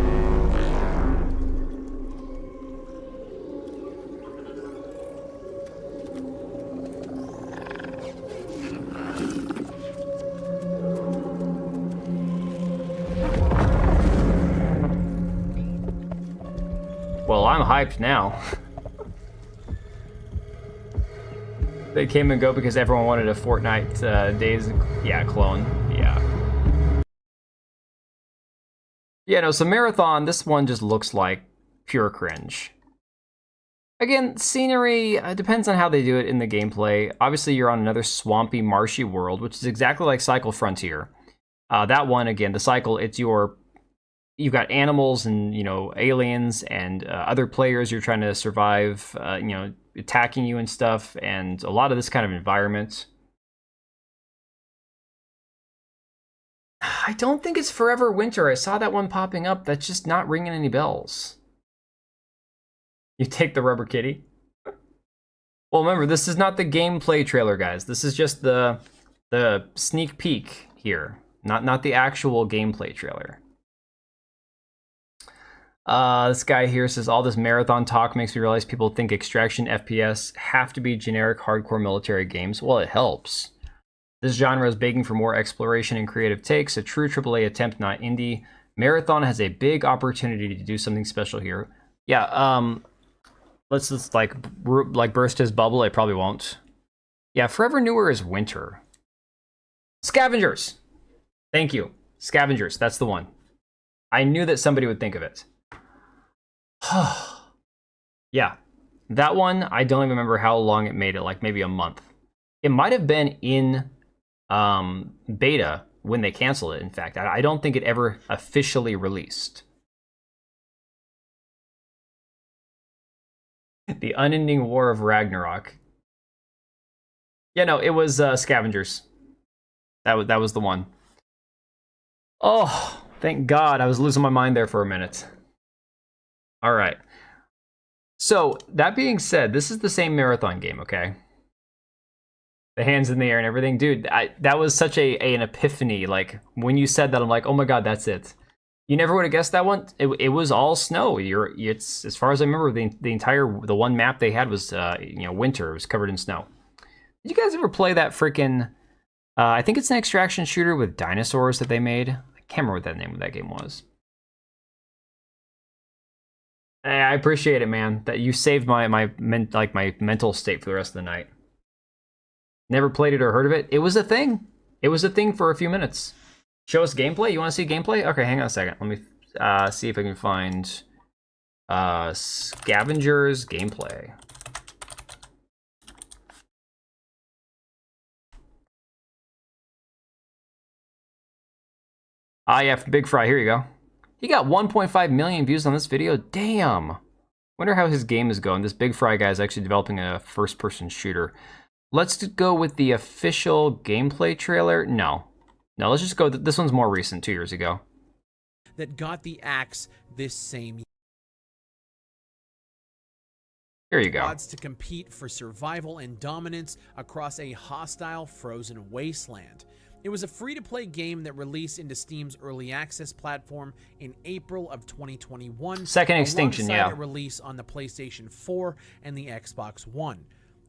[SPEAKER 1] Well, I'm hyped now. They came and go because everyone wanted a Fortnite Days, clone. Yeah, no, so Marathon, this one just looks like pure cringe. Again, scenery, depends on how they do it in the gameplay. Obviously, you're on another swampy, marshy world, which is exactly like Cycle Frontier. That one, again, the Cycle, you've got animals and, aliens and other players you're trying to survive, attacking you and stuff, and a lot of this kind of environment. I don't think it's Forever Winter. I saw that one popping up. That's just not ringing any bells. You take the rubber kitty? Well, remember, this is not the gameplay trailer, guys. This is just the sneak peek here, not the actual gameplay trailer. This guy here says, all this Marathon talk makes me realize people think extraction FPS have to be generic hardcore military games. Well, it helps. This genre is begging for more exploration and creative takes, a true AAA attempt, not indie. Marathon has a big opportunity to do something special here. Yeah, let's just like burst his bubble. It probably won't. Yeah, Forever Newer is Winter. Scavengers! Thank you. Scavengers, that's the one. I knew that somebody would think of it. Yeah, that one, I don't even remember how long it made it, like maybe a month. It might have been in beta when they canceled it, in fact. I don't think it ever officially released. The Unending War of Ragnarok. Yeah, no, it was Scavengers. That was the one. Oh, thank God. I was losing my mind there for a minute. All right. So, that being said, this is the same Marathon game, okay? The hands in the air and everything. Dude, that was such an epiphany. Like, when you said that, I'm like, oh my God, that's it. You never would have guessed that one. It was all snow. It's as far as I remember, the one map they had was winter. It was covered in snow. Did you guys ever play that freaking? I think it's an extraction shooter with dinosaurs that they made. I can't remember what that name of that game was. I appreciate it, man. That you saved my mental state for the rest of the night. Never played it or heard of it. It was a thing. It was a thing for a few minutes. Show us gameplay? You want to see gameplay? Okay, hang on a second. Let me see if I can find Scavengers gameplay. Ah, yeah, Big Fry. Here you go. He got 1.5 million views on this video. Damn. Wonder how his game is going. This Big Fry guy is actually developing a first-person shooter. Let's go with the official gameplay trailer. No, let's just go. This one's more recent, 2 years ago.
[SPEAKER 13] That got the axe this same year.
[SPEAKER 1] Here you go.
[SPEAKER 13] Odds to compete for survival and dominance across a hostile frozen wasteland. It was a free-to-play game that released into Steam's early access platform in April of 2021.
[SPEAKER 1] Second Extinction, yeah.
[SPEAKER 13] A release on the PlayStation 4 and the Xbox One.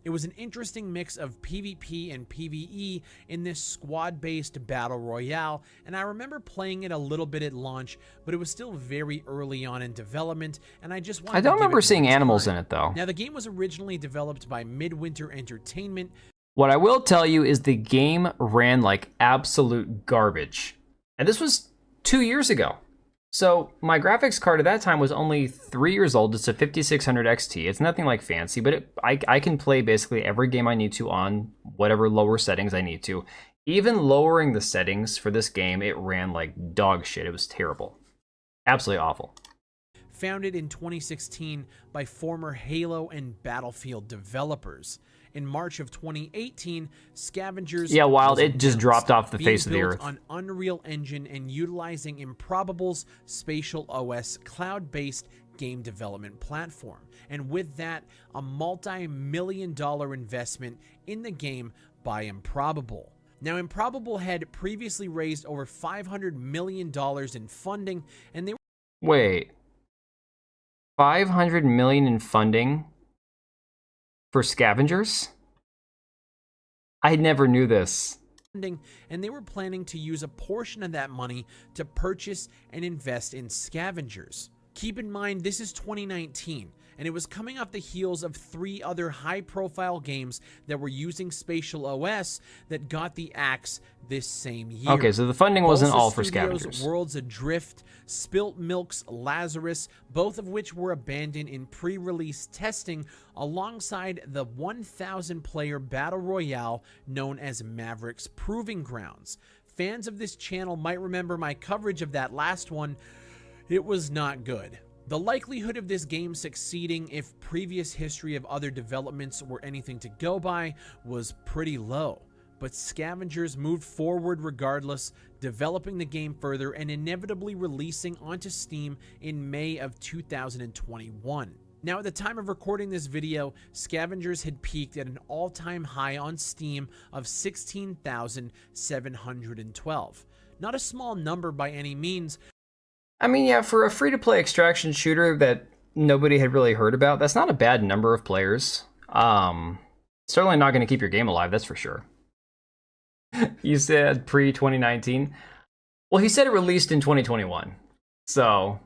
[SPEAKER 13] It was an interesting mix of PvP and PvE in this squad-based battle royale, and I remember playing it a little bit at launch, but it was still very early on in development, and I just wanted
[SPEAKER 1] I don't
[SPEAKER 13] to give
[SPEAKER 1] remember
[SPEAKER 13] it
[SPEAKER 1] seeing
[SPEAKER 13] more
[SPEAKER 1] animals
[SPEAKER 13] time.
[SPEAKER 1] in it, though.
[SPEAKER 13] Now, the game was originally developed by Midwinter Entertainment.
[SPEAKER 1] What I will tell you is the game ran like absolute garbage. And this was 2 years ago. So my graphics card at that time was only 3 years old. It's a 5600 XT. It's nothing like fancy, but I can play basically every game I need to on whatever lower settings I need to. Even lowering the settings for this game, it ran like dog shit. It was terrible. Absolutely awful.
[SPEAKER 13] founded in 2016 by former Halo and Battlefield developers. In March of 2018, Scavengers
[SPEAKER 1] Yeah, Wild,
[SPEAKER 13] was
[SPEAKER 1] it just
[SPEAKER 13] announced,
[SPEAKER 1] dropped off the
[SPEAKER 13] being
[SPEAKER 1] face of the
[SPEAKER 13] built
[SPEAKER 1] earth.
[SPEAKER 13] on Unreal Engine and utilizing Improbable's Spatial OS cloud-based game development platform. And with that, a multi-million-dollar investment in the game by Improbable. Now, Improbable had previously raised over $500 million in funding, and they were...
[SPEAKER 1] Wait. 500 million in funding for Scavengers? I never knew this.
[SPEAKER 13] And they were planning to use a portion of that money to purchase and invest in Scavengers. Keep in mind, this is 2019, and it was coming off the heels of 3 other high-profile games that were using Spatial OS that got the axe this same year.
[SPEAKER 1] Okay, so the funding wasn't
[SPEAKER 13] Balsa
[SPEAKER 1] all for
[SPEAKER 13] Studios'
[SPEAKER 1] Scavengers.
[SPEAKER 13] Worlds Adrift, Spilt Milk's Lazarus, both of which were abandoned in pre-release testing alongside the 1,000-player battle royale known as Maverick's Proving Grounds. Fans of this channel might remember my coverage of that last one. It was not good. The likelihood of this game succeeding, if previous history of other developments were anything to go by, was pretty low. But Scavengers moved forward regardless, developing the game further and inevitably releasing onto Steam in May of 2021. Now, at the time of recording this video, Scavengers had peaked at an all-time high on Steam of 16,712. Not a small number by any means.
[SPEAKER 1] I mean, yeah, for a free-to-play extraction shooter that nobody had really heard about, that's not a bad number of players. Certainly not going to keep your game alive, that's for sure. You said pre-2019? Well, he said it released in 2021. So,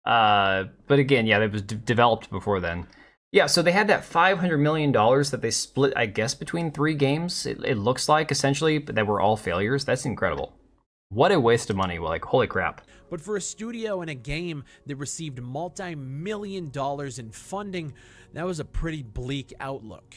[SPEAKER 1] but again, yeah, it was developed before then. Yeah, so they had that $500 million that they split, I guess, between 3 games. It looks like, essentially, but that were all failures. That's incredible. What a waste of money. Like, holy crap.
[SPEAKER 13] But for a studio and a game that received multi-million dollars in funding, that was a pretty bleak outlook.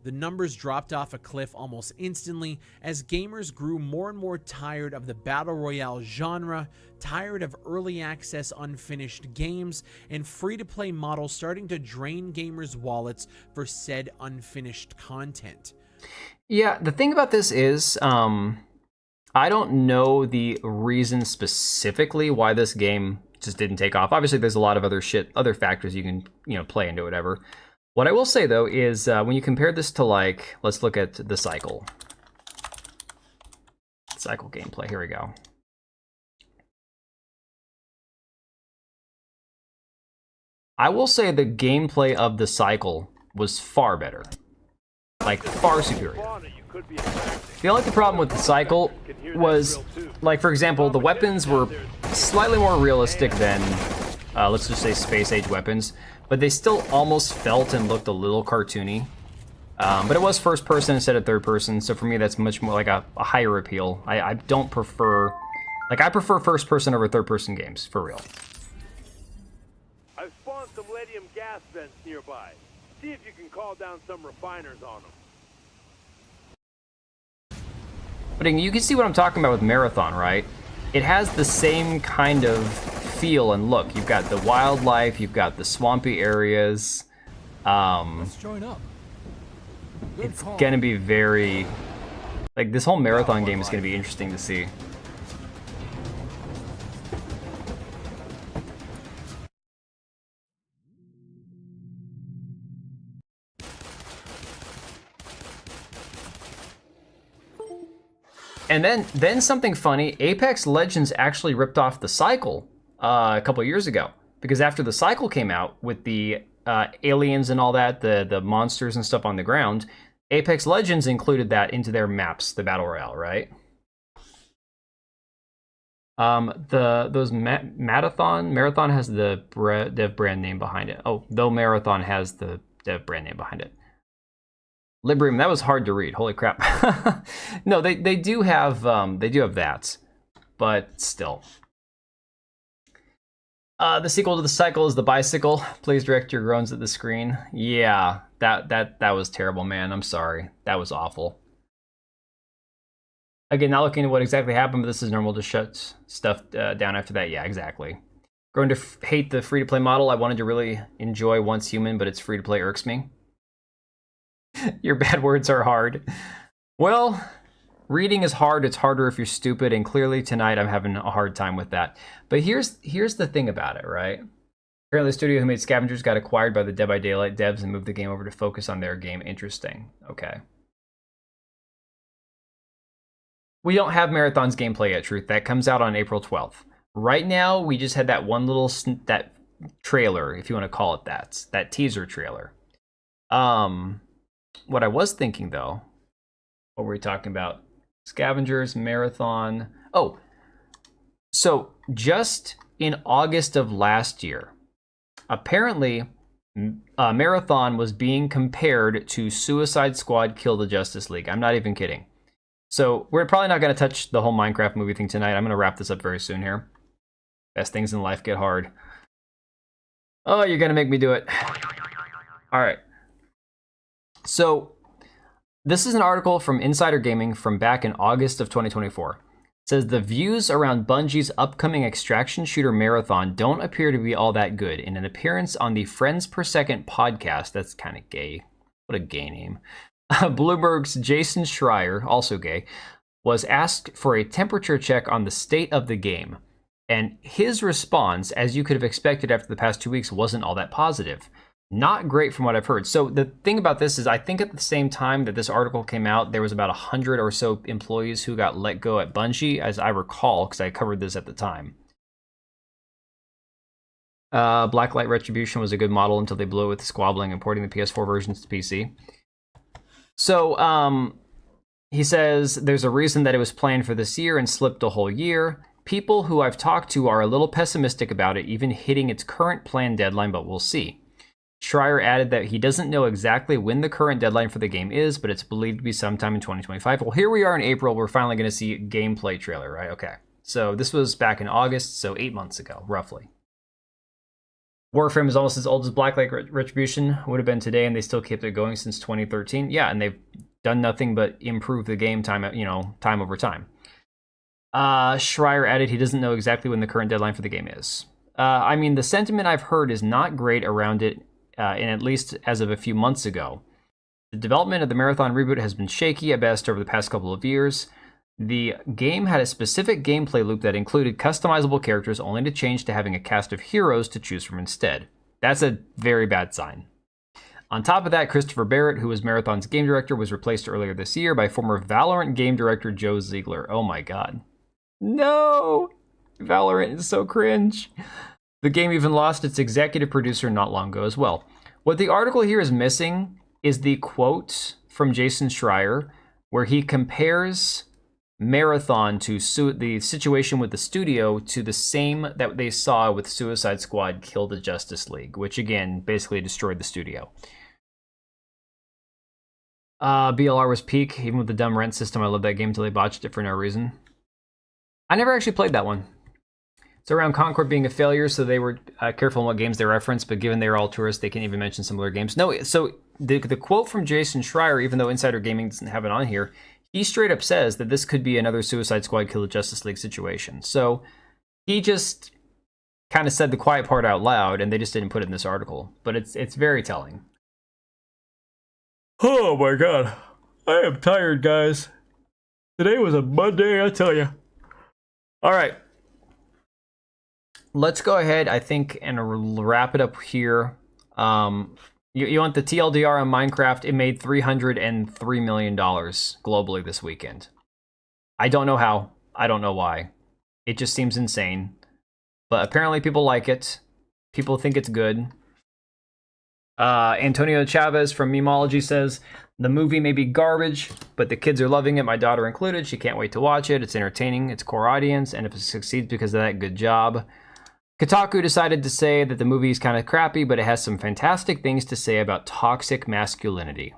[SPEAKER 13] The numbers dropped off a cliff almost instantly as gamers grew more and more tired of the battle royale genre, tired of early access unfinished games, and free-to-play models starting to drain gamers' wallets for said unfinished content.
[SPEAKER 1] Yeah, the thing about this is, I don't know the reason specifically why this game just didn't take off. Obviously, there's a lot of other factors you can, play into, whatever. What I will say, though, is when you compare this to, like, let's look at the Cycle. Cycle gameplay, here we go. I will say the gameplay of the Cycle was far better. Like, far superior. The only problem with the Cycle was, like, for example, the weapons were slightly more realistic than, let's just say, space-age weapons, but they still almost felt and looked a little cartoony. But it was first person instead of third person, so for me that's much more like a higher appeal. I don't prefer, like, I prefer first person over third person games, for real.
[SPEAKER 14] I've spawned some leadium gas vents nearby. See if you can call down some refiners on them.
[SPEAKER 1] But you can see what I'm talking about with Marathon, right? It has the same kind of feel and look. You've got the wildlife, you've got the swampy areas.
[SPEAKER 15] Let's join up.
[SPEAKER 1] It's gonna be very, like, this whole Marathon game is gonna be interesting to see. And then something funny, Apex Legends actually ripped off the Cycle a couple of years ago. Because after the Cycle came out with the aliens and all that, the monsters and stuff on the ground, Apex Legends included that into their maps, the Battle Royale, right? Marathon has the dev brand name behind it. Oh, though Marathon has the dev brand name behind it. Librium, that was hard to read. Holy crap. No, they do have that, but still. The sequel to the Cycle is the Bicycle. Please direct your groans at the screen. Yeah, that was terrible, man. I'm sorry. That was awful. Again, not looking at what exactly happened, but this is normal to shut stuff down after that. Yeah, exactly. Growing to hate the free-to-play model I wanted to really enjoy Once Human, but it's free-to-play irks me. Your bad words are hard. Well, reading is hard. It's harder if you're stupid, and clearly tonight I'm having a hard time with that. But here's the thing about it, right? Apparently the studio who made Scavengers got acquired by the Dead by Daylight devs and moved the game over to focus on their game. Interesting. Okay. We don't have Marathon's gameplay yet, Truth. That comes out on April 12th. Right now, we just had that one little that trailer, if you want to call it that teaser trailer. What I was thinking though, what were we talking about? Scavengers, Marathon. Oh, so just in August of last year, apparently, Marathon was being compared to Suicide Squad: Kill the Justice League. I'm not even kidding. So we're probably not going to touch the whole Minecraft movie thing tonight. I'm going to wrap this up very soon here. Best things in life get hard. Oh, you're going to make me do it. All right. So this is an article from Insider Gaming from back in August of 2024. It says the views around Bungie's upcoming extraction shooter Marathon don't appear to be all that good. In an appearance on the Friends Per Second podcast, that's kind of gay. What a gay name. Bloomberg's Jason Schreier, also gay, was asked for a temperature check on the state of the game. And his response, as you could have expected after the past 2 weeks, wasn't all that positive. Not great from what I've heard. So the thing about this is I think at the same time that this article came out, there was about 100 or so employees who got let go at Bungie, as I recall, because I covered this at the time. Blacklight Retribution was a good model until they blew it with squabbling and porting the PS4 versions to PC. So he says there's a reason that it was planned for this year and slipped a whole year. People who I've talked to are a little pessimistic about it even hitting its current planned deadline, but we'll see. Schreier added that he doesn't know exactly when the current deadline for the game is, but it's believed to be sometime in 2025. Well, here we are in April. We're finally going to see a gameplay trailer, right? Okay. So this was back in August, so 8 months ago, roughly. Warframe is almost as old as Blacklight Retribution would have been today, and they still kept it going since 2013. Yeah, and they've done nothing but improve the game time, time over time. Schreier added he doesn't know exactly when the current deadline for the game is. I mean, the sentiment I've heard is not great around it, and at least as of a few months ago. The development of the Marathon reboot has been shaky at best over the past couple of years. The game had a specific gameplay loop that included customizable characters only to change to having a cast of heroes to choose from instead. That's a very bad sign. On top of that, Christopher Barrett, who was Marathon's game director, was replaced earlier this year by former Valorant game director Joe Ziegler. Oh my god. No! Valorant is so cringe. The game even lost its executive producer not long ago as well. What the article here is missing is the quote from Jason Schreier where he compares Marathon to the situation with the studio to the same that they saw with Suicide Squad: Kill the Justice League, which again basically destroyed the studio. BLR was peak, even with the dumb rent system. I love that game until they botched it for no reason. I never actually played that one. It's around Concord being a failure, so they were careful in what games they referenced, but given they were all tourists, they can't even mention similar games. No, so the quote from Jason Schreier, even though Insider Gaming doesn't have it on here, he straight up says that this could be another Suicide Squad Kill the Justice League situation. So he just kind of said the quiet part out loud, and they just didn't put it in this article. But it's very telling. Oh my god. I am tired, guys. Today was a Monday, I tell you. All right. Let's go ahead, I think, and wrap it up here. You want the TLDR on Minecraft? It made $303 million globally this weekend. I don't know how. I don't know why. It just seems insane. But apparently people like it. People think it's good. Antonio Chavez from Memology says, the movie may be garbage, but the kids are loving it, my daughter included. She can't wait to watch it. It's entertaining, its core audience, and if it succeeds because of that, good job. Kotaku decided to say that the movie is kind of crappy, but it has some fantastic things to say about toxic masculinity.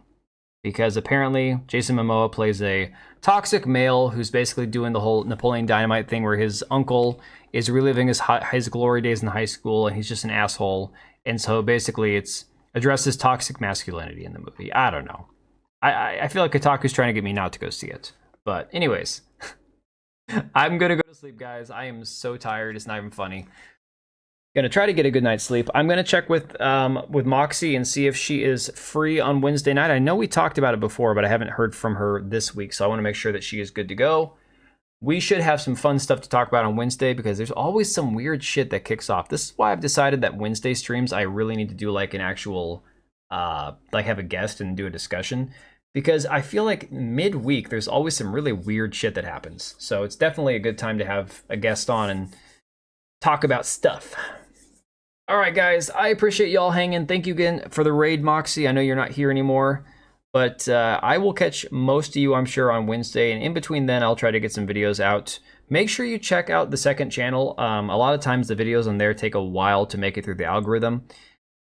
[SPEAKER 1] Because apparently Jason Momoa plays a toxic male who's basically doing the whole Napoleon Dynamite thing where his uncle is reliving his glory days in high school and he's just an asshole. And so basically it's addresses toxic masculinity in the movie. I don't know. I feel like Kotaku's trying to get me not to go see it. But anyways, I'm going to go to sleep, guys. I am so tired. It's not even funny. Gonna try to get a good night's sleep. I'm gonna check with Moxie and see if she is free on Wednesday night. I know we talked about it before, but I haven't heard from her this week, so I want to make sure that she is good to go. We should have some fun stuff to talk about on Wednesday because there's always some weird shit that kicks off. This is why I've decided that Wednesday streams I really need to do like an actual like have a guest and do a discussion, because I feel like midweek there's always some really weird shit that happens. So it's definitely a good time to have a guest on and talk about stuff. All right, guys, I appreciate y'all hanging. Thank you again for the raid, Moxie. I know you're not here anymore, but I will catch most of you, I'm sure, on Wednesday. And in between then, I'll try to get some videos out. Make sure you check out the second channel. A lot of times the videos on there take a while to make it through the algorithm.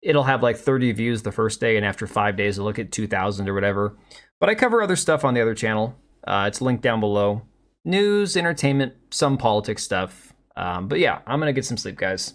[SPEAKER 1] It'll have like 30 views the first day, and after 5 days, it'll look at 2,000 or whatever. But I cover other stuff on the other channel. It's linked down below. News, entertainment, some politics stuff. But yeah, I'm going to get some sleep, guys.